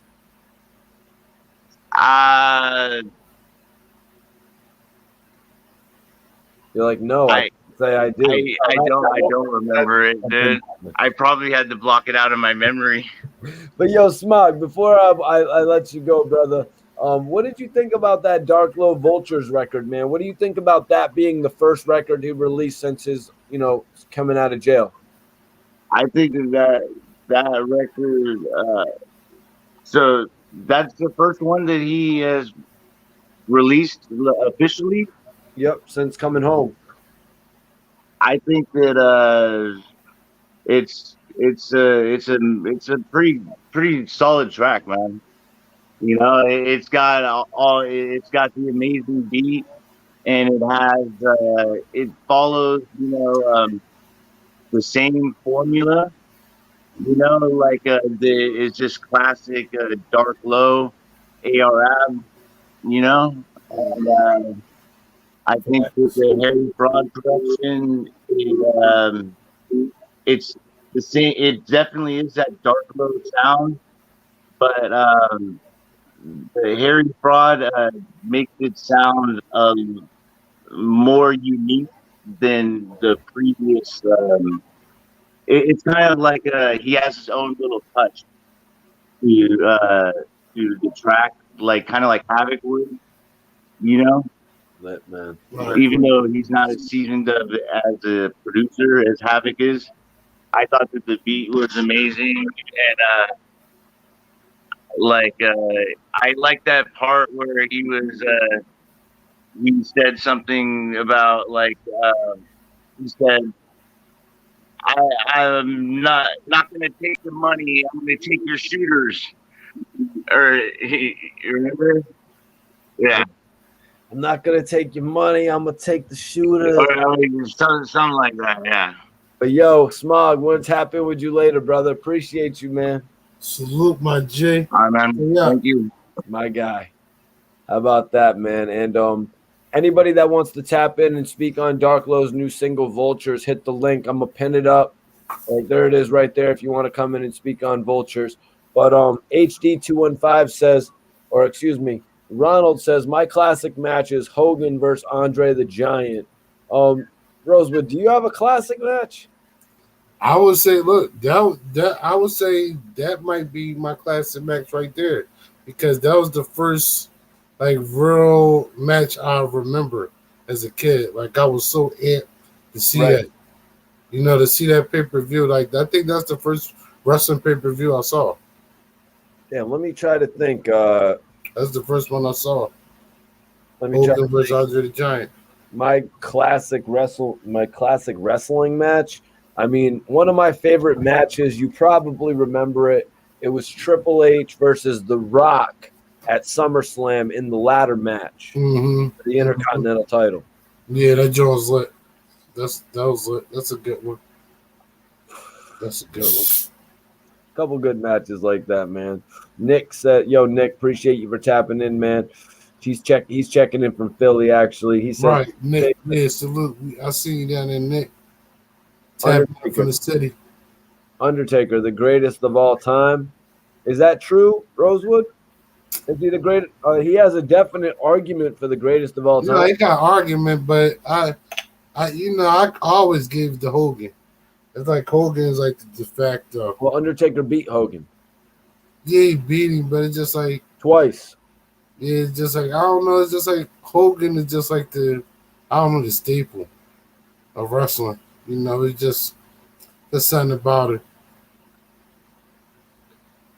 You're like, no, I say I do. I don't remember it, dude. I probably had to block it out of my memory. But yo, Smog, before I let you go, brother, what did you think about that Dark Low Vultures record, man? What do you think about that being the first record he released since his, coming out of jail? I think that record. So that's the first one that he has released officially. Yep, since coming home. I think that it's a pretty solid track, man. You know, it's got it's got the amazing beat, and it follows the same formula. You know, like it's just classic dark low ARM. You know, and I think that the Harry Fraud production it's the same. It definitely is that dark low sound, but the Harry Fraud makes it sound more unique than the previous. It's kind of like he has his own little touch to the track, like kind of like Havoc would, you know. Lit, man. Even though he's not as seasoned as a producer as Havoc is, I thought that the beat was amazing, and I like that part where he said something about he said, I'm not going to take the money. I'm going to take your shooters. You remember? Yeah. I'm not going to take your money. I'm going to take the shooter. Something like that, yeah. But yo, Smog, want to tap in with you later, brother. Appreciate you, man. Salute, my J. All right, man. Yeah. Thank you. My guy. How about that, man? And anybody that wants to tap in and speak on Dark Low's new single, Vultures, hit the link. I'm going to pin it up. There it is right there if you want to come in and speak on Vultures. But HD215 says, or excuse me, Ronald says, my classic match is Hogan versus Andre the Giant. Rosewood, do you have a classic match? I would say, look, I would say that might be my classic match right there, because that was the first real match I remember as a kid. Like, I was so amped to see that, to see that pay-per-view. Like, I think that's the first wrestling pay-per-view I saw. Yeah, let me try to think. That's the first one I saw. Let me try Hogan versus Andre the Giant. My classic wrestling match. I mean, one of my favorite matches, you probably remember it. It was Triple H versus The Rock at SummerSlam in the ladder match, the Intercontinental title. Yeah, that joint was lit. That was lit. That's a good one. That's a good one. Couple good matches like that, man. Nick said, "Yo, Nick, appreciate you for tapping in, man." He's checking in from Philly, actually. He said, "Right, Nick. Yeah, salute. I see you down there, Nick. Tapping from the city. Undertaker, the greatest of all time. Is that true, Rosewood? Is he the greatest? He has a definite argument for the greatest of all time. Yeah, he got an argument, but I always gave the Hogan. It's like Hogan is like the de facto. Well, Undertaker beat Hogan. Yeah, he beat him, but it's just like twice. Yeah, it's just like I don't know. It's just like Hogan is just like the staple of wrestling. You know, it's just there's something about it.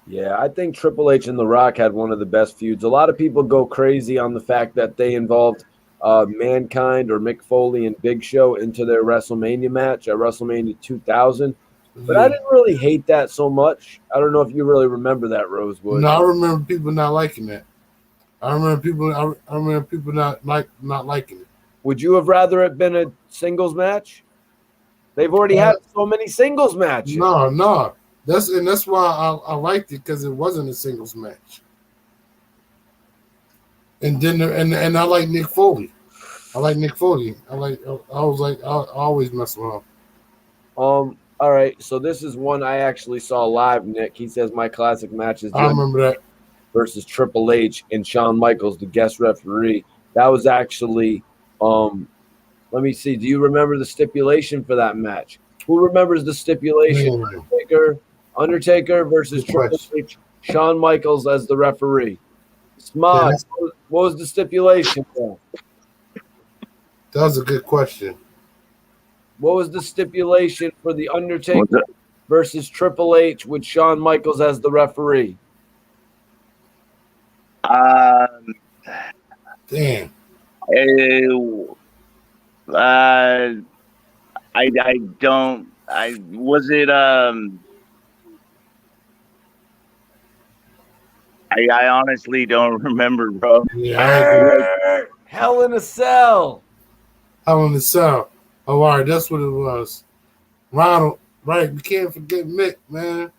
Yeah, I think Triple H and The Rock had one of the best feuds. A lot of people go crazy on the fact that they involved Mankind or Mick Foley and Big Show into their WrestleMania match at WrestleMania 2000. But I Yeah. didn't really hate that so much. I don't know if you really remember that, Rosewood. No, I remember people not liking that. I remember people. I remember people not liking it. Would you have rather it been a singles match? They've already had so many singles matches. No. That's why I liked it because it wasn't a singles match. And then and I like Nick Foley. I like Nick Foley. I was like I always mess with him. All right. So this is one I actually saw live, Nick. He says my classic match is I remember that. versus Triple H and Shawn Michaels, the guest referee. That was actually let me see. Do you remember the stipulation for that match? Who remembers the stipulation? Undertaker versus Triple H, Shawn Michaels as the referee. Smart. What was the stipulation there? That was a good question. What was the stipulation for the Undertaker versus Triple H with Shawn Michaels as the referee? Damn. I don't. I was it. I honestly don't remember, bro. Yeah. Hell in a Cell. Hell in a Cell. Oh, all right, that's what it was. Ronald, right? We can't forget Mick, man.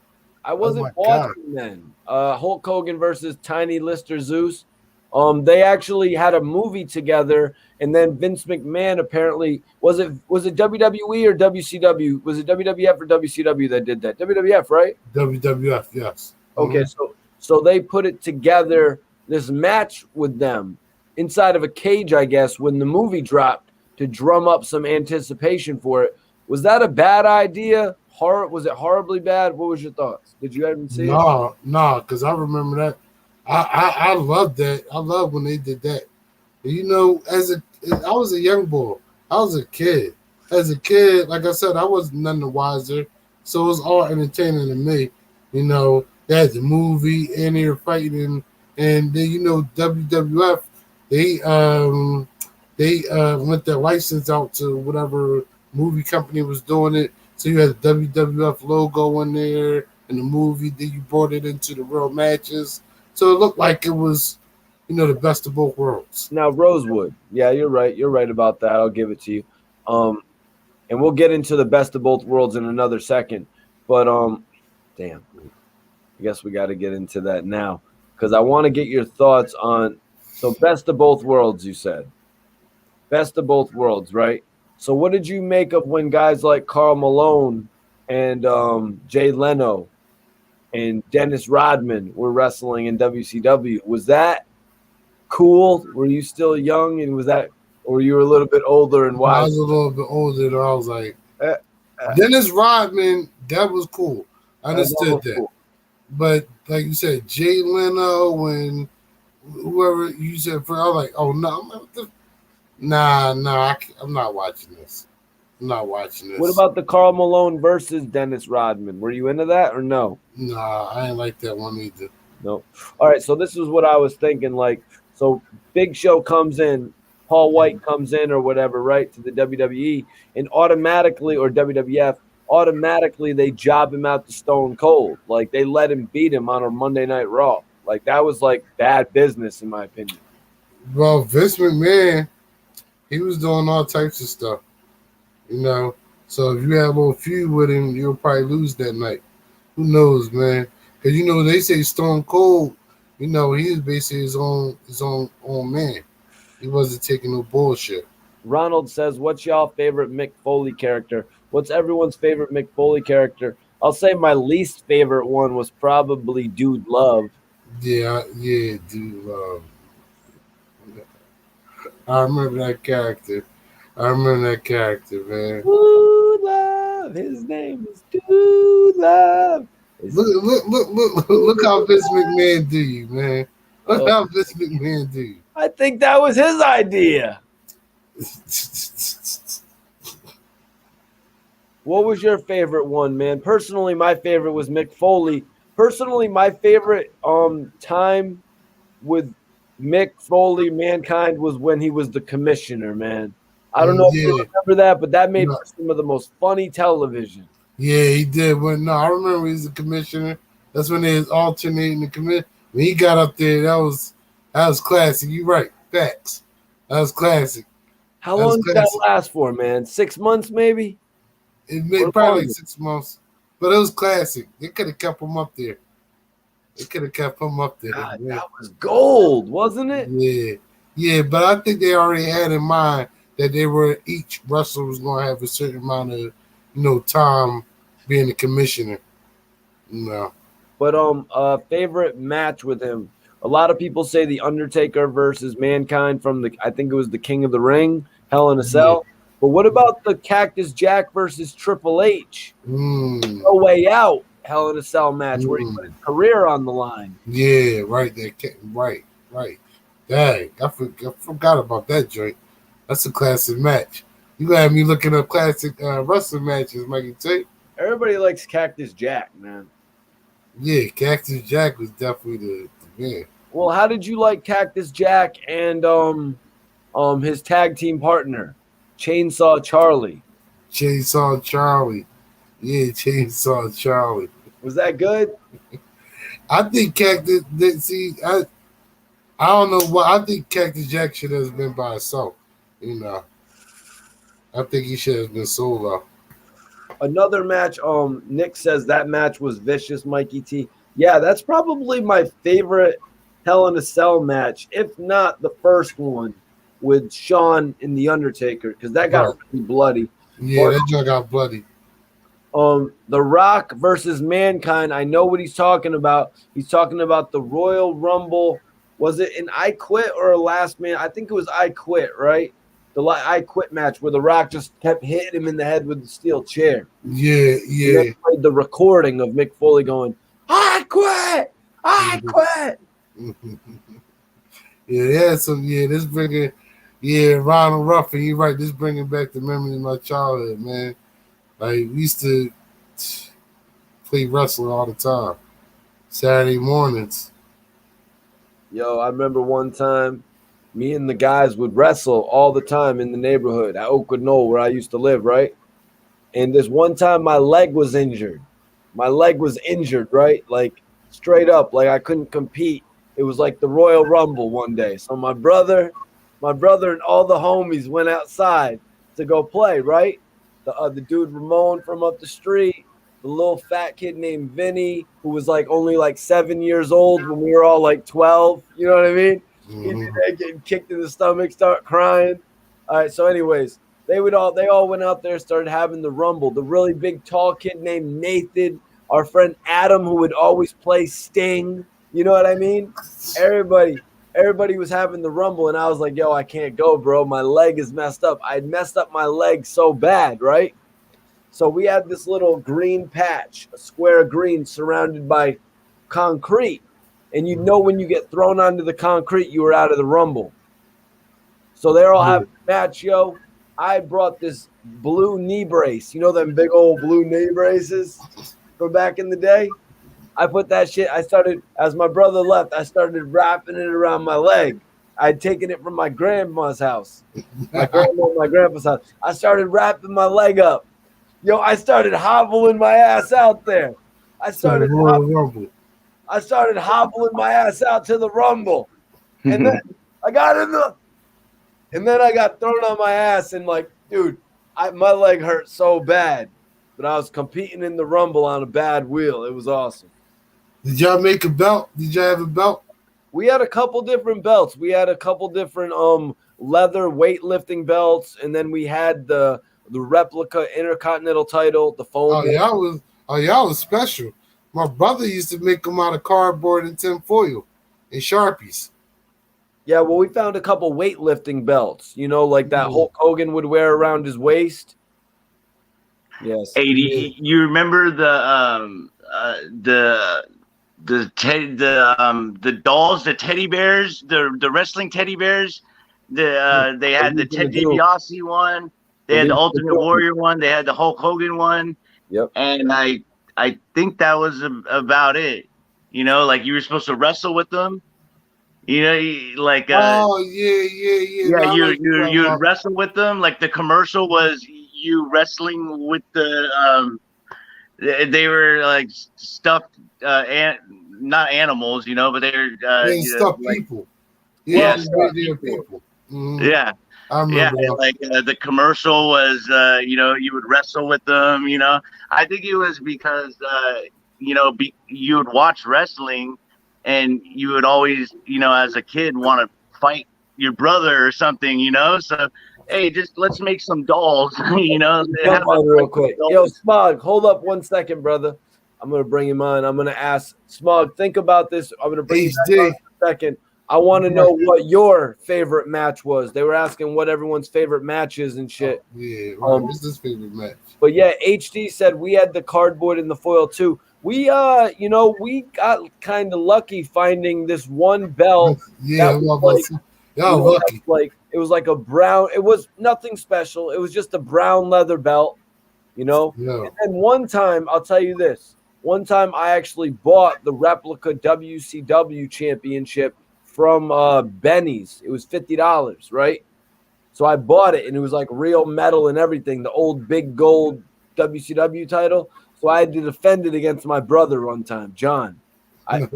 I wasn't watching then. Hulk Hogan versus Tiny Lister Zeus. They actually had a movie together, and then Vince McMahon apparently was it WWE or WCW? Was it WWF or WCW that did that? WWF, right? WWF, yes. Okay, so they put it together, this match with them inside of a cage, I guess, when the movie dropped to drum up some anticipation for it. Was that a bad idea? Was it horribly bad? What was your thoughts? Did you even see it? No, because I remember that. I love that. I love when they did that. You know, I was a young boy. I was a kid. As a kid, like I said, I was none the wiser. So it was all entertaining to me. You know, they had the movie and they were fighting, and then WWF they lent their license out to whatever movie company was doing it. So you had the WWF logo in there in the movie. Then you brought it into the real matches. So it looked like it was, the best of both worlds. Now, Rosewood. Yeah, you're right. You're right about that. I'll give it to you. And we'll get into the best of both worlds in another second. But damn, I guess we got to get into that now because I want to get your thoughts on. So, best of both worlds, you said. Best of both worlds, right? So, what did you make of when guys like Karl Malone and Jay Leno and Dennis Rodman were wrestling in WCW? Was that cool? Were you still young, and or you were a little bit older and wise? I was a little bit older, and I was like, Dennis Rodman, that was cool. I understood that. Cool. But like you said, Jay Leno and whoever you said, I was like, oh no, I'm not watching this. I'm not watching this. What about the Karl Malone versus Dennis Rodman? Were you into that or no? Nah, I ain't like that one either. No. All right, so this is what I was thinking. So Big Show comes in, Paul White comes in or whatever, right, to the WWE, and automatically, or WWF, automatically they job him out to Stone Cold. Like, they let him beat him on a Monday Night Raw. Like, that was, bad business, in my opinion. Well, Vince McMahon, he was doing all types of stuff, So if you had a little feud with him, you'll probably lose that night. Who knows, man? Because, they say Stone Cold, he was basically his own man. He wasn't taking no bullshit. Ronald says, what's y'all favorite Mick Foley character? What's everyone's favorite Mick Foley character? I'll say my least favorite one was probably Dude Love. Yeah, Dude Love. I remember that character. Man. Dude Love. His name is Dude Love. Look how Vince McMahon do you, man. What else Vince McMahon do? I think that was his idea. What was your favorite one, man? Personally, my favorite was Mick Foley. Personally, my favorite time with Mick Foley, Mankind, was when he was the commissioner, man. I don't know if you remember that, but that made for some of the most funny television. Yeah, he did. But no, I remember he was the commissioner. That's when they was alternating the commission. When he got up there, that was classic. You right, facts. That was classic. How long did that last for, man? 6 months, maybe? It made probably like 6 months, but it was classic. They could have kept him up there. God, that was gold, wasn't it? Yeah. But I think they already had in mind that each wrestler was going to have a certain amount of, time being the commissioner. No. But favorite match with him. A lot of people say the Undertaker versus Mankind from I think it was the King of the Ring, Hell in a Cell. But what about the Cactus Jack versus Triple H? No Way Out, Hell in a Cell match where he put his career on the line. Yeah, right. Right. Dang, I forgot about that joint. That's a classic match. You got me looking up classic wrestling matches, Mikey T. Everybody likes Cactus Jack, man. Yeah, Cactus Jack was definitely the man. Well, how did you like Cactus Jack and his tag team partner, Chainsaw Charlie? Chainsaw Charlie. Yeah, Chainsaw Charlie. Was that good? I think Cactus. I don't know what. I think Cactus Jack should have been by himself. I think he should have been solo. Another match. Nick says that match was vicious, Mikey T. Yeah, that's probably my favorite Hell in a Cell match, if not the first one with Shawn and the Undertaker, because that got really bloody. Yeah, that joint got bloody. The Rock versus Mankind. I know what he's talking about. He's talking about the Royal Rumble. Was it an I Quit or a Last Man? I think it was I Quit, right? The I Quit match where The Rock just kept hitting him in the head with the steel chair. Yeah. They played the recording of Mick Foley going, "I quit, I quit." This bringing, Ronald Ruffin. You're right. This bringing back the memory of my childhood, man. Like, we used to play wrestling all the time, Saturday mornings. Yo, I remember one time me and the guys would wrestle all the time in the neighborhood at Oakwood Knoll where I used to live, right? And this one time my leg was injured. Right? Like, straight up, like I couldn't compete. It was like the Royal Rumble one day. So my brother and all the homies went outside to go play, right? The dude Ramon from up the street, the little fat kid named Vinny, who was only 7 years old when we were all 12. You know what I mean? He'd be there getting kicked in the stomach, start crying. All right. So, anyways, they all went out there, started having the Rumble. The really big, tall kid named Nathan, our friend Adam, who would always play Sting. You know what I mean? Everybody was having the Rumble, and I was like, yo, I can't go, bro. My leg is messed up. I messed up my leg so bad, right? So we had this little green patch, a square of green surrounded by concrete. And when you get thrown onto the concrete, you were out of the Rumble. So they're all having a match, yo. I brought this blue knee brace. You know them big old blue knee braces from back in the day? I put that shit, as my brother left, I started wrapping it around my leg. I'd taken it from my grandma's house, my grandpa's house. I started wrapping my leg up. Yo, I started hobbling my ass out there. I started hobbling my ass out to the Rumble. And then I got thrown on my ass and dude, my leg hurt so bad. But I was competing in the Rumble on a bad wheel. It was awesome. Did y'all make a belt? Did y'all have a belt? We had a couple different belts. We had a couple different leather weightlifting belts, and then we had the replica Intercontinental title, the foam. Y'all was special. My brother used to make them out of cardboard and tinfoil and Sharpies. Yeah, well, we found a couple weightlifting belts, that Hulk Hogan would wear around his waist. Yes. Hey, you remember the dolls, the teddy bears, the wrestling teddy bears. They had the Ted DiBiase one. They had the Ultimate Warrior one. They had the Hulk Hogan one. Yep. And I think that was about it. You know, like you were supposed to wrestle with them. You know, like oh yeah. yeah, No, you wrestle with them. Like the commercial was you wrestling with the they were like stuffed not animals, you know, but they're stuffed like, people. Yeah, people. Mm-hmm. Yeah. I remember that. Like the commercial was, you would wrestle with them. You know, I think it was because, you would watch wrestling, and you would always, as a kid, want to fight your brother or something. You know, so hey, just let's make some dolls. You know, Jump on real quick. Yo, Smog, hold up 1 second, brother. I'm gonna bring him on. I'm gonna ask Smog. Think about this. I'm gonna bring you back on for a second. I want to know what your favorite match was. They were asking what everyone's favorite match is and shit. What's this favorite match? But yeah, HD said we had the cardboard and the foil too. We we got kind of lucky finding this one belt. Yeah, lucky. Like it was like a brown. It was nothing special. It was just a brown leather belt, you know. Yeah. And then one time, I'll tell you this. One time, I actually bought the replica WCW championship from Benny's. It was $50, right? So I bought it, and it was like real metal and everything, the old big gold WCW title. So I had to defend it against my brother one time, John. I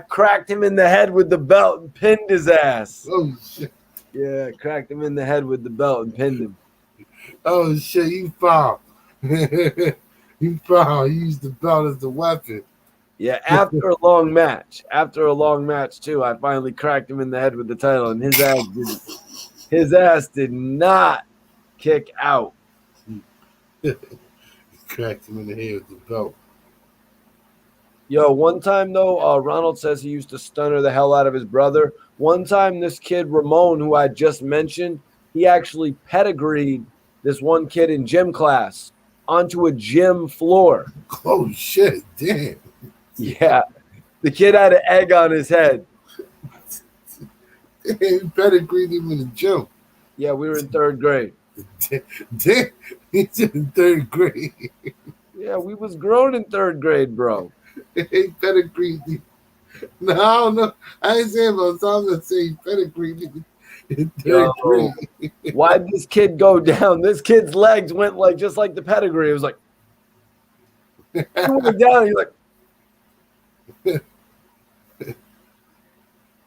cracked him in the head with the belt and pinned his ass. Oh shit! Yeah, cracked him in the head with the belt and pinned him. Oh shit! You foul! You foul! You used the belt as the weapon. Yeah, after a long match too, I finally cracked him in the head with the title, and his ass did not kick out. Cracked him in the head with the belt. Yo, one time though, Ronald says he used to stunner the hell out of his brother. One time, this kid Ramon, who I just mentioned, he actually pedigreed this one kid in gym class onto a gym floor. Oh shit! Damn. Yeah, the kid had an egg on his head. He pedigreed him in the gym. Yeah, we were in third grade. Damn, he's in third grade. Yeah, we was grown in third grade, bro. He pedigreed him. No, I don't know. I ain't saying about so I'm gonna say he pedigreed him in third grade. Why'd this kid go down? This kid's legs went like just like the pedigree. It was like he went down. He's like.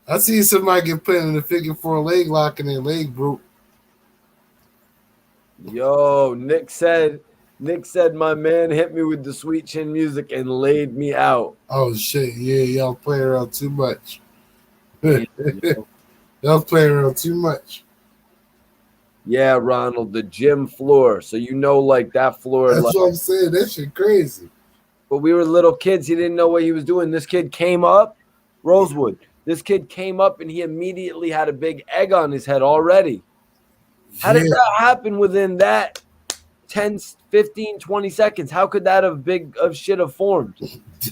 I see somebody get put in the figure 4 leg lock and their leg broke. Yo, Nick said my man hit me with the sweet chin music and laid me out. Oh shit, yeah, y'all play around too much. Y'all play around too much. Yeah, Ronald, the gym floor. So like that floor. That's what I'm saying. That shit crazy. But we were little kids. He didn't know what he was doing. This kid came up, Rosewood. This kid came up and he immediately had a big egg on his head already. How did that happen within that 10, 15, 20 seconds? How could that of shit have formed?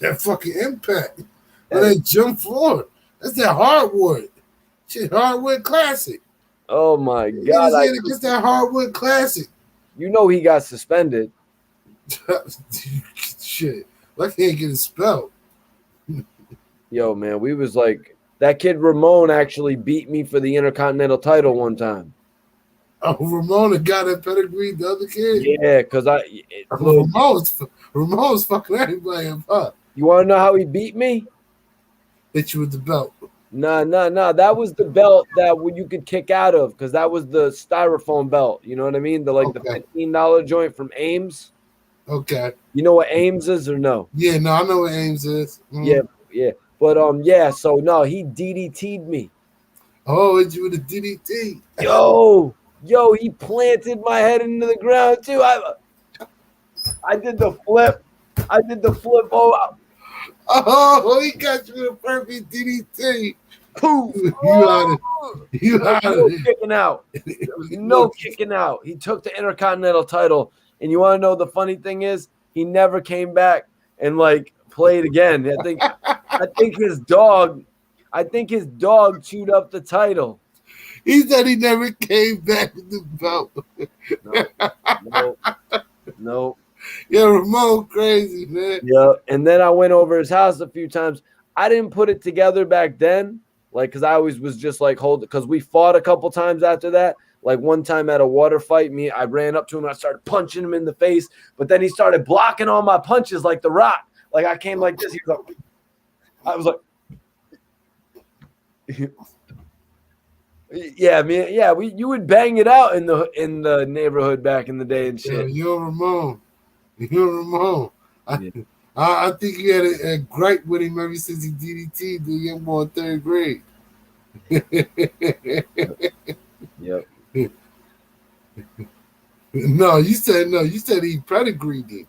That fucking impact. That gym floor. That's that hardwood. Shit, hardwood classic. Oh my God. It's that hardwood classic. You know he got suspended. Shit. I can't get it spelled. Yo, man, we was like, that kid Ramon actually beat me for the Intercontinental title one time. Oh, Ramon, the guy that pedigreed the other kid? Yeah, because Ramon's fucking everybody up. You want to know how he beat me? Hit you with the belt. Nah. That was the belt that you could kick out of because that was the styrofoam belt. You know what I mean? The $15 joint from Ames. Okay. You know what Ames is or no? Yeah, no, I know what Ames is. Yeah. But so no, he DDT'd me. Oh, hit you with a DDT. Yo, he planted my head into the ground too. I did the flip. Oh, he got you with a perfect DDT. Poof. You out of it. Kicking out. There was no kicking out. He took the Intercontinental title. And you want to know the funny thing is, he never came back and played again. I think his dog chewed up the title. He said he never came back with the belt. No. Yeah, Ramon crazy, man. Yeah. And then I went over his house a few times. I didn't put it together back then, like, because I always was just like, because we fought a couple times after that. Like one time at a water fight, I ran up to him and I started punching him in the face, but then he started blocking all my punches like The Rock. Like I came like this. He was like, I was like, yeah, man, yeah. You would bang it out in the neighborhood back in the day and shit. Yeah, you're Ramon. I think you had a gripe with him ever since he DDT'd the young boy in third grade. Yep. No, you said he pedigreed him.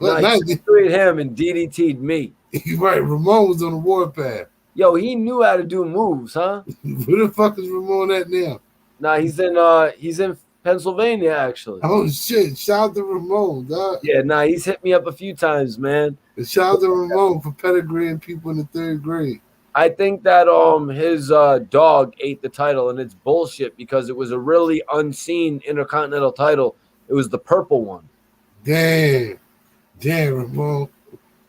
No, he pedigreed him and DDT'd me. You're right. Ramon was on the warpath. Yo, he knew how to do moves, huh? Where the fuck is Ramon at now? Nah, he's in Pennsylvania actually. Oh shit! Shout out to Ramon, dog. Yeah, nah, he's hit me up a few times, man. And shout out to Ramon for pedigreeing people in the third grade. I think that his dog ate the title, and it's bullshit because it was a really unseen Intercontinental title. It was the purple one. Damn, Ramon.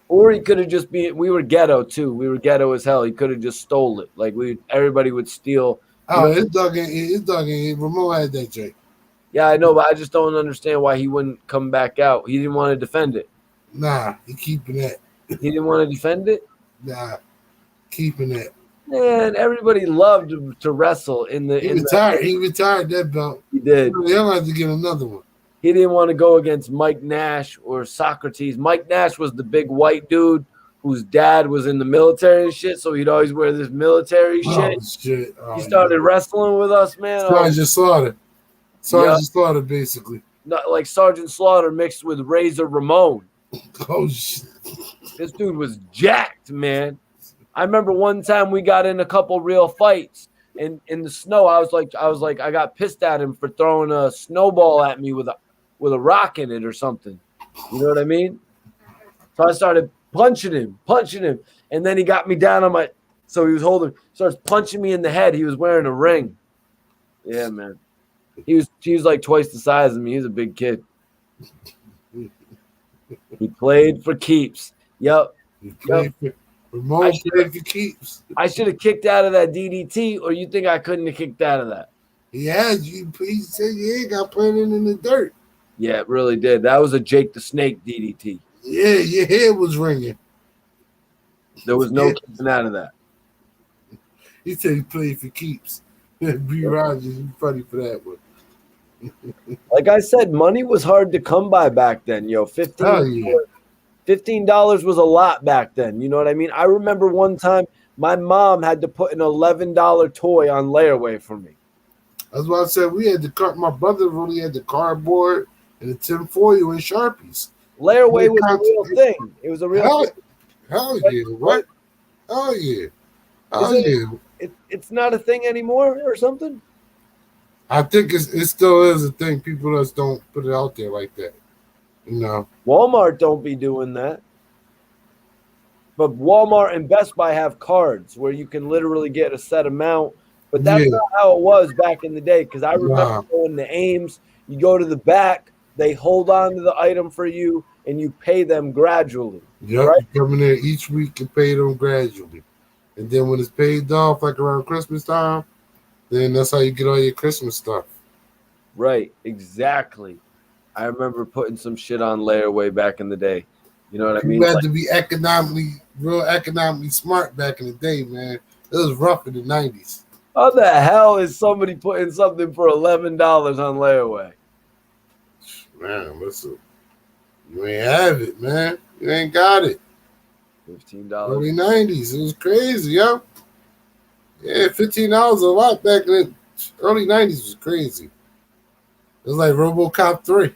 Or he could have just been. We were ghetto too. We were ghetto as hell. He could have just stole it. Like everybody would steal. Oh, his dog ain't. Ramon had that Jake. Yeah, I know, but I just don't understand why he wouldn't come back out. He didn't want to defend it. Nah, he keeping that. He didn't want to defend it. Nah, keeping that. Man, everybody loved to wrestle in the. He retired that belt. He did. He'll have to get another one. He didn't want to go against Mike Nash or Socrates. Mike Nash was the big white dude whose dad was in the military and shit, so he'd always wear this military shit. Oh, he started wrestling with us, man. Sergeant Slaughter. Slaughter, basically. Not like Sergeant Slaughter mixed with Razor Ramon. Oh, shit. This dude was jacked, man. I remember one time we got in a couple real fights. And in the snow, I was like, I got pissed at him for throwing a snowball at me with a rock in it or something. You know what I mean? So I started punching him. And then he got me down on so he starts punching me in the head. He was wearing a ring. Yeah, man. He was like twice the size of me. He was a big kid. He played for keeps. Yep. Ramon played for keeps. I should have kicked out of that DDT, or you think I couldn't have kicked out of that? Yeah, he said you got planted in the dirt. Yeah, it really did. That was a Jake the Snake DDT. Yeah, your head was ringing. There was no keeping out of that. He said he played for keeps. B. Rogers, you funny for that one. Like I said, money was hard to come by back then, yo. $15 was a lot back then. You know what I mean? I remember one time my mom had to put an $11 toy on layaway for me. That's why I said we had the my brother really had the cardboard and the tinfoil and Sharpies. Layaway was a real thing. It was a real thing. Hell yeah. What? Oh yeah. Oh yeah. It's not a thing anymore or something? I think it still is a thing. People just don't put it out there like that. You know. Walmart don't be doing that. But Walmart and Best Buy have cards where you can literally get a set amount. But that's not how it was back in the day. Because I remember going to Ames, you go to the back, they hold on to the item for you, and you pay them gradually. Yep, right? You come in there each week and pay them gradually. And then when it's paid off, like around Christmas time, then that's how you get all your Christmas stuff. Right, exactly. I remember putting some shit on layaway back in the day. You know what I mean? You had to be real economically smart back in the day, man. It was rough in the 90s. How the hell is somebody putting something for $11 on layaway? Man, listen. You ain't have it, man. You ain't got it. $15. Early 90s. It was crazy, yo. Yeah, $15 a lot back in the early 90s was crazy. It was like RoboCop 3.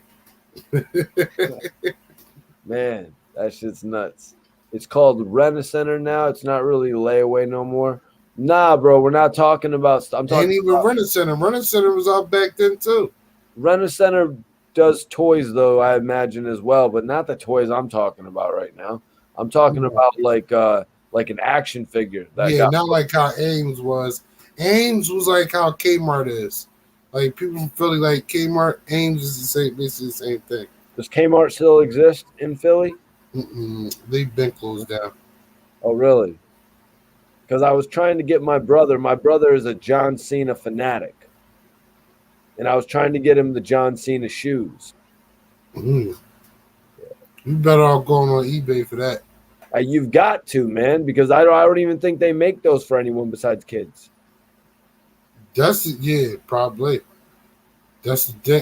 Man, that shit's nuts. It's called Rent-A-Center now. It's not really layaway no more. Nah, bro, we're not talking about. I'm talking. Ain't even Rent-A-Center. Rent-A-Center was out back then too. Rent-A-Center does toys though, I imagine as well, but not the toys I'm talking about right now. I'm talking about like an action figure. Not like how Ames was. Ames was like how Kmart is. Like people from Philly, like Kmart, Ames is the same, basically the same thing. Does Kmart still exist in Philly? They've been closed down. Oh, really? Because I was trying to get my brother. My brother is a John Cena fanatic, and I was trying to get him the John Cena shoes. You better off going on eBay for that. You've got to, man, because I don't even think they make those for anyone besides kids. Probably. That's I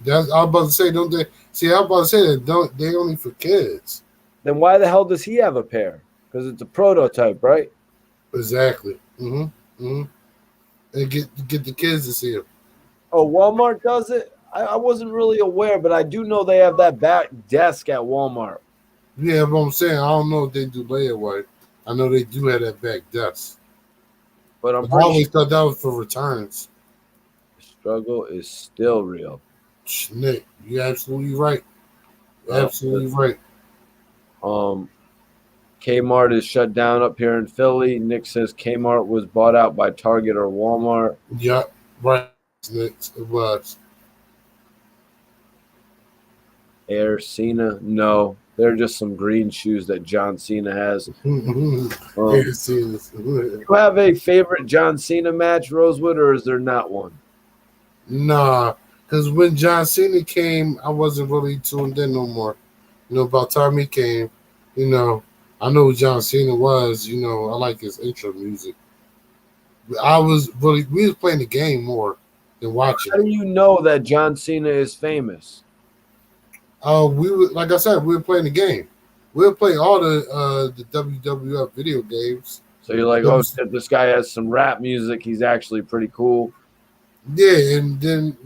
was about to say, don't they? See, I was about to say that they only for kids. Then why the hell does he have a pair? Because it's a prototype, right? Exactly. And get the kids to see him. Oh, Walmart does it? I wasn't really aware, but I do know they have that back desk at Walmart. Yeah, but I'm saying I don't know if they do layaway. I know they do have that back desk. But I always thought that was for returns. The struggle is still real. Nick, you're absolutely right. Absolutely right. Kmart is shut down up here in Philly. Nick says Kmart was bought out by Target or Walmart. Yep, right. Nick, it was. Air Cena? No. They're just some green shoes that John Cena has. You have a favorite John Cena match, Rosewood, or is there not one? Nah, because when John Cena came, I wasn't really tuned in no more. By the time he came, I know who John Cena was. I like his intro music. We was playing the game more than watching. How do you know that John Cena is famous? Like I said, we were playing the game. We were playing all the WWF video games. So you're like, oh shit, this guy has some rap music. He's actually pretty cool. Yeah, and then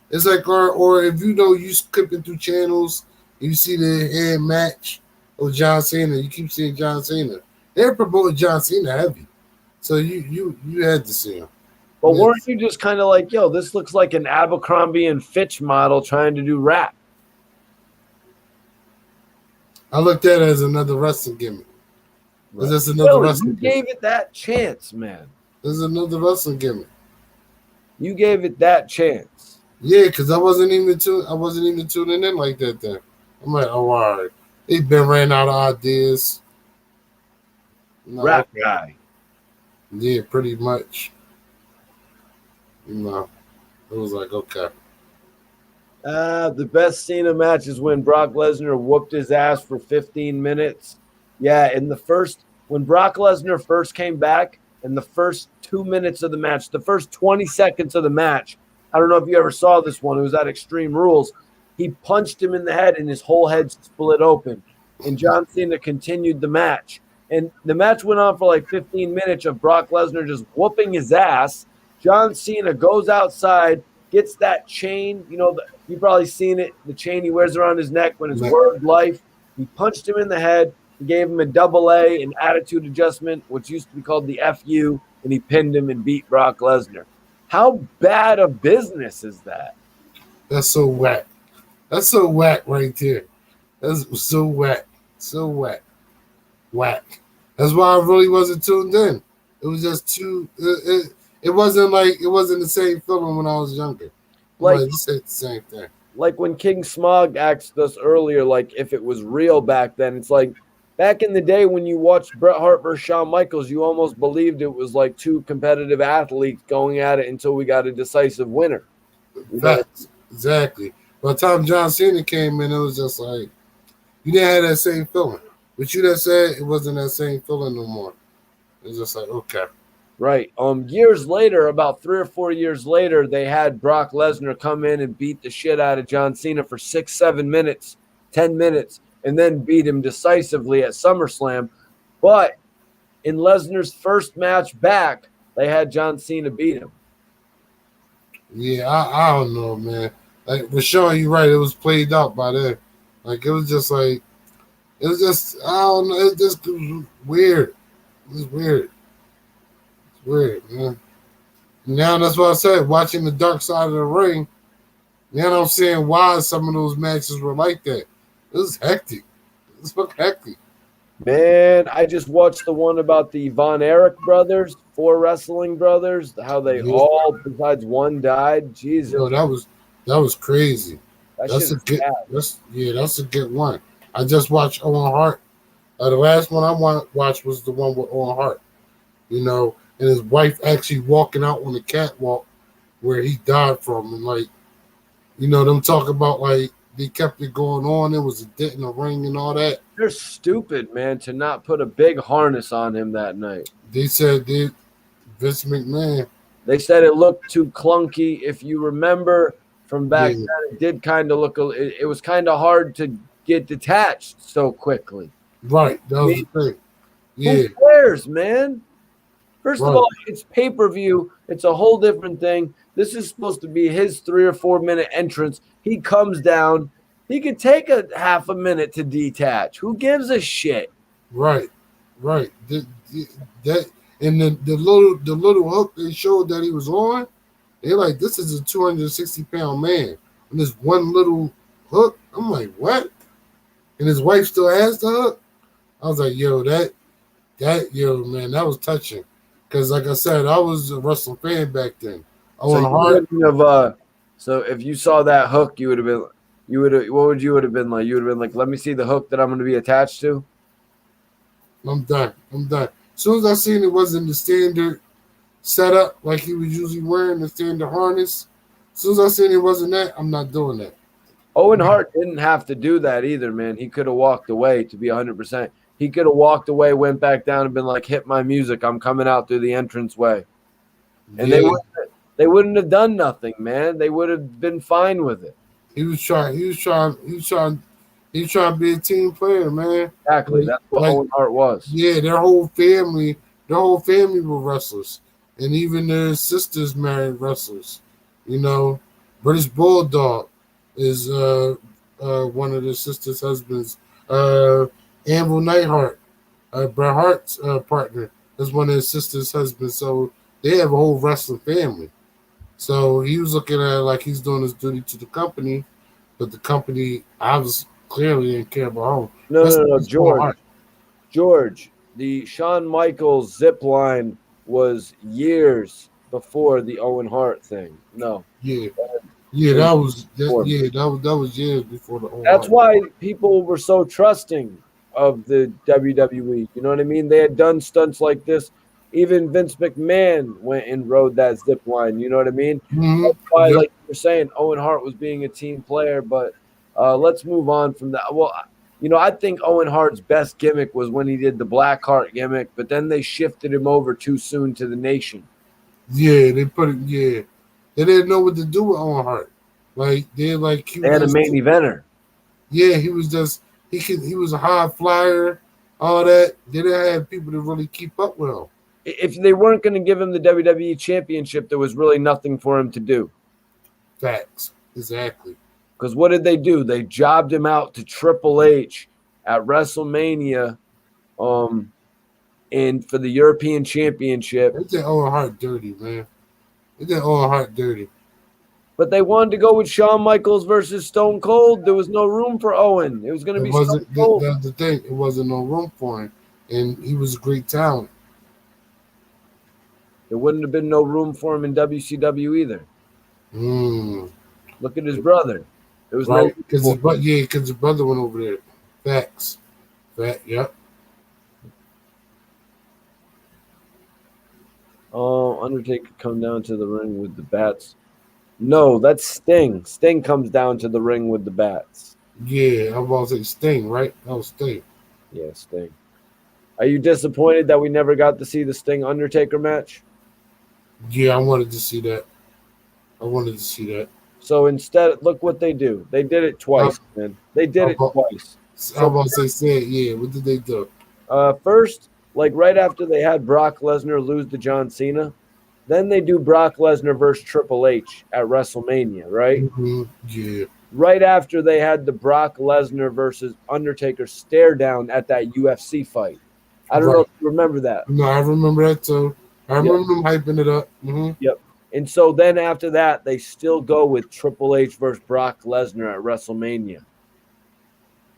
it's like, or if you skipping through channels, you see the hand match of John Cena. You keep seeing John Cena. They're promoting John Cena heavy, so you had to see him. But weren't you just kind of like, yo, this looks like an Abercrombie and Fitch model trying to do rap? I looked at it as another wrestling gimmick. Right. That's another wrestling gimmick. You gave it that chance, man. There's another wrestling gimmick. You gave it that chance. Yeah, because I wasn't even tuning in like that then. I'm like, oh, all right. He's been ran out of ideas. Rap guy. Yeah, pretty much. It was like, okay. The best Cena match is when Brock Lesnar whooped his ass for 15 minutes. Yeah, when Brock Lesnar first came back, in the first 2 minutes of the match, the first 20 seconds of the match, I don't know if you ever saw this one. It was at Extreme Rules. He punched him in the head and his whole head split open. And John Cena continued the match. And the match went on for like 15 minutes of Brock Lesnar just whooping his ass. John Cena goes outside, gets that chain. You've probably seen it, the chain he wears around his neck when it's word life. He punched him in the head. He gave him a AA, an attitude adjustment, which used to be called the FU, and he pinned him and beat Brock Lesnar. How bad a business is that? That's so whack. That's so whack right there. That's so whack. So whack. Whack. That's why I really wasn't tuned in. It was just too... It wasn't the same feeling when I was younger. Like it's the same thing. Like when King Smog asked us earlier, like if it was real back then, it's like back in the day when you watched Bret Hart versus Shawn Michaels, you almost believed it was like two competitive athletes going at it until we got a decisive winner. Exactly. By the time John Cena came in, it was just like you didn't have that same feeling. But you just said it wasn't that same feeling no more. It was just like, okay. Right. Years later, about 3 or 4 years later, they had Brock Lesnar come in and beat the shit out of John Cena for 6, 7 minutes, 10 minutes, and then beat him decisively at SummerSlam. But in Lesnar's first match back, they had John Cena beat him. Yeah, I don't know, man. Like Rashawn, you're right. It was played out by then. Like it was just I don't know. It just was weird. It was weird. Weird, man. Now that's what I said. Watching the dark side of the ring, now I'm seeing why some of those matches were like that. It was hectic. It was hectic. Man, I just watched the one about the Von Erich brothers, 4 wrestling brothers, how they Yeah, all, besides one, died. Jesus, yo, that was crazy. that shit That's a is good. sad. That's a good one. I just watched Owen Hart. The last one I watched was the one with Owen Hart. And his wife actually walking out on the catwalk where he died from, and like, them talk about like they kept it going on. It was a dent in the ring and all that. They're stupid, man, to not put a big harness on him that night. They said Vince McMahon. They said it looked too clunky. If you remember from back Yeah, then, it did kind of look, it was kind of hard to get detached so quickly. right. That I was mean, the thing. Yeah, who cares, man? First of right, all, it's pay-per-view. It's a whole different thing. This is supposed to be his 3 or 4 minute entrance. He comes down. He could take a half a minute to detach. Who gives a shit? right, right. That and the little hook they showed that he was on. They're like, this is a 260-pound man, and this one little hook. I'm like, what? And his wife still has the hook. I was like, yo, yo, man, that was touching. Because, like I said, I was a wrestling fan back then. So Owen you Hart, wouldn't have. So if you saw that hook, you would have been. You would have. What would you would have been like? You would have been like, "Let me see the hook that I'm going to be attached to." I'm done. I'm done. As soon as I seen it wasn't the standard setup like he was usually wearing, the standard harness, as soon as I seen it wasn't that, I'm not doing that. Owen Hart didn't have to do that either, man. He could have walked away. To be 100%, he could have walked away, went back down, and been like, "Hit my music. I'm coming out through the entranceway." And Yeah, they wouldn't have done nothing, man. They would have been fine with it. he was trying. He was trying to be a team player, man. Exactly. That's what Like, Owen Hart was. yeah, their whole family were wrestlers, and even their sisters married wrestlers. You know, British Bulldog is one of their sisters' husbands. Anvil Neidhart, Bret Hart's partner, is one of his sister's husbands. So they have a whole wrestling family. So he was looking at it like he's doing his duty to the company, but the company obviously clearly didn't care about him. No, That's Owen Hart. George. The Shawn Michaels zip line was years before the Owen Hart thing. No, Yeah, it was before. that was years before the Owen That's Hart. why people were so trusting of the WWE. You know what I mean? They had done stunts like this. Even Vince McMahon went and rode that zip line. You know what I mean? That's why, Yep. like you're saying, Owen Hart was being a team player. But let's move on from that. Well, I think Owen Hart's best gimmick was when he did the Black Heart gimmick, but then they shifted him over too soon to the Nation. Yeah, they put it. Yeah, they didn't know what to do with Owen Hart. Like they like he They was had a just, main eventer. yeah, he was just he was a high flyer, all that. They didn't have people to really keep up with him. If they weren't going to give him the WWE Championship, there was really nothing for him to do. Facts, exactly. Because what did they do? They jobbed him out to Triple H at WrestleMania, and for the European Championship. They did Owen Hart dirty, man. They did Owen Hart dirty. But they wanted to go with Shawn Michaels versus Stone Cold. There was no room for Owen. It was going to It be Stone wasn't Cold. that's the thing. It wasn't no room for him, and he was a great talent. There wouldn't have been no room for him in WCW either. Mm, Look at his brother. There was right, no. because his brother went over there. Facts. Yep. Undertaker come down to the ring with the bats. No, that's Sting. Sting comes down to the ring with the bats. Yeah, I was about to say Sting, right? That was Sting. Yeah, Sting. Are you disappointed that we never got to see the Sting Undertaker match? Yeah, I wanted to see that. So instead, look what they do. They did it twice, man. They did it twice. I was about to say, yeah, what did they do? First, like right after they had Brock Lesnar lose to John Cena, then they do Brock Lesnar versus Triple H at WrestleMania, right? Mm-hmm. Yeah. Right after they had the Brock Lesnar versus Undertaker stare down at that UFC fight. I don't know if you remember that. No, I remember that too. I remember them hyping it up. Mm-hmm. Yep. And so then after that, they still go with Triple H versus Brock Lesnar at WrestleMania.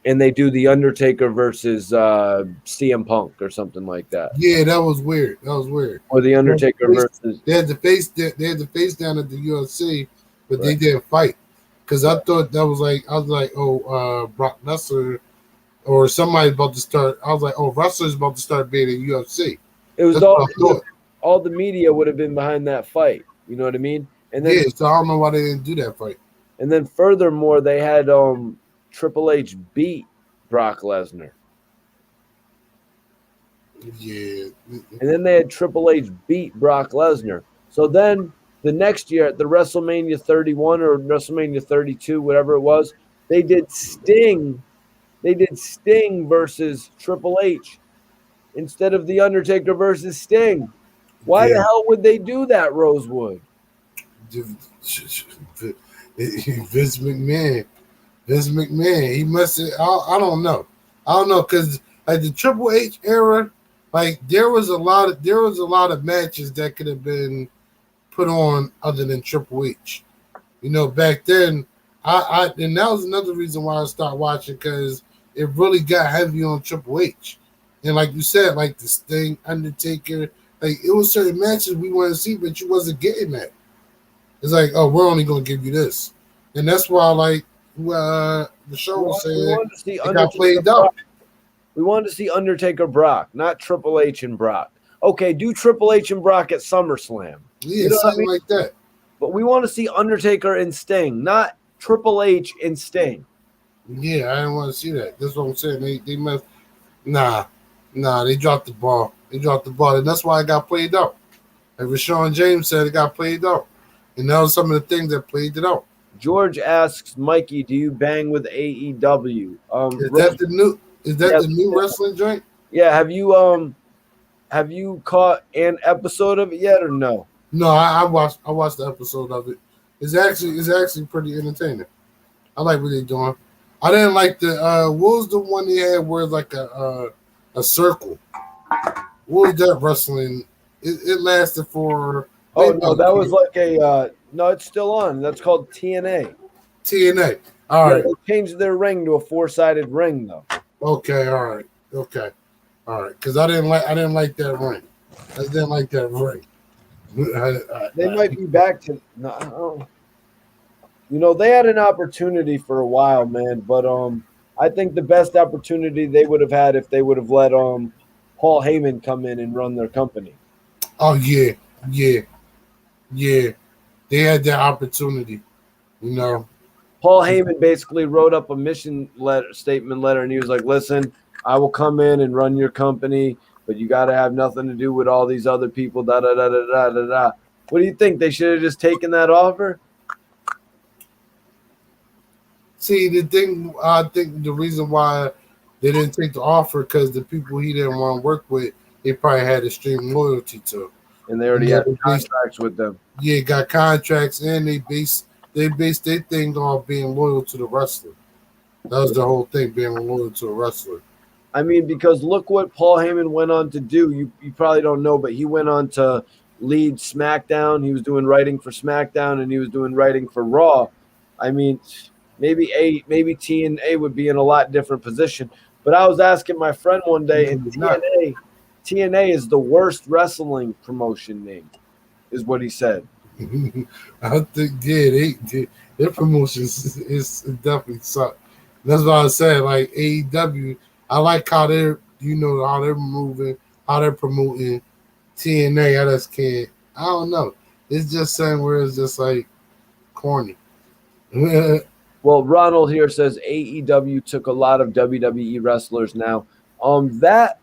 and they do the Undertaker versus CM Punk or something like that, Yeah, that was weird. That was weird. or the Undertaker versus. They had the face. They had the face down at the UFC, but they Right. didn't fight because I thought that was like I was like, oh, Brock Lesnar or somebody about to start. I was like, oh, Wrestler's about to start being in UFC. It was That's what I thought. all the media would have been behind that fight. You know what I mean? And then Yeah, so I don't know why they didn't do that fight. and then furthermore, they had Triple H beat Brock Lesnar. Yeah, And then they had Triple H beat Brock Lesnar. So then the next year at the WrestleMania 31 or WrestleMania 32, whatever it was, they did Sting. They did Sting versus Triple H instead of The Undertaker versus Sting. Why the yeah. hell would they do that, Rosewood? Vince McMahon. Vince McMahon. He must have. I don't know. I don't know because like the Triple H era, like there was a lot of matches that could have been put on other than Triple H. You know, back then, I and that was another reason why I stopped watching because it really got heavy on Triple H. And like you said, like the Sting, Undertaker, like it was certain matches we wanted to see, but you wasn't getting that. It's like, oh, we're only gonna give you this, and that's why, like, the show was saying it got played out. We wanted to see Undertaker Brock, not Triple H and Brock. Okay, do Triple H and Brock at SummerSlam. Yeah, something like that. But we want to see Undertaker and Sting, not Triple H and Sting. Yeah, I didn't want to see that. That's what I'm saying. They must. Nah, they dropped the ball. They dropped the ball, and that's why it got played out. Like Rashawn James said, it got played out. And that was some of the things that played it out. George asks Mikey, "Do you bang with AEW?" Is that the new? Is that the new wrestling joint? Yeah. Have you caught an episode of it yet or no? No, I watched the episode of it. It's actually pretty entertaining. I like what they're doing. I didn't like the what was the one they had where it's like a circle? What was that wrestling? It lasted for. Oh no, that was like a no. It's still on. That's called TNA. TNA. All right. They changed their ring to a 4-sided ring though. Okay. All right. Okay. All right. Because I didn't like that ring. I didn't like that ring. They might be back to. No, you know, they had an opportunity for a while, man. But I think the best opportunity they would have had if they would have let Paul Heyman come in and run their company. Oh yeah. They had that opportunity, you know. Paul Heyman basically wrote up a statement letter, and he was like, "Listen, I will come in and run your company, but you got to have nothing to do with all these other people." Da da da da da da da. What do you think? They should have just taken that offer? See, I think the reason why they didn't take the offer because the people he didn't want to work with, they probably had extreme loyalty to. And they already had contracts with them. Yeah, got contracts, and they based their thing on being loyal to the wrestler. That was the whole thing, being loyal to a wrestler. I mean, because look what Paul Heyman went on to do. You probably don't know, but he went on to lead SmackDown. He was doing writing for SmackDown, and he was doing writing for Raw. I mean, maybe TNA would be in a lot different position. But I was asking my friend one day, and TNA is the worst wrestling promotion name, is what he said. I think their promotions is definitely suck. That's why I said like AEW. I like how they're how they're moving, how they're promoting. TNA, I just can't. I don't know. It's just saying where it's just like corny. Well, Ronald here says AEW took a lot of WWE wrestlers now. That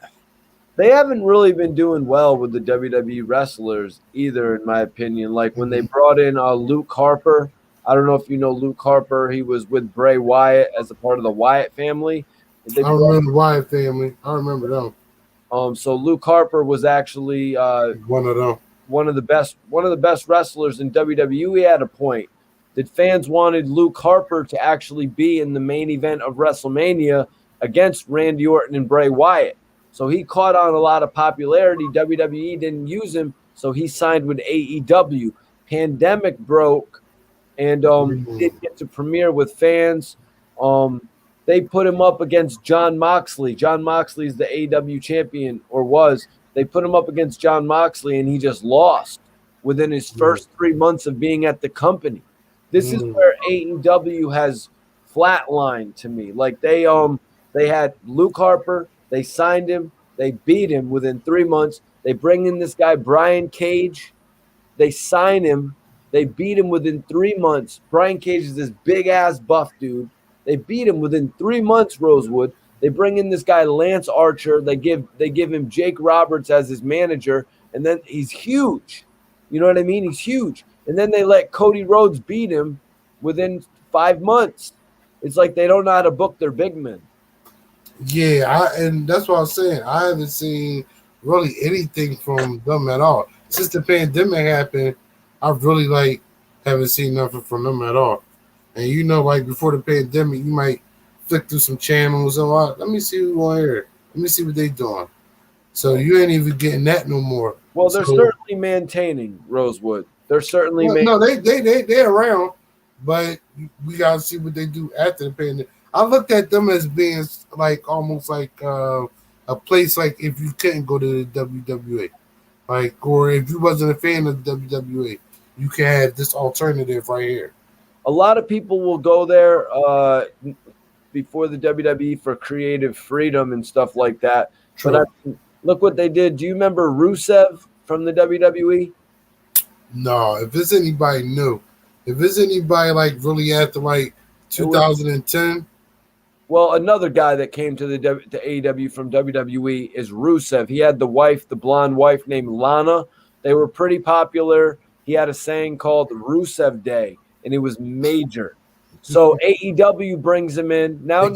they haven't really been doing well with the WWE wrestlers either, in my opinion. Like when they brought in Luke Harper. I don't know if you know Luke Harper. He was with Bray Wyatt as a part of the Wyatt family. I remember the Wyatt family. I remember them. So Luke Harper was actually one of them. One of the best wrestlers in WWE at a point. That fans wanted Luke Harper to actually be in the main event of WrestleMania against Randy Orton and Bray Wyatt. So he caught on a lot of popularity. WWE didn't use him, so he signed with AEW. Pandemic broke, and didn't get to premiere with fans. They they put him up against John Moxley. John Moxley is the AEW champion, or was. They put him up against John Moxley, and he just lost within his first 3 months of being at the company. This is where AEW has flatlined to me. Like they had Luke Harper, they signed him, they beat him within 3 months. They bring in this guy Brian Cage, they sign him, they beat him within 3 months. Brian Cage is this big ass buff dude. They beat him within 3 months, Rosewood. They bring in this guy Lance Archer. They give him Jake Roberts as his manager, and then he's huge. You know what I mean? He's huge. And then they let Cody Rhodes beat him within 5 months. It's like they don't know how to book their big men. Yeah, and that's what I'm saying. I haven't seen really anything from them at all. Since the pandemic happened, I really haven't seen nothing from them at all. And before the pandemic, you might flick through some channels and let me see who's on here. Let me see what they doing. So you ain't even getting that no more. Well, they're certainly maintaining Rosewood. They're certainly they're around, but we gotta see what they do after the pandemic. I looked at them as being almost like a place if you couldn't go to the WWE, or if you wasn't a fan of the WWE, you can have this alternative right here. A lot of people will go there before the WWE for creative freedom and stuff like that. True. But look what they did. Do you remember Rusev from the WWE? No, if it's anybody new, if it's anybody really after 2010. Well, another guy that came to the AEW from WWE is Rusev. He had the blonde wife named Lana. They were pretty popular. He had a saying called Rusev Day, and it was major. So AEW brings him in. Now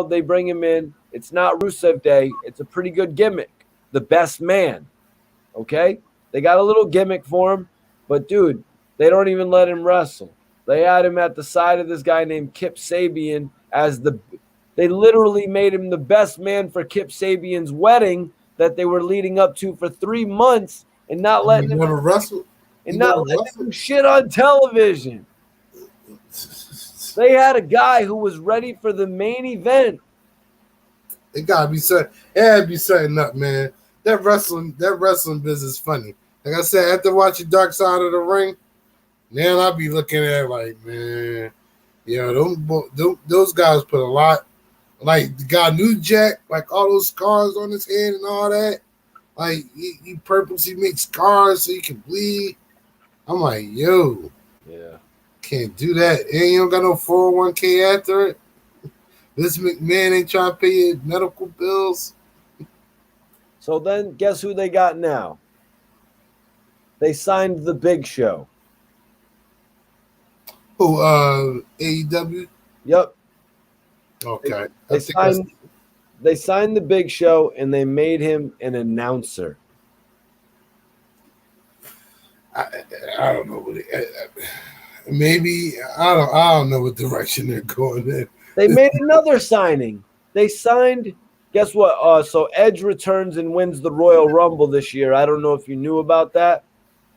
they bring him in. It's not Rusev Day. It's a pretty good gimmick. The best man. Okay? They got a little gimmick for him, but dude, they don't even let him wrestle. They had him at the side of this guy named Kip Sabian they literally made him the best man for Kip Sabian's wedding that they were leading up to for 3 months and not letting him wrestle and not letting him shit on television. They had a guy who was ready for the main event. It gotta be set. It had to be setting up, man. That wrestling business is funny. Like I said, after watching Dark Side of the Ring, now I'll be looking at it man, those guys put a lot. The guy New Jack, all those scars on his head and all that. He purposely makes scars so he can bleed. I'm yo, yeah, can't do that. And you don't got no 401k after it. This McMahon ain't trying to pay your medical bills. So then, guess who they got now? They signed the Big Show. Who, AEW? Yep. Okay. They signed the Big Show and they made him an announcer. I don't know what maybe I don't know what direction they're going in. They made another signing. They signed. Guess what? So Edge returns and wins the Royal Rumble this year. I don't know if you knew about that.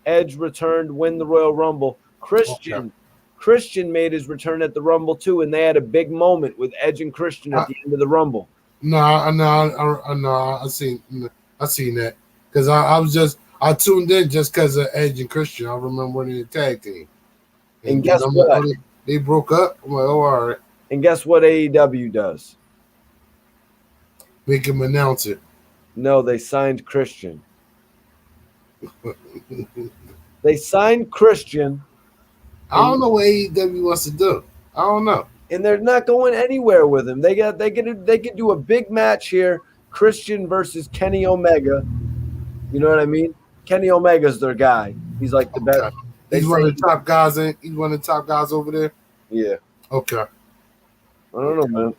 Edge returned, win the Royal Rumble. Christian made his return at the Rumble too, and they had a big moment with Edge and Christian at the end of the Rumble. No, I seen that because I tuned in just because of Edge and Christian. I remember winning the tag team. And guess what? They broke up. I'm all right. And guess what AEW does? Make him announce it. No, they signed Christian. They signed Christian. I don't know what AEW wants to do. I don't know. And they're not going anywhere with him. They could do a big match here. Christian versus Kenny Omega. You know what I mean? Kenny Omega's their guy. He's like the best. He's one of the top guys. He's one of the top guys over there. Yeah. Okay. I don't know, man.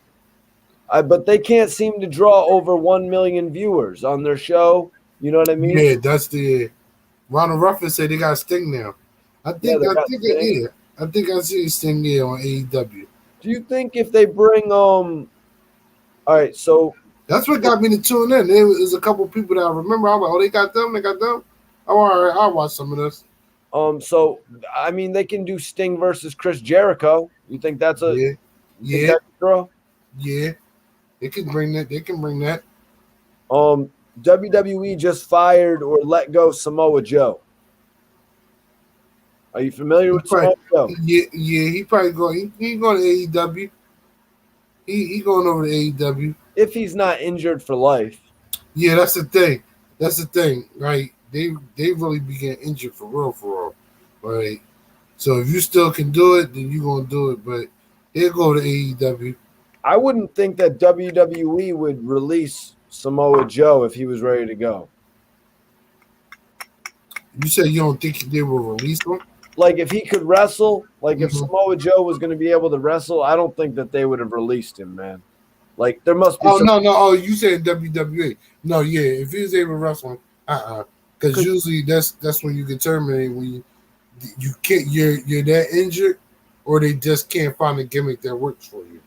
But they can't seem to draw over 1 million viewers on their show. You know what I mean? Yeah, that's the Ronald Ruffin said they got Sting now. I think I see Sting here on AEW. Do you think if they bring all right, so that's what got me to tune in. There was a couple of people that I remember. I was like, oh, they got them. Oh, all right, I'll watch some of this. So I mean they can do Sting versus Chris Jericho. You think that's Think Yeah, that could throw? yeah. They can bring that. They can bring that. WWE just fired or let go Samoa Joe. Are you familiar He with Samoa probably, Joe? yeah. He probably going. He going to AEW. He going over to AEW. If he's not injured for life. Yeah, that's the thing. That's the thing, right? They really be getting injured for real, right? So if you still can do it, then you gonna do it. But he'll go to AEW. I wouldn't think that WWE would release Samoa Joe if he was ready to go. You said you don't think they will release him? Like if he could wrestle, like if Mhm. Samoa Joe was going to be able to wrestle, I don't think that they would have released him, man. Like there must be Oh some. no. Oh, you saying WWE? No, yeah. If he was able to wrestle, because usually that's when you can terminate when you can't. You're that injured, or they just can't find a gimmick that works for you.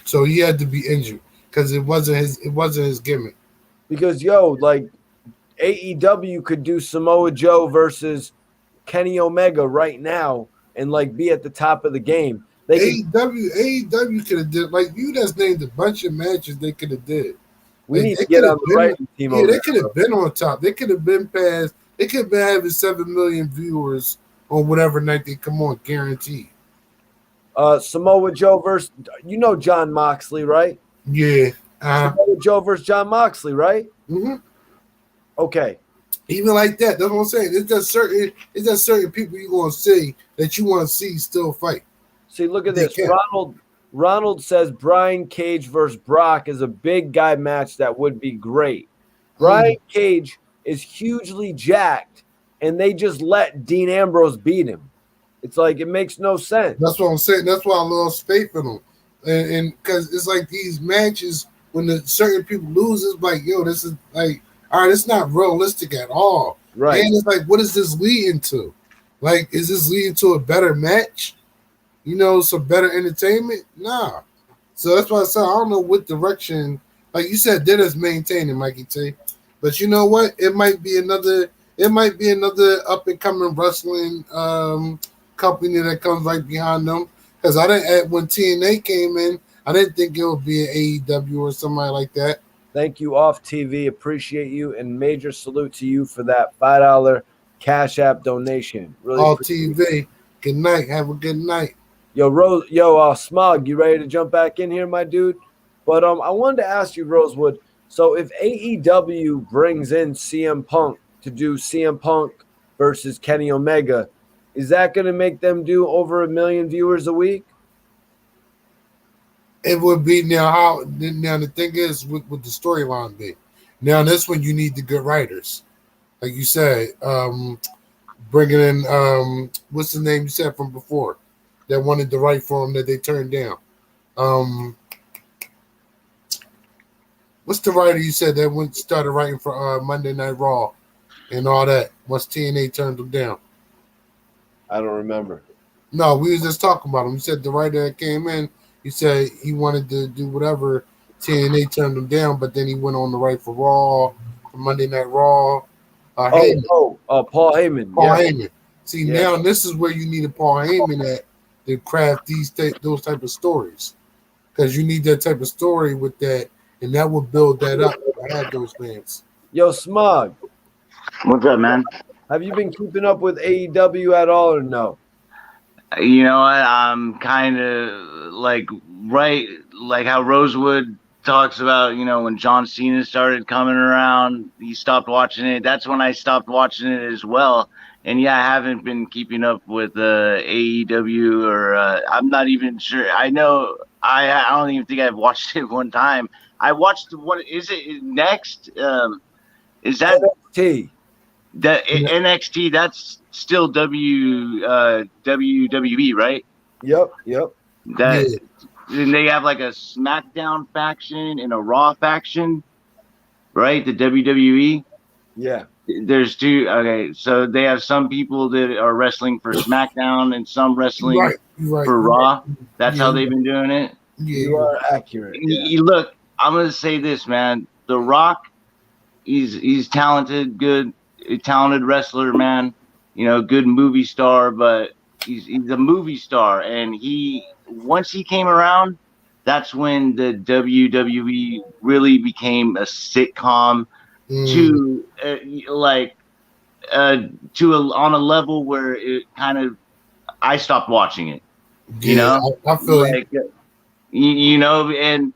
So he had to be injured because it wasn't his gimmick. Because like AEW could do Samoa Joe versus Kenny Omega right now and like be at the top of the game. They could. AEW could have did like you just named a bunch of matches they could have did. We Like need they to get could on have the been, writing team yeah, over they there. could have been on top. They could have been past. They could have been having 7 million viewers on whatever night they come on, guaranteed. Samoa Joe versus John Moxley, right? Yeah. Samoa Joe versus John Moxley, right? Mhm. Okay. Even like that, that's what I'm saying. It's just certain people you're gonna see that you want to see still fight. See, look at They this. can. Ronald says Brian Cage versus Brock is a big guy match that would be great. Brian Cage is hugely jacked, and they just let Dean Ambrose beat him. It's like it makes no sense. That's what I'm saying. That's why I love faith in them, and because it's like these matches when the certain people lose, it's like yo, this is like all right, it's not realistic at all. Right. And it's like, what is this leading to? Like, is this leading to a better match? Some better entertainment? Nah. So that's why I said I don't know what direction. Like you said, they're just maintaining, Mikey T. But you know what? It might be another. It might be another up and coming wrestling company that comes right behind them. Because I didn't when TNA came in, I didn't think it would be an AEW or somebody like that. Thank you, Off TV. Appreciate you, and major salute to you for that $5 Cash App donation. Really All appreciate TV. it. Good night. Have a good night. Smog, you ready to jump back in here, my dude? But I wanted to ask you, Rosewood. So if AEW brings in CM Punk to do CM Punk versus Kenny Omega, is that going to make them do over 1 million viewers a week? It would be now. The thing is, with the storyline be now this one you need the good writers, like you said. Bringing in what's the name you said from before that wanted to write for him that they turned down. What's the writer you said that started writing for Monday Night Raw and all that once TNA turned him down? I don't remember. No, we was just talking about him. You said the writer that came in, he said he wanted to do whatever. TNA turned him down, but then he went on to write for Raw, for Monday Night Raw. Paul Heyman. Paul Heyman. See, Yeah. now this is where you need a Paul Heyman at to craft those type of stories, because you need that type of story with that, and that will build that up. I have those fans. Yo, Smog, What's up, man? have you been keeping up with AEW at all or no? You know what? I'm kind of like how Rosewood talks about, when John Cena started coming around, he stopped watching it. That's when I stopped watching it as well. And yeah, I haven't been keeping up with AEW, or I'm not even sure. I know I don't even think I've watched it one time. I watched what is it next? Is that NXT? NXT? That's still WWE, right? Yep. That and they have like a SmackDown faction and a Raw faction, right? The WWE. Yeah. There's two. Okay, so they have some people that are wrestling for SmackDown and some wrestling for Raw. That's how they've been doing it. Yeah, you are accurate. You look, I'm gonna say this, man. The Rock, he's talented, talented wrestler, man. Good movie star, but he's a movie star, and once he came around, that's when the WWE really became a sitcom to on a level where it kind of I stopped watching it. Yeah, I feel like and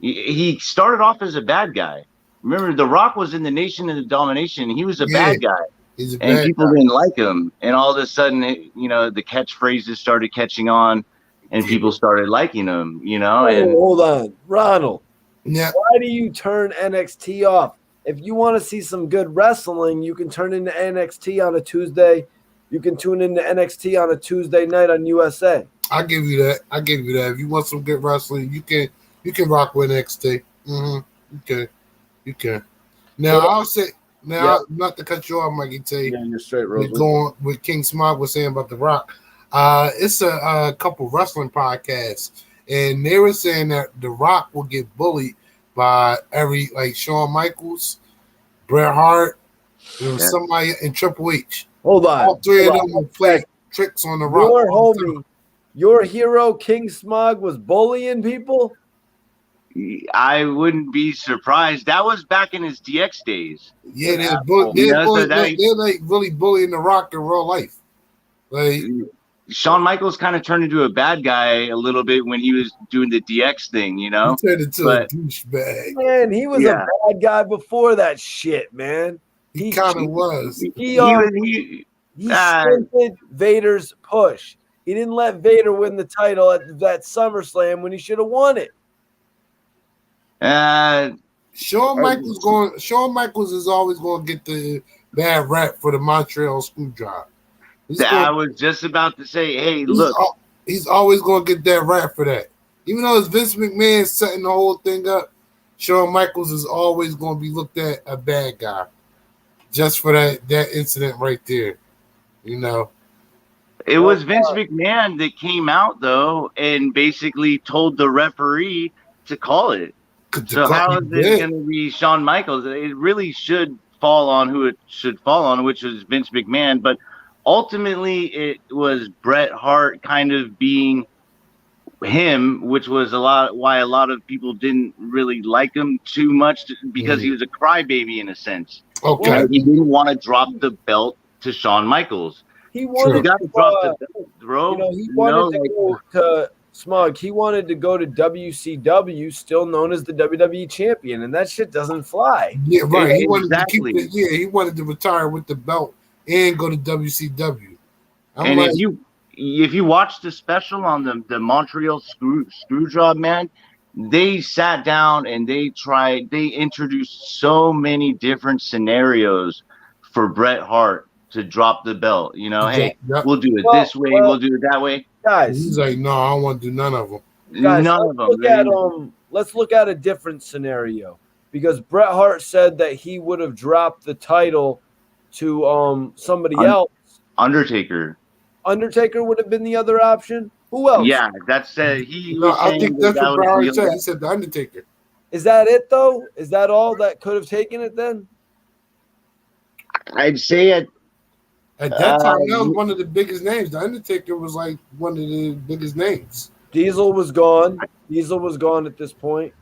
he started off as a bad guy. Remember, The Rock was in the Nation of the Domination. He was a bad guy. He's a and bad people guy. didn't like him, and all of a sudden, the catchphrases started catching on, and people started liking him. Hold on, Ronald. Yeah. Why do you turn NXT off? If you want to see some good wrestling, you can turn into NXT on a Tuesday. You can tune into NXT on a Tuesday night on USA. I give you that. If you want some good wrestling, you can rock with NXT. You can. Now I'll say. Now, not to cut you off, Mikey T. Yeah, you're straight, Rose. Going with King Smart was saying about The Rock. It's a couple wrestling podcasts, and they were saying that The Rock will get bullied by Shawn Michaels, Bret Hart, somebody in Triple H. Hold on. All three of them will play tricks on The Rock. Your homie, your hero, King Smog, was bullying people? I wouldn't be surprised. That was back in his DX days. Yeah, they're like really bullying The Rock in real life. Like Shawn Michaels kind of turned into a bad guy a little bit when he was doing the DX thing, He turned into a douchebag. Man, he was a bad guy before that shit, man. He kind of was. He stunted Vader's push. He didn't let Vader win the title at that SummerSlam when he should have won it. Shawn Michaels is always going to get the bad rap for the Montreal Screwjob. I was just about to say, hey, look. He's always going to get that rap for that. Even though it's Vince McMahon setting the whole thing up, Shawn Michaels is always going to be looked at a bad guy just for that incident right there. It was Vince McMahon that came out, though, and basically told the referee to call it. So how is it going to be Shawn Michaels? It really should fall on who it should fall on, which is Vince McMahon. But ultimately, it was Bret Hart kind of being him, which was why a lot of people didn't really like him too much because he was a crybaby in a sense. Okay, he didn't want to drop the belt to Shawn Michaels. He wanted to drop the belt, bro. He wanted to go to Smug. He wanted to go to WCW, still known as the WWE champion, and that shit doesn't fly. Yeah, right. He wanted to keep it. Yeah, he wanted to retire with the belt and go to WCW. If you watch the special on the Montreal Screwjob, man, they sat down and they introduced so many different scenarios for Bret Hart to drop the belt. We'll do it this way, we'll do it that way. Guys, he's like, no, I don't want to do none of them. Guys, let's look at a different scenario, because Bret Hart said that he would have dropped the title to somebody else. Undertaker would have been the other option. Who else? Yeah, that's I think that's what Bret Hart said. He said the Undertaker. Is that it though? Is that all that could have taken it then? I'd say at that time, that was one of the biggest names. The Undertaker was like one of the biggest names. Diesel was gone. Diesel was gone at this point.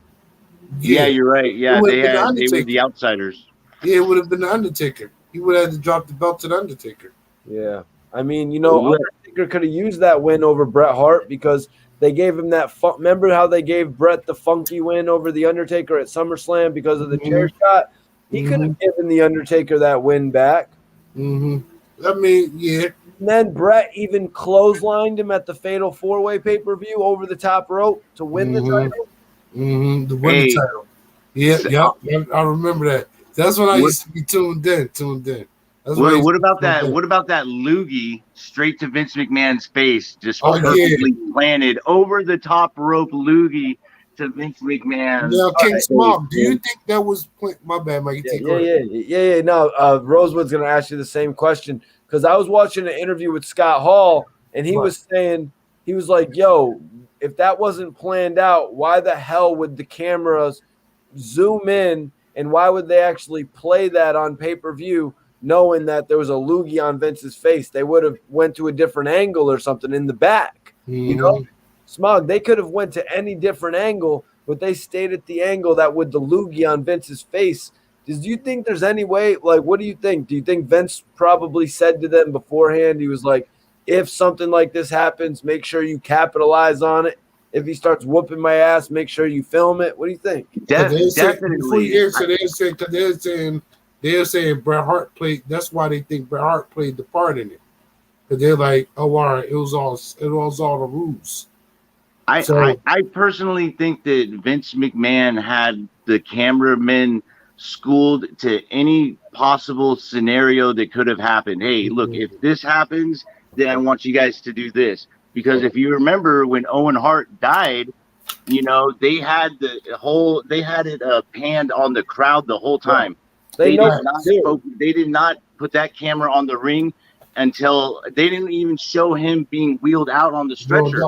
Yeah, you're right. Yeah, they were the outsiders. Yeah, it would have been the Undertaker. He would have had to drop the belt to the Undertaker. Yeah. I mean, Undertaker could have used that win over Bret Hart because they gave him that. Remember how they gave Bret the funky win over the Undertaker at SummerSlam because of the chair shot? He could have given the Undertaker that win back. I mean, yeah. And then Bret even clotheslined him at the Fatal 4-Way pay-per-view over the top rope to win the title. To win the title. Yeah, I remember that. That's when I used to be tuned in. What about that loogie straight to Vince McMahon's face, just perfectly planted over the top rope loogie to Vince McMahon? Now, King Small, do you think that was my bad, Mikey? Yeah. No, Rosewood's gonna ask you the same question because I was watching an interview with Scott Hall and he was saying, he was like, "Yo, if that wasn't planned out, why the hell would the cameras zoom in and why would they actually play that on pay-per-view knowing that there was a loogie on Vince's face. They would have went to a different angle or something in the back. You know, Smog, they could have went to any different angle, but they stayed at the angle that with the loogie on Vince's face. Do you think there's any way, like, what do you think? Do you think Vince probably said to them beforehand, he was like, if something like this happens, make sure you capitalize on it. If he starts whooping my ass, make sure you film it. What do you think? Definitely. Before you answer, they're saying Bret Hart played. That's why they think Bret Hart played the part in it. Because they're like, oh, all right, it was all the rules. I personally think that Vince McMahon had the cameramen schooled to any possible scenario that could have happened. Hey, look, if this happens, then I want you guys to do this. Because if you remember when Owen Hart died, you know, they had it panned on the crowd the whole time. They did not put that camera on the ring until they didn't even show him being wheeled out on the stretcher.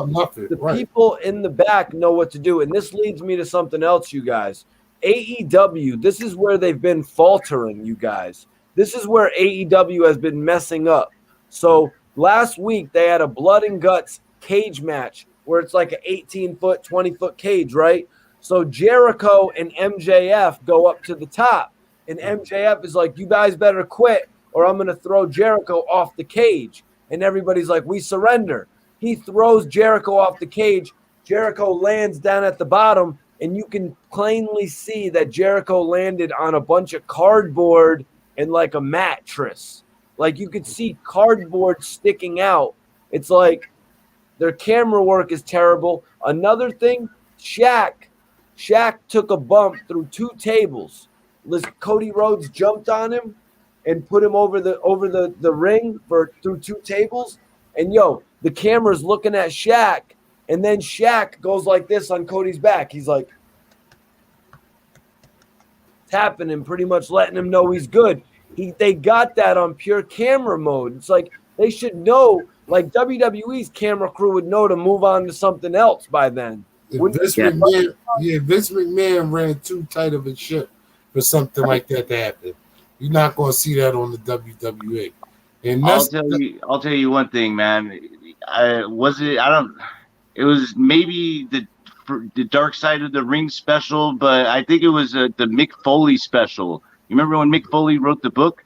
People in the back know what to do. And this leads me to something else, you guys. AEW, this is where they've been faltering, you guys. This is where AEW has been messing up. So last week, they had a blood and guts cage match where it's like an 18-foot, 20-foot cage, right? So Jericho and MJF go up to the top. And MJF is like, you guys better quit or I'm going to throw Jericho off the cage. And everybody's like, we surrender. He throws Jericho off the cage. Jericho lands down at the bottom, and you can plainly see that Jericho landed on a bunch of cardboard and like a mattress. Like you could see cardboard sticking out. It's like their camera work is terrible. Another thing, Shaq took a bump through 2 tables. Cody Rhodes jumped on him and put him over the ring through 2 tables. And the camera's looking at Shaq, and then Shaq goes like this on Cody's back. He's like tapping him, pretty much letting him know he's good. They got that on pure camera mode. It's like they should know, like WWE's camera crew would know to move on to something else by then. Vince McMahon ran too tight of a ship for something like that to happen. You're not going to see that on the WWE. And I'll tell you one thing, man. It was maybe the Dark Side of the Ring special, but I think it was the Mick Foley special. You remember when Mick Foley wrote the book?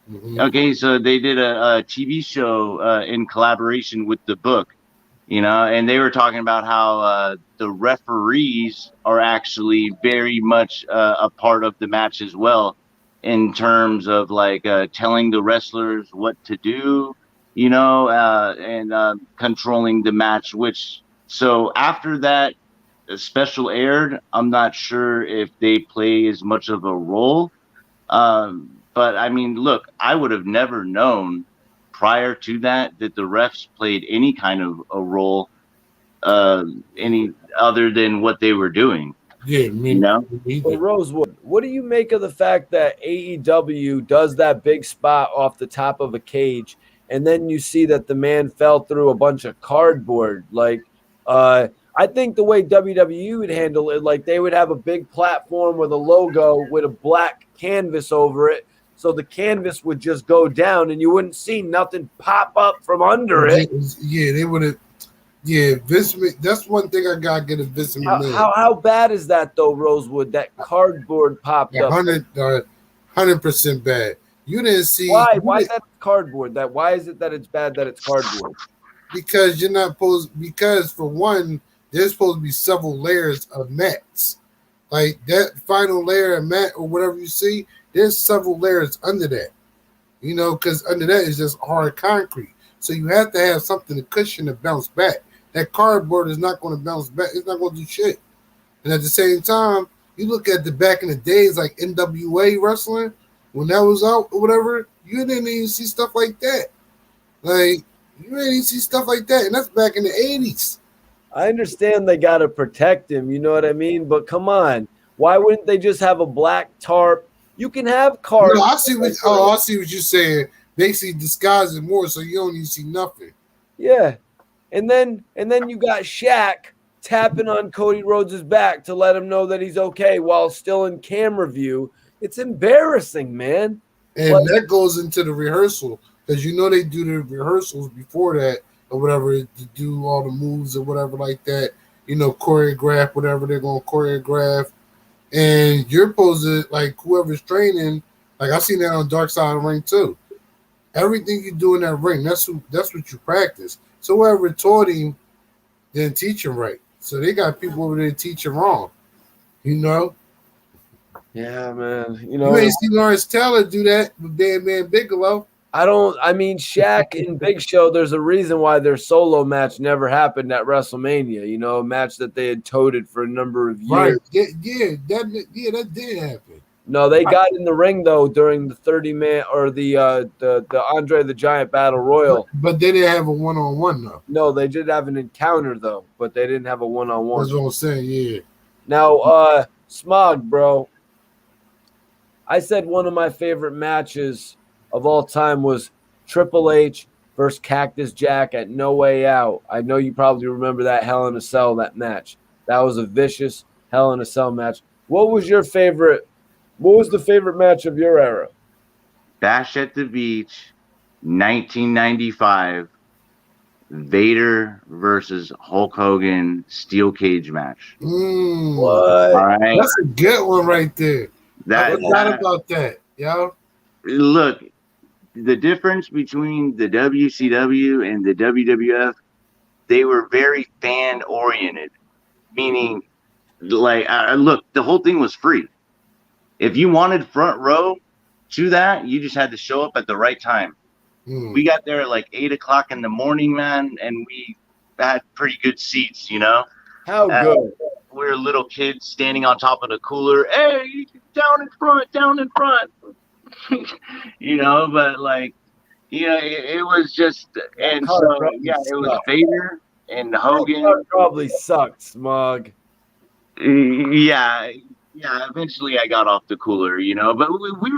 Mm-hmm. Okay, so they did a TV show in collaboration with the book, you know, and they were talking about how the referees are actually very much a part of the match as well, in terms of like telling the wrestlers what to do, you know, and controlling the match. So after that special aired, I'm not sure if they play as much of a role. But I mean, look, I would have never known prior to that the refs played any kind of a role, any other than what they were doing. Yeah, you know. Well, Rosewood, what do you make of the fact that AEW does that big spot off the top of a cage, and then you see that the man fell through a bunch of cardboard? Like, I think the way WWE would handle it, like they would have a big platform with a logo with a black canvas over it, so the canvas would just go down, and you wouldn't see nothing pop up from under it. Yeah, they would have. Yeah, that's one thing I gotta get a Vince McMahon. How bad is that though, Rosewood? That cardboard popped up. 100% bad. You didn't see why? Why is that cardboard? Why is it that it's bad that it's cardboard? Because you're not supposed. Because for one, there's supposed to be several layers of mats. Like that final layer of mat or whatever you see, there's several layers under that. You know, because under that is just hard concrete. So you have to have something to cushion to bounce back. That cardboard is not going to bounce back. It's not going to do shit. And at the same time, you look at the back in the days like NWA wrestling, when that was out or whatever, you didn't even see stuff like that. Like, you didn't even see stuff like that. And that's back in the 80s. I understand they got to protect him, you know what I mean? But come on. Why wouldn't they just have a black tarp? You can have cardboard. No, I see what you're saying. Basically disguise it more so you don't even see nothing. Yeah. And then you got Shaq tapping on Cody Rhodes' back to let him know that he's okay while still in camera view. It's embarrassing, man. And that goes into the rehearsal because they do the rehearsals before that or whatever to do all the moves or whatever like that. Choreograph whatever they're gonna choreograph, and you're supposed to like whoever's training. Like I've seen that on Dark Side of the Ring too. Everything you do in that ring, that's what you practice. So whoever taught him didn't teach him right. So they got people over there teaching wrong. Yeah, man. You ain't see Lawrence Taylor do that with Bam Bam Bigelow. I mean, Shaq and Big Show, there's a reason why their solo match never happened at WrestleMania, a match that they had toted for a number of years. Right. That did happen. No, they got in the ring, though, during the 30-man or the Andre the Giant Battle Royal. But they didn't have a one-on-one, though. No, they did have an encounter, though, but they didn't have a one-on-one. That's what I'm saying, yeah. Now, Smog, bro, I said one of my favorite matches of all time was Triple H versus Cactus Jack at No Way Out. I know you probably remember that Hell in a Cell, that match. That was a vicious Hell in a Cell match. What was the favorite match of your era? Bash at the Beach, 1995. Vader versus Hulk Hogan steel cage match. What? All right. That's a good one right there. I forgot about that. Yo. Look, the difference between the WCW and the WWF, they were very fan oriented, meaning like look, the whole thing was free. If you wanted front row to that, you just had to show up at the right time. We got there at like 8 o'clock in the morning, man, and we had pretty good seats, How good? We were little kids standing on top of the cooler. Hey, down in front. But like, it was just, and so, yeah, it was Vader and Hogan. That probably sucked, Smug. Yeah, eventually I got off the cooler, but we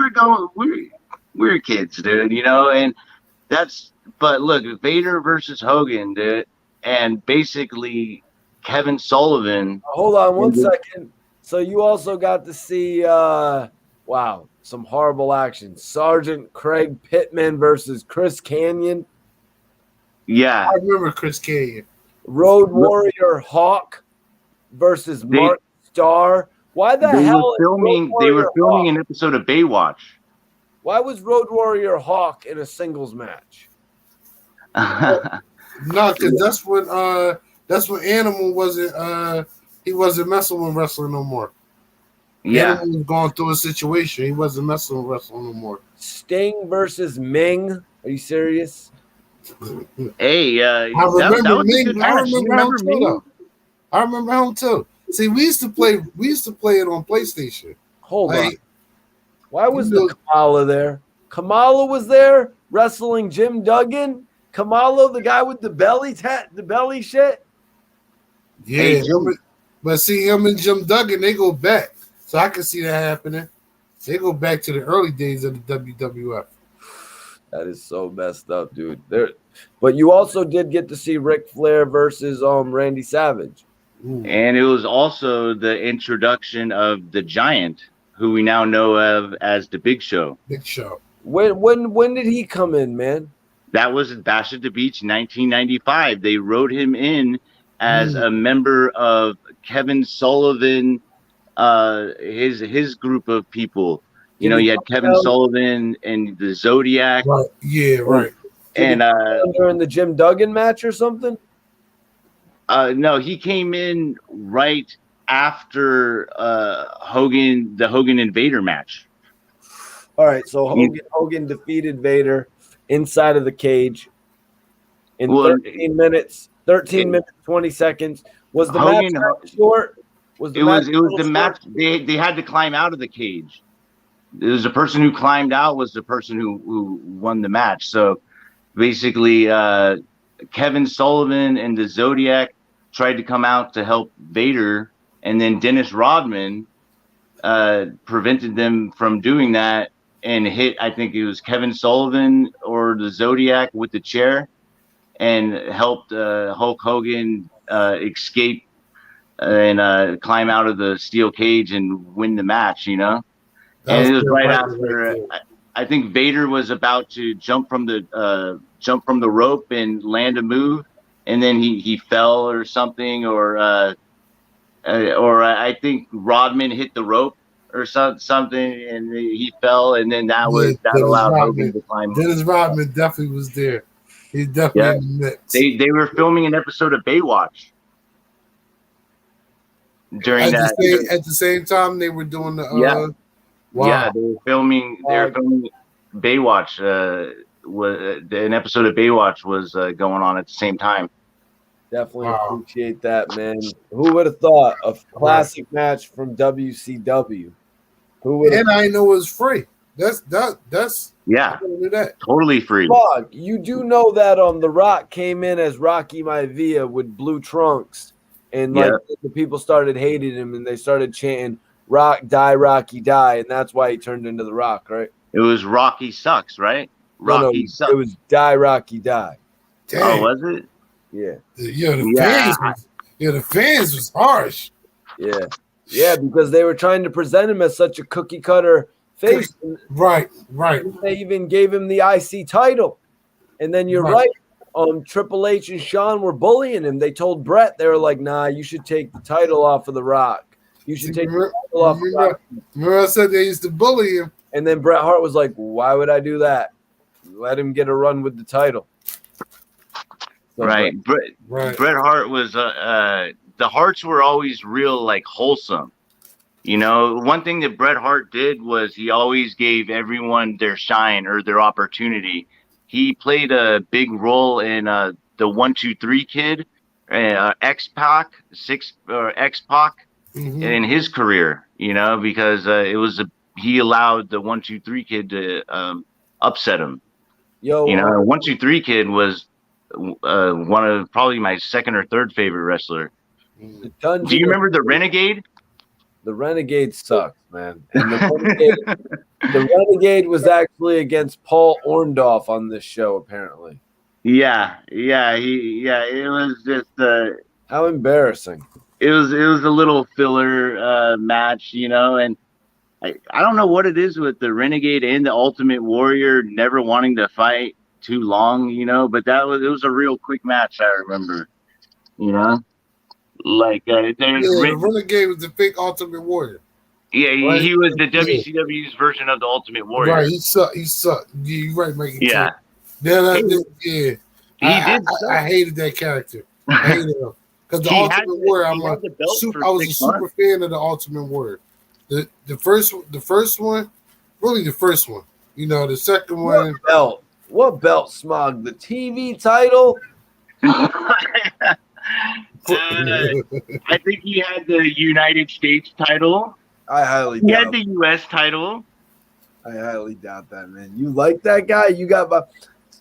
were kids, dude, and but look, Vader versus Hogan, dude, and basically Kevin Sullivan. Hold on one second. So you also got to see, some horrible action. Sergeant Craig Pittman versus Chris Kanyon. Yeah. I remember Chris Kanyon. Road Warrior Hawk versus Mark Starr. Why the hell? They were filming an episode of Baywatch. Why was Road Warrior Hawk in a singles match? No, because that's when Animal wasn't he wasn't messing with wrestling no more. Yeah, Animal was going through a situation. He wasn't messing with wrestling no more. Sting versus Ming. Are you serious? Hey, I remember Ming. I remember him too. See, we used to play it on PlayStation. Hold on. Why was Kamala there? Kamala was there wrestling Jim Duggan. Kamala, the guy with the belly shit. Yeah, hey, but see, him and Jim Duggan, they go back, so I can see that happening. They go back to the early days of the WWF. That is so messed up, dude. But you also did get to see Ric Flair versus Randy Savage. Ooh. And it was also the introduction of the Giant, who we now know of as the Big Show. Big Show. When did he come in, man? That was at Bash at the Beach, 1995. They wrote him in as a member of Kevin Sullivan, his group of people. You had Kevin Sullivan and the Zodiac. Right. Yeah, right. And during the Jim Duggan match or something? No, he came in right after the Hogan and Vader match. All right, so Hogan defeated Vader inside of the cage in 13 minutes, 20 seconds. Was the match short? It was the match. They had to climb out of the cage. It was the person who climbed out was the person who won the match. So basically, Kevin Sullivan and the Zodiac tried to come out to help Vader, and then Dennis Rodman prevented them from doing that and hit, I think it was Kevin Sullivan or the Zodiac with the chair and helped Hulk Hogan escape and climb out of the steel cage and win the match, And it was right after. I think Vader was about to jump from the rope and land a move, and then he fell or something, or I think Rodman hit the rope or something, and he fell, and then that allowed Hogan to climb. Dennis Rodman definitely was there. He's definitely in the mix. They were filming an episode of Baywatch during at the same time they were doing the wow. Yeah, they were filming Baywatch. An episode of Baywatch was going on at the same time. Definitely appreciate that, man. Who would have thought a classic match from WCW? And I know it was free. That's totally free. Dog, you do know that The Rock came in as Rocky Maivia with blue trunks, and the people started hating him, and they started chanting "Rock, die, Rocky, die," and that's why he turned into The Rock, right? It was Rocky sucks, right? Rocky sucks. It was die, Rocky, die. Damn. Oh, was it? Yeah. The fans was harsh. Yeah, because they were trying to present him as such a cookie cutter face. Right. They even gave him the IC title. And then you're right. Triple H and Shawn were bullying him. They told Brett, they were like, nah, you should take the title off of The Rock. You should take the title off of Rock. Remember I said they used to bully him. And then Bret Hart was like, why would I do that? Let him get a run with the title. So right. Bret Hart was the Harts were always real wholesome. You know, one thing that Bret Hart did was he always gave everyone their shine or their opportunity. He played a big role in the 1, 2, 3 Kid, X-Pac, X-Pac in his career, you know, because he allowed the 1, 2, 3 Kid to upset him. You know, 1, 2, 3 Kid was one of probably my second or third favorite wrestler. Do you remember the Renegade? The Renegade sucks, man. And the Renegade was actually against Paul Orndorff on this show, apparently. Yeah. It was just how embarrassing. It was a little filler match, you know, and I don't know what it is with the Renegade and the Ultimate Warrior never wanting to fight too long, you know, but it was a real quick match, I remember, you know. The Renegade was the fake Ultimate Warrior. Yeah, he was the WCW's version of the Ultimate Warrior. Right, he sucked. You're right, Mikey. Yeah. He I hated that character. I hated him. Because the Ultimate Warrior, I was a super fan of the Ultimate Warrior. The first one, really the first one. You know, the second one. What belt, Smog? The TV title? I think he had the United States title. I highly doubt. He had the U.S. title. I highly doubt that, man. You like that guy? You got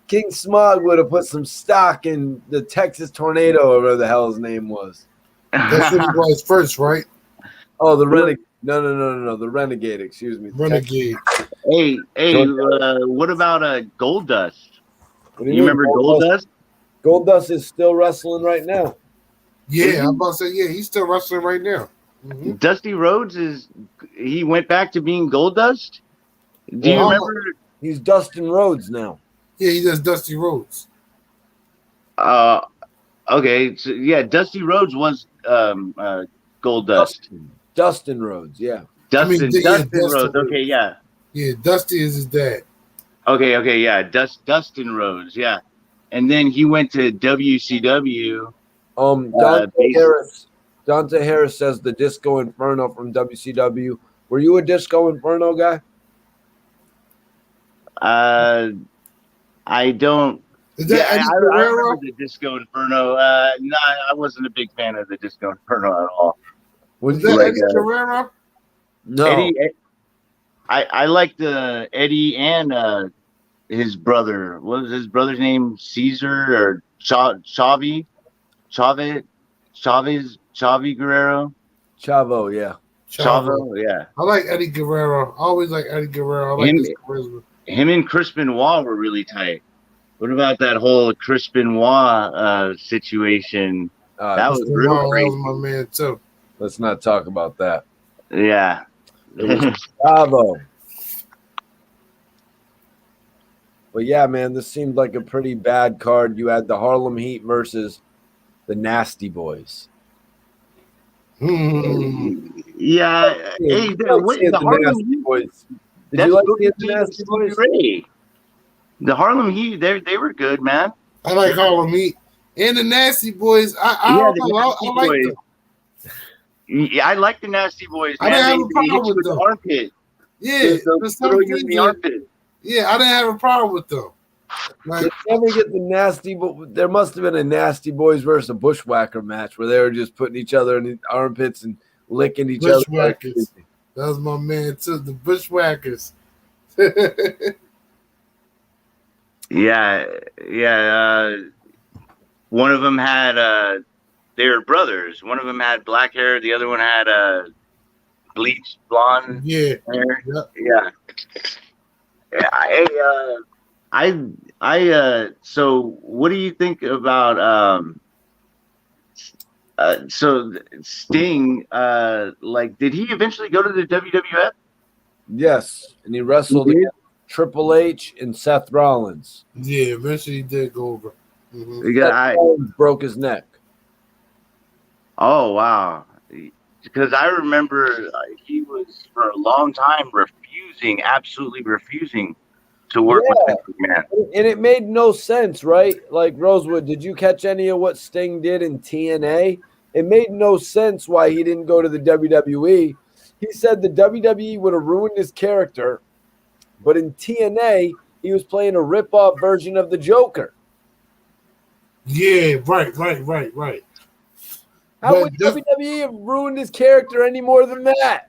King Smog would have put some stock in the Texas Tornado, or whatever the hell his name was. That's what he was first, right? Oh, the Renegade. No. The Renegade. Excuse me. Renegade. Hey. What about Goldust? You remember Goldust? Goldust is still wrestling right now. Yeah, I'm about to say, he's still wrestling right now. Mm-hmm. Dusty Rhodes he went back to being Goldust? Do you remember? He's Dustin Rhodes now. Yeah, he does Dusty Rhodes. Okay. So, yeah, Dusty Rhodes was Goldust. Dustin Rhodes, yeah. Dustin Rhodes. Okay, yeah. Yeah, Dusty is his dad. Okay, yeah. Dustin Rhodes, yeah. And then he went to WCW. Dante Harris says the Disco Inferno from WCW. Were you a Disco Inferno guy? I don't. Is that I remember the Disco Inferno. No, I wasn't a big fan of the Disco Inferno at all. Was that Eddie Guerrero? No. Eddie, I liked Eddie and his brother. What was his brother's name? Caesar or Chavi Guerrero? Chavo, yeah. Chavo, yeah. I like Eddie Guerrero. I always like Eddie Guerrero. I like his charisma. Him and Chris Benoit were really tight. What about that whole Chris Benoit situation? That was real crazy. That was my man too. Let's not talk about that. Yeah. It was Chavo. But yeah, man, this seemed like a pretty bad card. You had the Harlem Heat versus the Nasty Boys. Yeah. Hey, You like seeing the the Harlem Nasty Heat. Boys. Did That's you like Booker seeing the T and Nasty Stevie Boys? Ray. The Harlem Heat, they were good, man. I like Harlem Heat and the Nasty Boys. I Yeah, don't the know. Nasty I like Boys. them. Yeah, I like the Nasty Boys, I didn't man. have a They hit problem you with with the them. armpit. Yeah, They'll for throw some you in the reason, armpit. yeah, I didn't have a problem with them. Like, Did you ever get the Nasty? But there must have been a Nasty Boys versus a Bushwhacker match where they were just putting each other in the armpits and licking each other. Bushwhackers. That was my man too. The Bushwhackers. Yeah, yeah. One of them had they were brothers. One of them had black hair. The other one had bleached blonde Yeah. hair. Yep. Yeah. So what do you think about so Sting, like, did he eventually go to the WWF? Yes, and he wrestled He did? against Triple H and Seth Rollins. Yeah, eventually he did go over. Mhm. Yeah, Seth Rollins broke his neck. oh wow. Because I remember he was for a long time absolutely refusing to work with Vince McMahon. And it made no sense, right? Like, Rosewood, did you catch any of what Sting did in TNA? It made no sense why he didn't go to the WWE. He said the WWE would have ruined his character, but in TNA, he was playing a rip-off version of the Joker. Yeah, right. How But would WWE have ruined his character any more than that?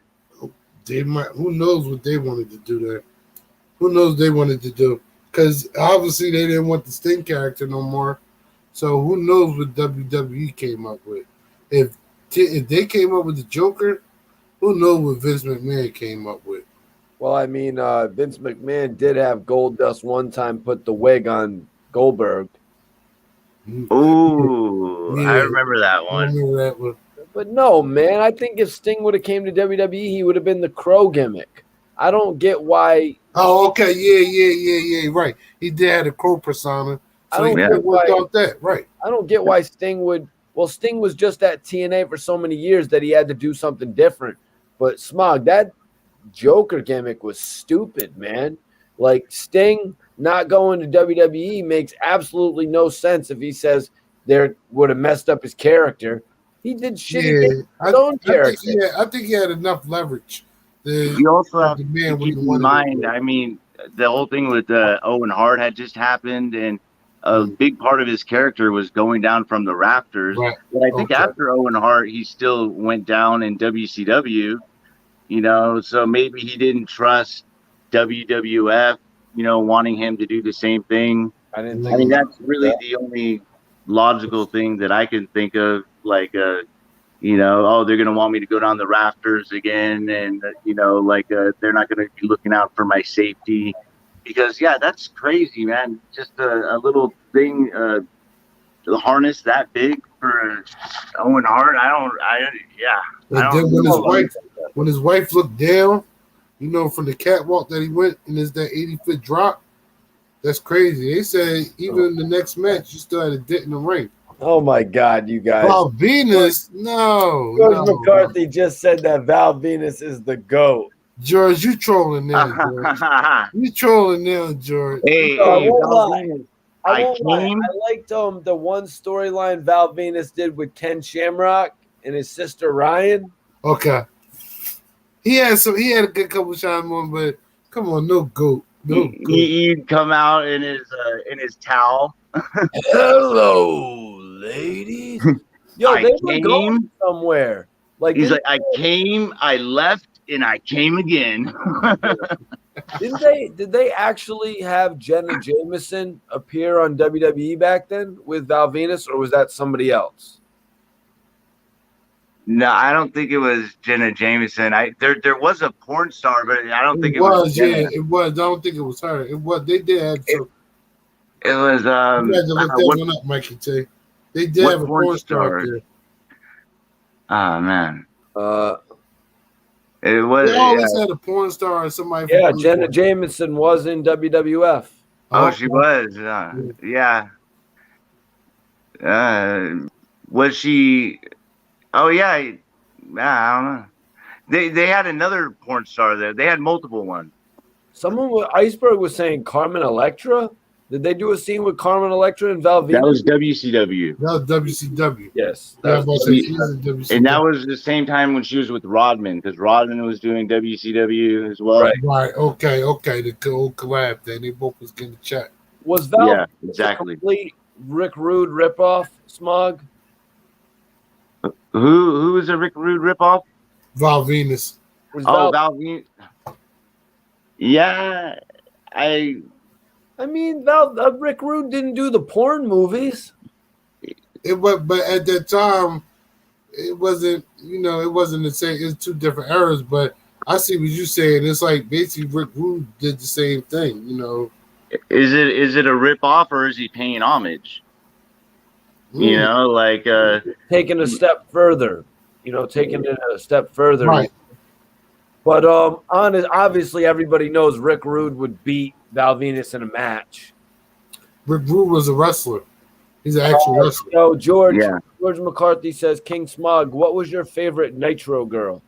They might. Who knows what they wanted to do there? Who knows they wanted to do? Because obviously they didn't want the Sting character no more. So who knows what WWE came up with? If they came up with the Joker, who knows what Vince McMahon came up with? Well, I mean, Vince McMahon did have Goldust one time put the wig on Goldberg. Oh, Yeah. I remember that I one. remember that one. But no, man, I think if Sting would have came to WWE, he would have been the Crow gimmick. I don't get why. Oh, okay. Yeah. Right. He did have a crow persona. I So don't he get could work why. out that. Right. I don't get why Sting would. Well, Sting was just at TNA for so many years that he had to do something different. But Smog, that Joker gimmick was stupid, man. Like, Sting not going to WWE makes absolutely no sense if he says there would have messed up his character. He did shitty things with his own character. I think he had enough leverage. You also have The to man keep we in wanted mind, to. I mean, the whole thing with Owen Hart had just happened, and a big part of his character was going down from the rafters. Right. But I think after Owen Hart, he still went down in WCW, you know, so maybe he didn't trust WWF, you know, wanting him to do the same thing. I didn't I think. mean, that's really the only logical thing that I can think of, like, you know, oh, they're going to want me to go down the rafters again. And, you know, like, they're not going to be looking out for my safety because, yeah, that's crazy, man. Just a little thing, the harness that big for Owen Hart. And then when his wife looked down, you know, from the catwalk that he went and is that 80-foot drop, that's crazy. They said even in the next match, you still had a dent in the ring. Oh my God, you guys! Val Venus, no. George McCarthy just said that Val Venus is the GOAT. George, you trolling now, George. You trolling now, George. Hey, I hey, won't Val lie. Venus. I won't lie. I liked the one storyline Val Venus did with Ken Shamrock and his sister Ryan. Okay. He had a good couple shots on, but come on, no GOAT. No GOAT. He'd come out in his towel. Hello, ladies. Yo, they were going somewhere. Like he's like, I came, I left, and I came again. Did they actually have Jenna Jameson appear on WWE back then with Val Venus, or was that somebody else? No, I don't think it was Jenna Jameson. There was a porn star, but I don't think it was. Jenna. Yeah, it was. I don't think it was her. It was. They did have some. It was. You had to look that one up, Mikey T. They did have a porn star up there. Oh man. It was. They always had a porn star or somebody. Yeah, Jenna Jameson was in WWF. Oh, Oh, she was. Yeah. Was she? Oh, yeah. I don't know. They had another porn star there. They had multiple ones. Someone with Iceberg was saying Carmen Electra. Did they do a scene with Carmen Electra and Val That Venus? was WCW. that was WCW. Yes. Yeah, That but was, she's in And that WCW. was the same time when she was with Rodman, because Rodman was doing WCW as well. Right. Right. Okay. The old collab thing. They both was getting the check. was Val Yeah, Venus exactly. a complete Rick Rude ripoff, Smog? Who was a Rick Rude ripoff? Val Venus. Was Oh, Val, Val Venus. Yeah, I mean, Rick Rude didn't do the porn movies. It was, but at that time, it wasn't. It wasn't the same. It's two different eras. But I see what you're saying. It's like basically Rick Rude did the same thing. is it a ripoff or is he paying homage? You know, like Taking a step further, taking it a step further. Right. But obviously everybody knows Rick Rude would beat Val Venus in a match. Rick Rude was a wrestler. He's an actual wrestler. So George Yeah. McCarthy says, King Smog, what was your favorite Nitro girl?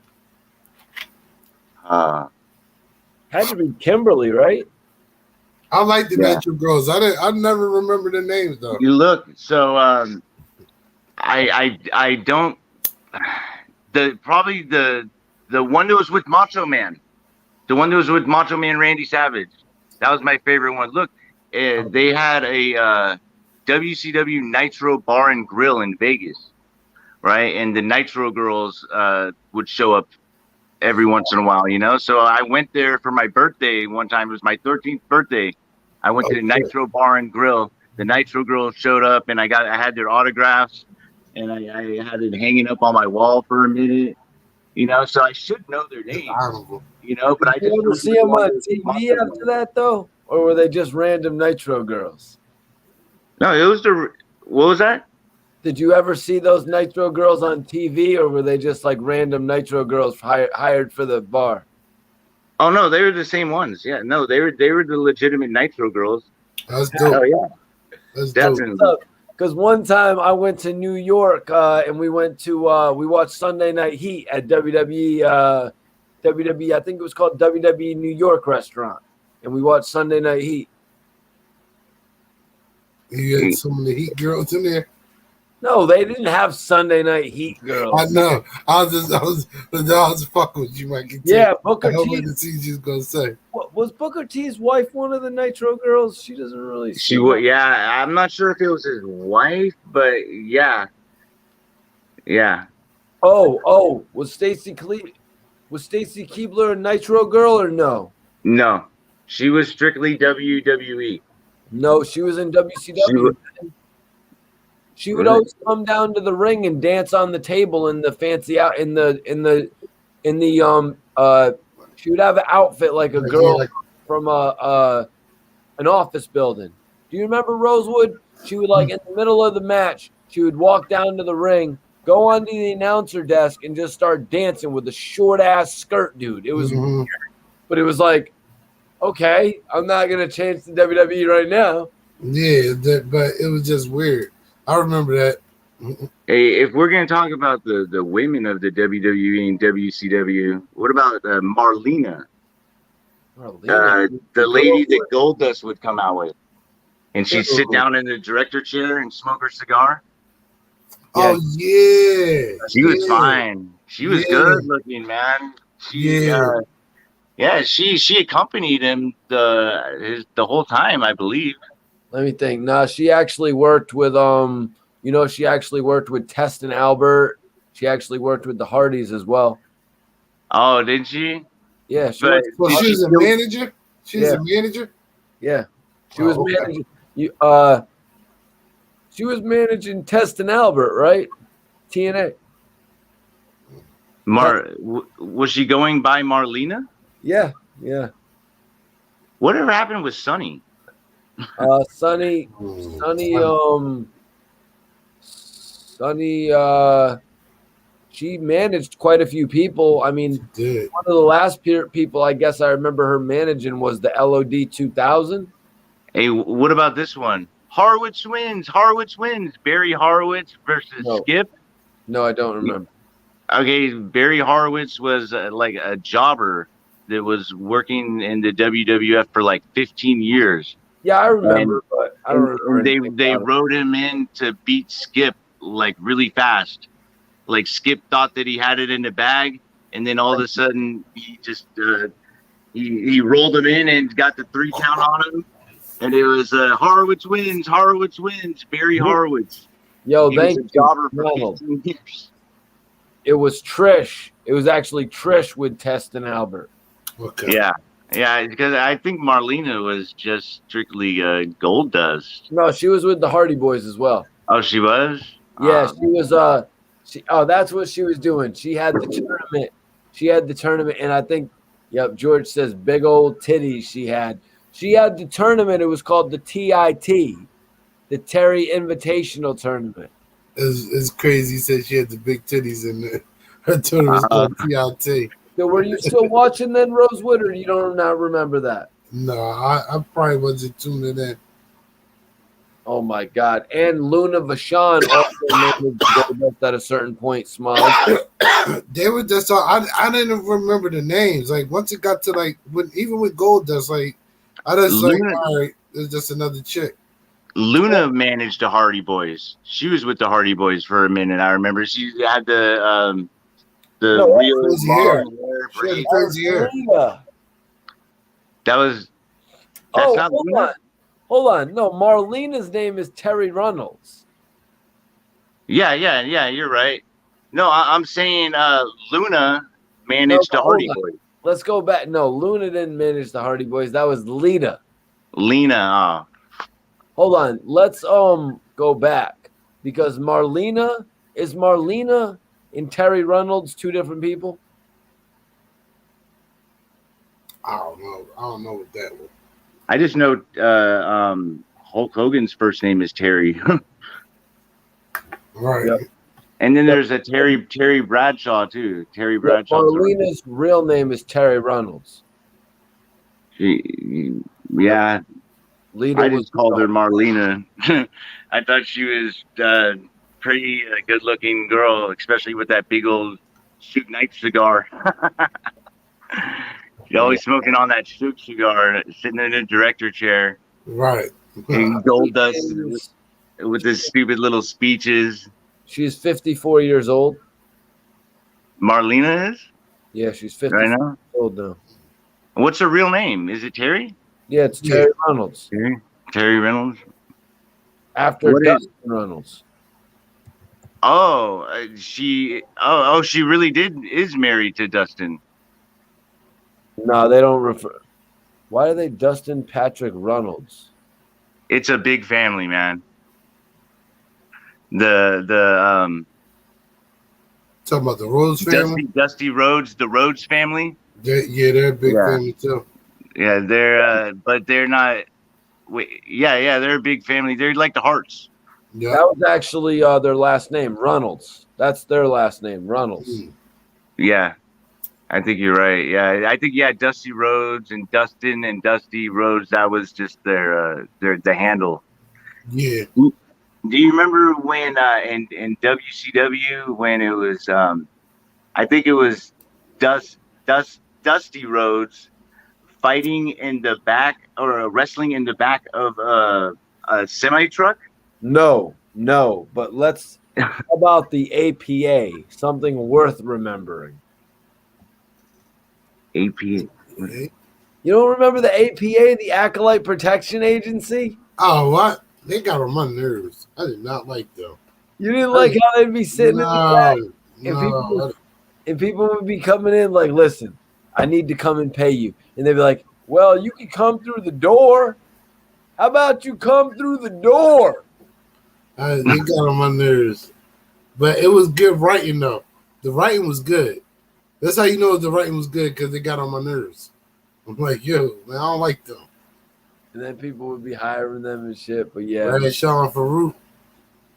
Had to be Kimberly, right? I like the Yeah. Nitro Girls. I never remember the names though. you look. So I don't. Probably the one that was with Macho Man, the one that was with Macho Man Randy Savage. That was my favorite one. Look, they had a WCW Nitro Bar and Grill in Vegas, right? And the Nitro girls would show up every once in a while, So I went there for my birthday one time. It was my 13th birthday. I went to the Nitro Bar and Grill. The Nitro girls showed up, and I had their autographs, and I had it hanging up on my wall for a minute, So I should know their names, But I Did you ever see them on TV after that, though? Or were they just random Nitro girls? No, it was what was that? Did you ever see those Nitro girls on TV, or were they just like random Nitro girls hired for the bar? Oh no, they were the same ones. Yeah, no, they were the legitimate Nitro girls. That's dope. Oh yeah, That's definitely. dope. Because one time I went to New York and we went to we watched Sunday Night Heat at WWE. WWE, I think it was called WWE New York Restaurant, and we watched Sunday Night Heat. You had some of the Heat girls in there. No, they didn't have Sunday Night Heat girls. I know. I was fucking with you, Mikey. Yeah, Booker I hope T. to see what you're gonna say. Was Booker T's wife one of the Nitro girls? She doesn't really. She would. Yeah, I'm not sure if it was his wife, but yeah. Oh, was Stacy Keibler a Nitro girl or no? No, she was strictly WWE. No, she was in WCW. She would always come down to the ring and dance on the table in the fancy out in the she would have an outfit like a girl from an office building. Do you remember Rosewood? She would in the middle of the match, she would walk down to the ring, go onto the announcer desk and just start dancing with a short ass skirt, dude. It was weird, but it was like, okay, I'm not gonna change to WWE right now. Yeah, but it was just weird. I remember that. Hey, if we're gonna talk about the women of the WWE and WCW, what about Marlena? The lady that Goldust would come out with, and she'd sit down in the director chair and smoke her cigar. Oh yeah, she was fine. She was good looking, man. She accompanied him the whole time, I believe. Let me think. No, she actually worked with she actually worked with Test and Albert. She actually worked with the Hardys as well. Oh, did she? Yeah, she was a manager. She's a manager. Yeah, she was managing. She was managing Test and Albert, right? TNA. Was she going by Marlena? Yeah. Whatever happened with Sonny? Sonny, she managed quite a few people. I mean, one of the last people I guess I remember her managing was the LOD 2000. Hey, what about this one? Harwitz wins. Harwitz wins. Barry Horowitz versus No. Skip. No, I don't remember. Okay, Barry Horowitz was like a jobber that was working in the WWF for like 15 years. Yeah, I And, remember, but I don't remember and they anything they about it. wrote him in to beat Skip like really fast. Like Skip thought that he had it in the bag, and then all of a sudden he just he rolled him in and got the 3 count on him. And it was Horowitz wins. Horowitz wins. Barry Horowitz. Yo, He was thank a you, jobber for Ronald. 15 years. It was Trish. It was actually Trish with Test and Albert. Okay. Yeah, because I think Marlena was just strictly Gold Dust. No, she was with the Hardy Boys as well. Oh, she was. Yeah, she was. That's what she was doing. She had the tournament. She had the tournament, and I think, yep. George says big old titties. She had the tournament. It was called the TIT, the Terry Invitational Tournament. It's crazy. He said she had the big titties in there. Her tournament was called TIT. So were you still watching then, Rosewood, or you don't not remember that? No, I probably wasn't tuning in. Oh my God! And Luna Vachon also made Goldust at a certain point. Smile. They were just I didn't remember the names. Like once it got to like even with Goldust, like I just like all right, there's just another chick. Luna managed the Hardy Boys. She was with the Hardy Boys for a minute. I remember she had the real crazy hair. braid. She had crazy hair. That's not hold Luna? on. Hold on. No, Marlena's name is Terry Runnels. Yeah, you're right. No, I'm saying Luna managed the Hardy Boys. Let's go back. No, Luna didn't manage the Hardy Boys. That was Lita. Lena. Hold on. Let's go back. Because Marlena and Terry Runnels two different people? I don't know what that was. I just know Hulk Hogan's first name is Terry. Right. Yep. And then there's a Terry Bradshaw too. Terry Bradshaw. Marlena's real name is Terry Runnels. Yeah. Lita I just called her Marlena. I thought she was pretty good-looking girl, especially with that big old Suge Knight cigar. She's always smoking on that Suge cigar, sitting in a director chair. Right. And Goldust with his stupid little speeches. She's 54 years old. Marlena is? Yeah, she's 54 right now? years old now. What's her real name? Is it Terry? Yeah, it's Terry Runnels. Terry Reynolds? After Dustin Runnels. Oh, she really is married to Dustin. No, they don't refer. Why are they Dustin Patrick Runnels? It's a big family, man. Talking about the Rhodes family? Dusty Rhodes, the Rhodes family. They're a big family too. Yeah, they're but they're not. They're a big family. They're like the Harts. Yeah. That was actually their last name, Runnels. That's their last name, Runnels. Yeah, I think you're right. Yeah, I think Dusty Rhodes and Dustin and Dusty Rhodes. That was just their the handle. Yeah. Do you remember when in WCW when it was I think it was Dusty Rhodes fighting in the back or wrestling in the back of a semi truck? No, but let's how about the APA, something worth remembering. APA. You don't remember the APA, the Acolyte Protection Agency? Oh, what? They got on my nerves. I did not like them. You didn't like how they'd be sitting in the back? And people would be coming in like, listen, I need to come and pay you. And they'd be like, well, you can come through the door. How about you come through the door? They got on my nerves. But it was good writing, though. The writing was good. That's how you know the writing was good, because they got on my nerves. I'm like, yo, man, I don't like them. And then people would be hiring them and shit. But yeah. Right, Sean Farouk.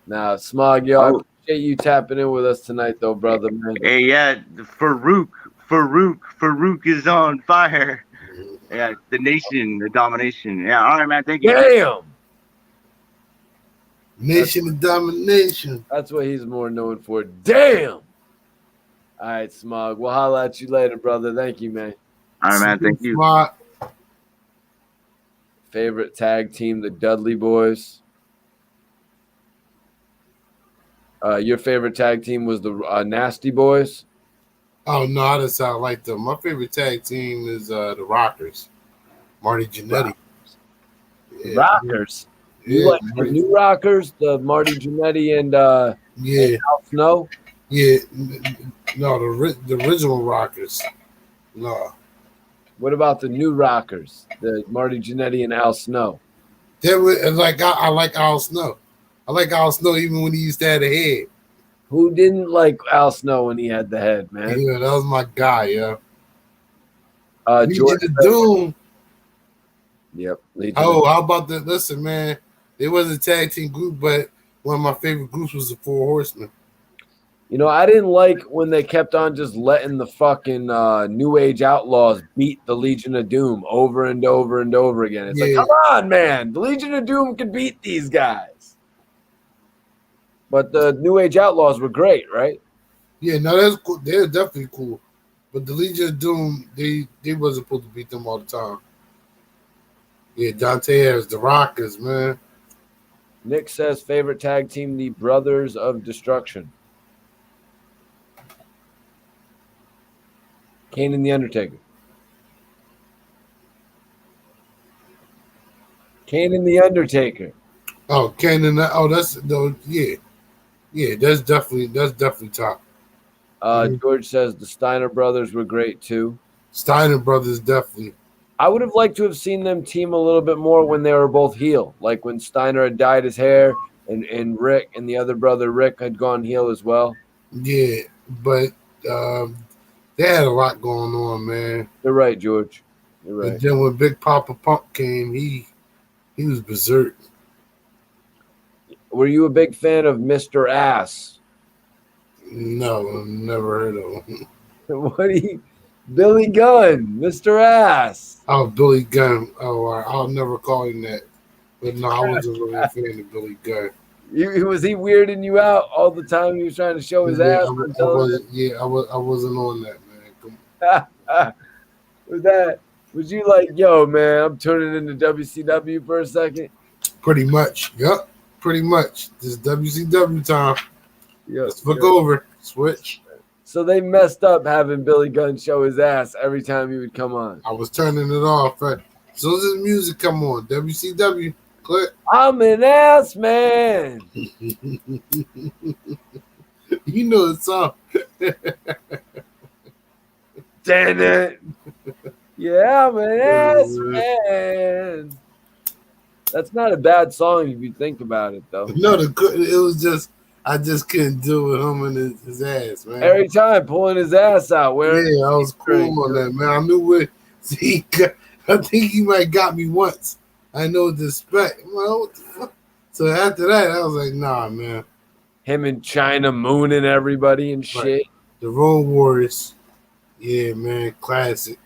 Nah, Smog, yo, I appreciate you tapping in with us tonight, though, brother, man. Hey, yeah, Farouk is on fire. Yeah, the nation, the domination. Yeah, all right, man. Thank you. Damn. Nation of domination. That's what he's more known for. Damn. All right, Smog. We'll holla at you later, brother. Thank you, man. All right, man. Thank you. Smart. Favorite tag team, the Dudley Boys. Your favorite tag team was the Nasty Boys. Oh no, I just sound like them. My favorite tag team is the Rockers. Marty Jannetty. Rockers. You like the new Rockers, the Marty Jannetty and Al Snow? Yeah. No, the original Rockers. No. What about the new Rockers, the Marty Jannetty and Al Snow? They were like I like Al Snow. I like Al Snow even when he used to have a head. Who didn't like Al Snow when he had the head, man? Yeah, that was my guy, yeah. George Legion of Doom. Yep. Oh, how about that? Listen, man, it was a tag team group, but one of my favorite groups was the Four Horsemen. You know, I didn't like when they kept on just letting the fucking New Age Outlaws beat the Legion of Doom over and over and over again. It's like, come on, man. The Legion of Doom can beat these guys. But the New Age Outlaws were great, right? Yeah, no, that's cool. They're definitely cool. But the Legion of Doom, they wasn't supposed to beat them all the time. Yeah, Dante Harris, the Rockers, man. Nick says favorite tag team, the Brothers of Destruction. Kane and the Undertaker. Kane and the Undertaker. Oh, Kane and yeah, that's definitely top. George says the Steiner brothers were great too. Steiner brothers definitely. I would have liked to have seen them team a little bit more when they were both heel, like when Steiner had dyed his hair and Rick and the other brother Rick had gone heel as well. Yeah, but they had a lot going on, man. You're right, George. You're right. And then when Big Papa Pump came, he was berserk. Were you a big fan of Mr. Ass? No, never heard of him. What do you, Billy Gunn, Mr. Ass? Oh, Billy Gunn. Oh, I'll never call him that. But no, I wasn't really a fan of Billy Gunn. Was he weirding you out all the time? He was trying to show his ass. I wasn't on that, man. Was you like, yo, man, I'm turning into WCW for a second? Pretty much. Yep. Pretty much. This WCW time. Yep. Let's look over. Switch. So they messed up having Billy Gunn show his ass every time he would come on. I was turning it off. Right? As soon as the music come on, WCW, click. I'm an ass man. You know the song. Damn it. Yeah, I'm an ass man. That's not a bad song if you think about it, though. No, it was just I just couldn't do with him and his ass, man. Every time pulling his ass out. Yeah, I was cool on that, man. I knew where. See, I think he might got me once. I know the spec. I'm like, what the fuck? So after that, I was like, nah, man. Him and China mooning everybody and shit. Right. The Road Warriors. Yeah, man. Classic,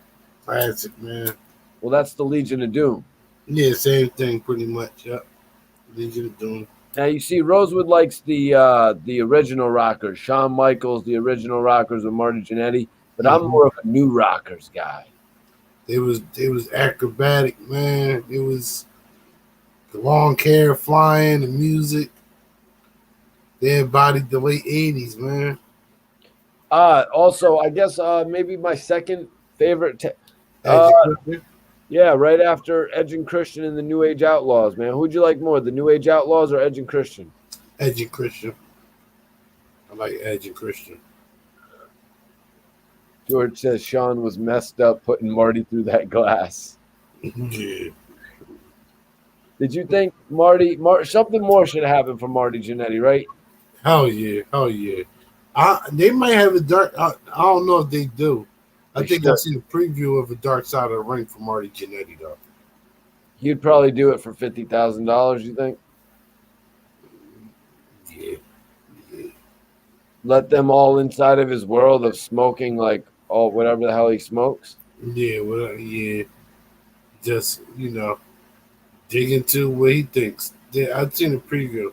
man. Well, that's the Legion of Doom. Yeah, same thing, pretty much. Yep. Legion of Doom. Now you see, Rosewood likes the original Rockers. Shawn Michaels, the original Rockers with Marty Jannetty, but I'm more of a new Rockers guy. It was acrobatic, man. It was the long hair flying, the music. They embodied the late 80s, man. Also, I guess maybe my second favorite. Yeah, right after Edge and Christian and the New Age Outlaws, man. Who'd you like more, the New Age Outlaws or Edge and Christian? Edge and Christian. I like Edge and Christian. George says Sean was messed up putting Marty through that glass. Yeah. Did you think something more should happen for Marty Jannetty, right? Hell yeah. They might have a dark. I don't know if they do. I think I've seen a preview of a Dark Side of the Ring for Marty Jannetty, though. He'd probably do it for $50,000, you think? Yeah. Let them all inside of his world of smoking, like, whatever the hell he smokes? Yeah, yeah. just dig into what he thinks. Yeah, I've seen the preview.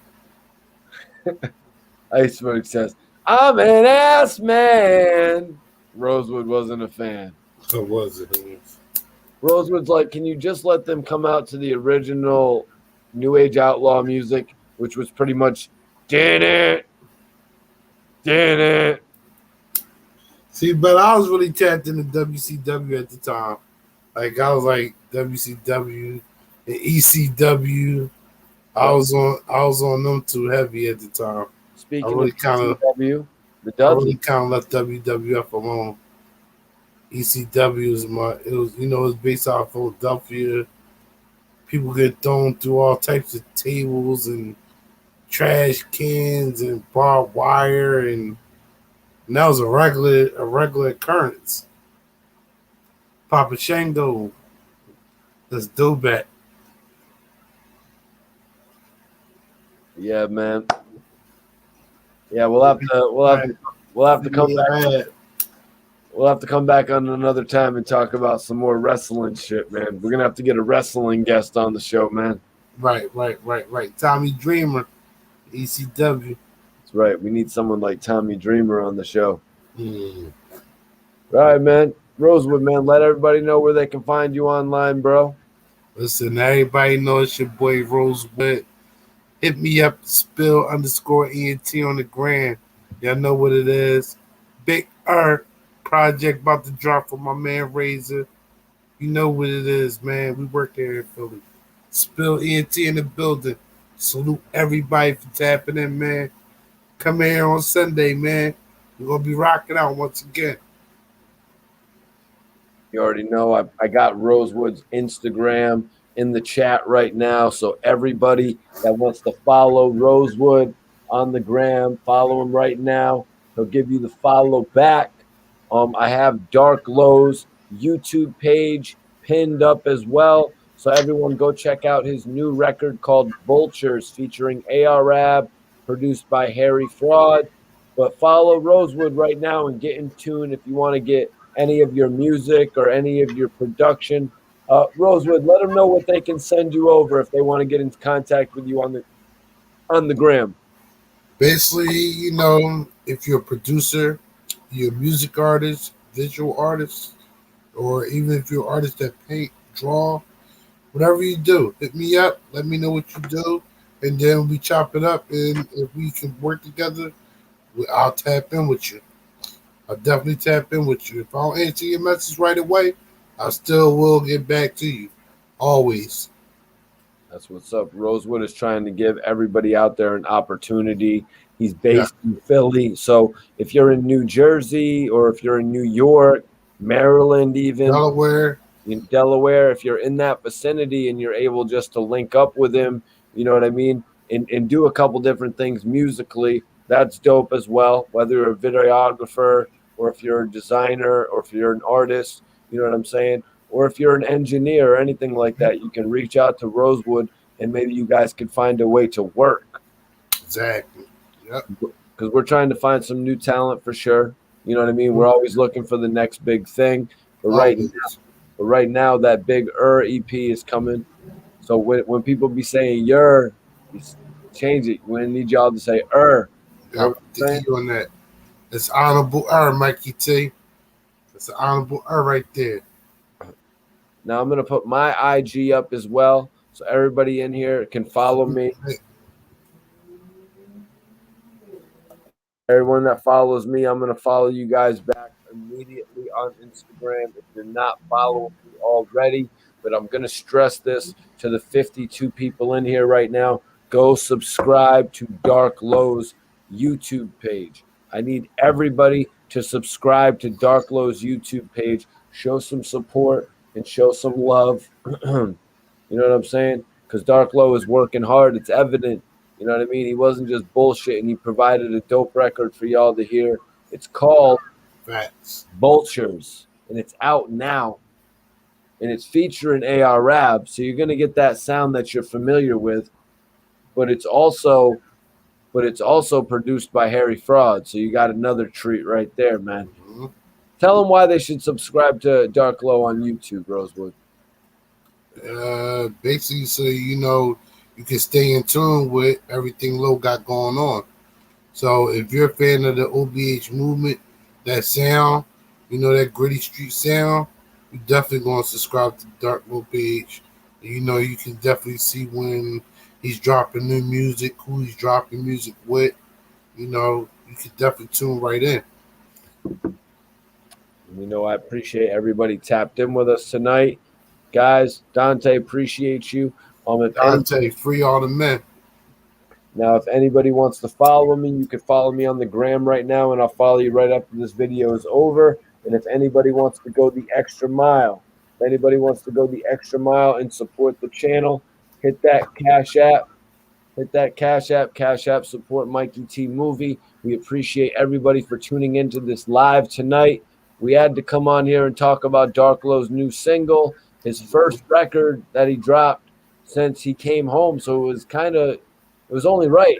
Iceberg says, I'm an ass man. Rosewood wasn't a fan. What was it? Rosewood's like, can you just let them come out to the original New Age Outlaw music, which was pretty much, did it. See, but I was really tapped into WCW at the time. Like I was like WCW and ECW. I was on them too heavy at the time. Speaking of ECW, the I Dudley. really kind of left WWF alone. ECW was based out of Philadelphia. People get thrown through all types of tables and trash cans and barbed wire, and that was a regular occurrence. Papa Shango, let's do that. Yeah, man. Yeah, we'll have to come back. We'll have to come back on another time and talk about some more wrestling shit, man. We're gonna have to get a wrestling guest on the show, man. Right. Tommy Dreamer, ECW. That's right. We need someone like Tommy Dreamer on the show. Mm. All right, man. Rosewood, man. Let everybody know where they can find you online, bro. Listen, everybody knows it's your boy Rosewood. Hit me up, spill_ENT on the gram. Y'all know what it is. Big project about to drop for my man Razor. You know what it is, man. We work there in Philly. Spill ENT in the building. Salute everybody for tapping in, man. Come here on Sunday, man. We're going to be rocking out once again. You already know I got Rosewood's Instagram in the chat right now. So everybody that wants to follow Rosewood on the gram, follow him right now. He'll give you the follow back. I have Dark Low's YouTube page pinned up as well. So everyone go check out his new record called Vultures featuring ARAB, produced by Harry Fraud. But follow Rosewood right now and get in tune if you want to get any of your music or any of your production. Rosewood, let them know what they can send you over if they want to get into contact with you on the gram. Basically, if you're a producer, you're a music artist, visual artist, or even if you're an artist that paint, draw, whatever you do, hit me up. Let me know what you do, and then we chop it up. And if we can work together, I'll tap in with you. I'll definitely tap in with you. If I don't answer your message right away, I still will get back to you. Always. That's what's up. Rosewood is trying to give everybody out there an opportunity. He's based in Philly. So if you're in New Jersey or if you're in New York, Maryland, even in Delaware, if you're in that vicinity and you're able just to link up with him, you know what I mean, and do a couple different things musically, that's dope as well. Whether you're a videographer or if you're a designer or if you're an artist, you know what I'm saying? Or if you're an engineer or anything like that, you can reach out to Rosewood and maybe you guys could find a way to work. Exactly. Yep. Because we're trying to find some new talent for sure. You know what I mean? We're always looking for the next big thing. But right now, that big EP is coming. So when people be saying you change it. We need y'all to say Got you on that. It's honorable Mikey T. It's an honorable right there. Now I'm gonna put my IG up as well, so everybody in here can follow me. Everyone that follows me, I'm gonna follow you guys back immediately on Instagram if you're not following me already. But I'm gonna stress this to the 52 people in here right now. Go subscribe to Dark Low's YouTube page. I need everybody to subscribe to Dark Low's YouTube page. Show some support and show some love. You know what I'm saying? Because Dark Low is working hard. It's evident. You know what I mean? He wasn't just bullshitting. He provided a dope record for y'all to hear. It's called Vultures, and it's out now. And it's featuring ARAB, so you're going to get that sound that you're familiar with. But it's also produced by Harry Fraud, so you got another treat right there, man. Mm-hmm. Tell them why they should subscribe to Dark Low on YouTube, Rosewood. Basically, so you know you can stay in tune with everything Low got going on. So if you're a fan of the OBH movement, that sound, you know, that gritty street sound, you definitely going to subscribe to Dark Low page. You know, you can definitely see when he's dropping new music, who he's dropping music with. You know, you can definitely tune right in. You know, I appreciate everybody tapped in with us tonight. Guys, Dante, appreciate you. If any, Dante, free all the men. now, if anybody wants to follow me, you can follow me on the gram right now, and I'll follow you right after this video is over. And if anybody wants to go the extra mile, if anybody wants to go the extra mile and support the channel, hit that Cash App. Hit that Cash App, support Mikey T Movie. We appreciate everybody for tuning into this live tonight. We had to come on here and talk about Dark Low's new single, his first record that he dropped since he came home. So it was only right,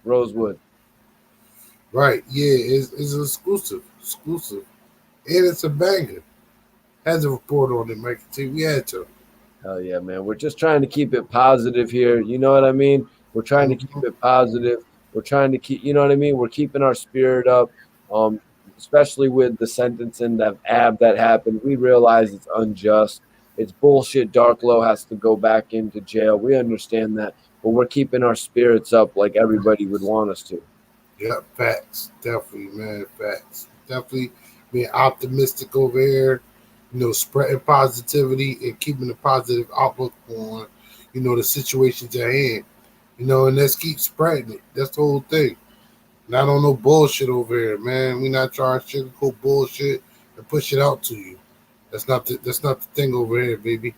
Rosewood. Right, yeah, it's exclusive. Exclusive. And it's a banger. Had to report on it, Mikey T. We had to. Hell yeah, man. We're just trying to keep it positive here. You know what I mean? We're trying to keep it positive. We're trying to keep, you know what I mean? We're keeping our spirit up. Especially with the sentencing that happened. We realize it's unjust. It's bullshit. Dark Low has to go back into jail. We understand that, but we're keeping our spirits up like everybody would want us to. Yeah, facts. Definitely, man. Facts. Definitely being optimistic over here, you know, spreading positivity and keeping a positive outlook on, you know, the situations at hand. You know, and let's keep spreading it. That's the whole thing. Not on no bullshit over here, man. We not trying to sugarcoat bullshit and push it out to you. That's not the thing over here, baby.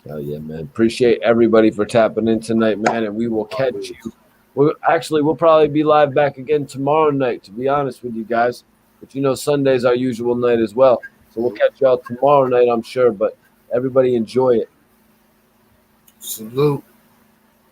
Hell yeah, man. Appreciate everybody for tapping in tonight, man. And we will catch you. We'll probably be live back again tomorrow night, to be honest with you guys. But you know, Sunday's our usual night as well. So we'll catch y'all tomorrow night, I'm sure. But everybody enjoy it. Salute.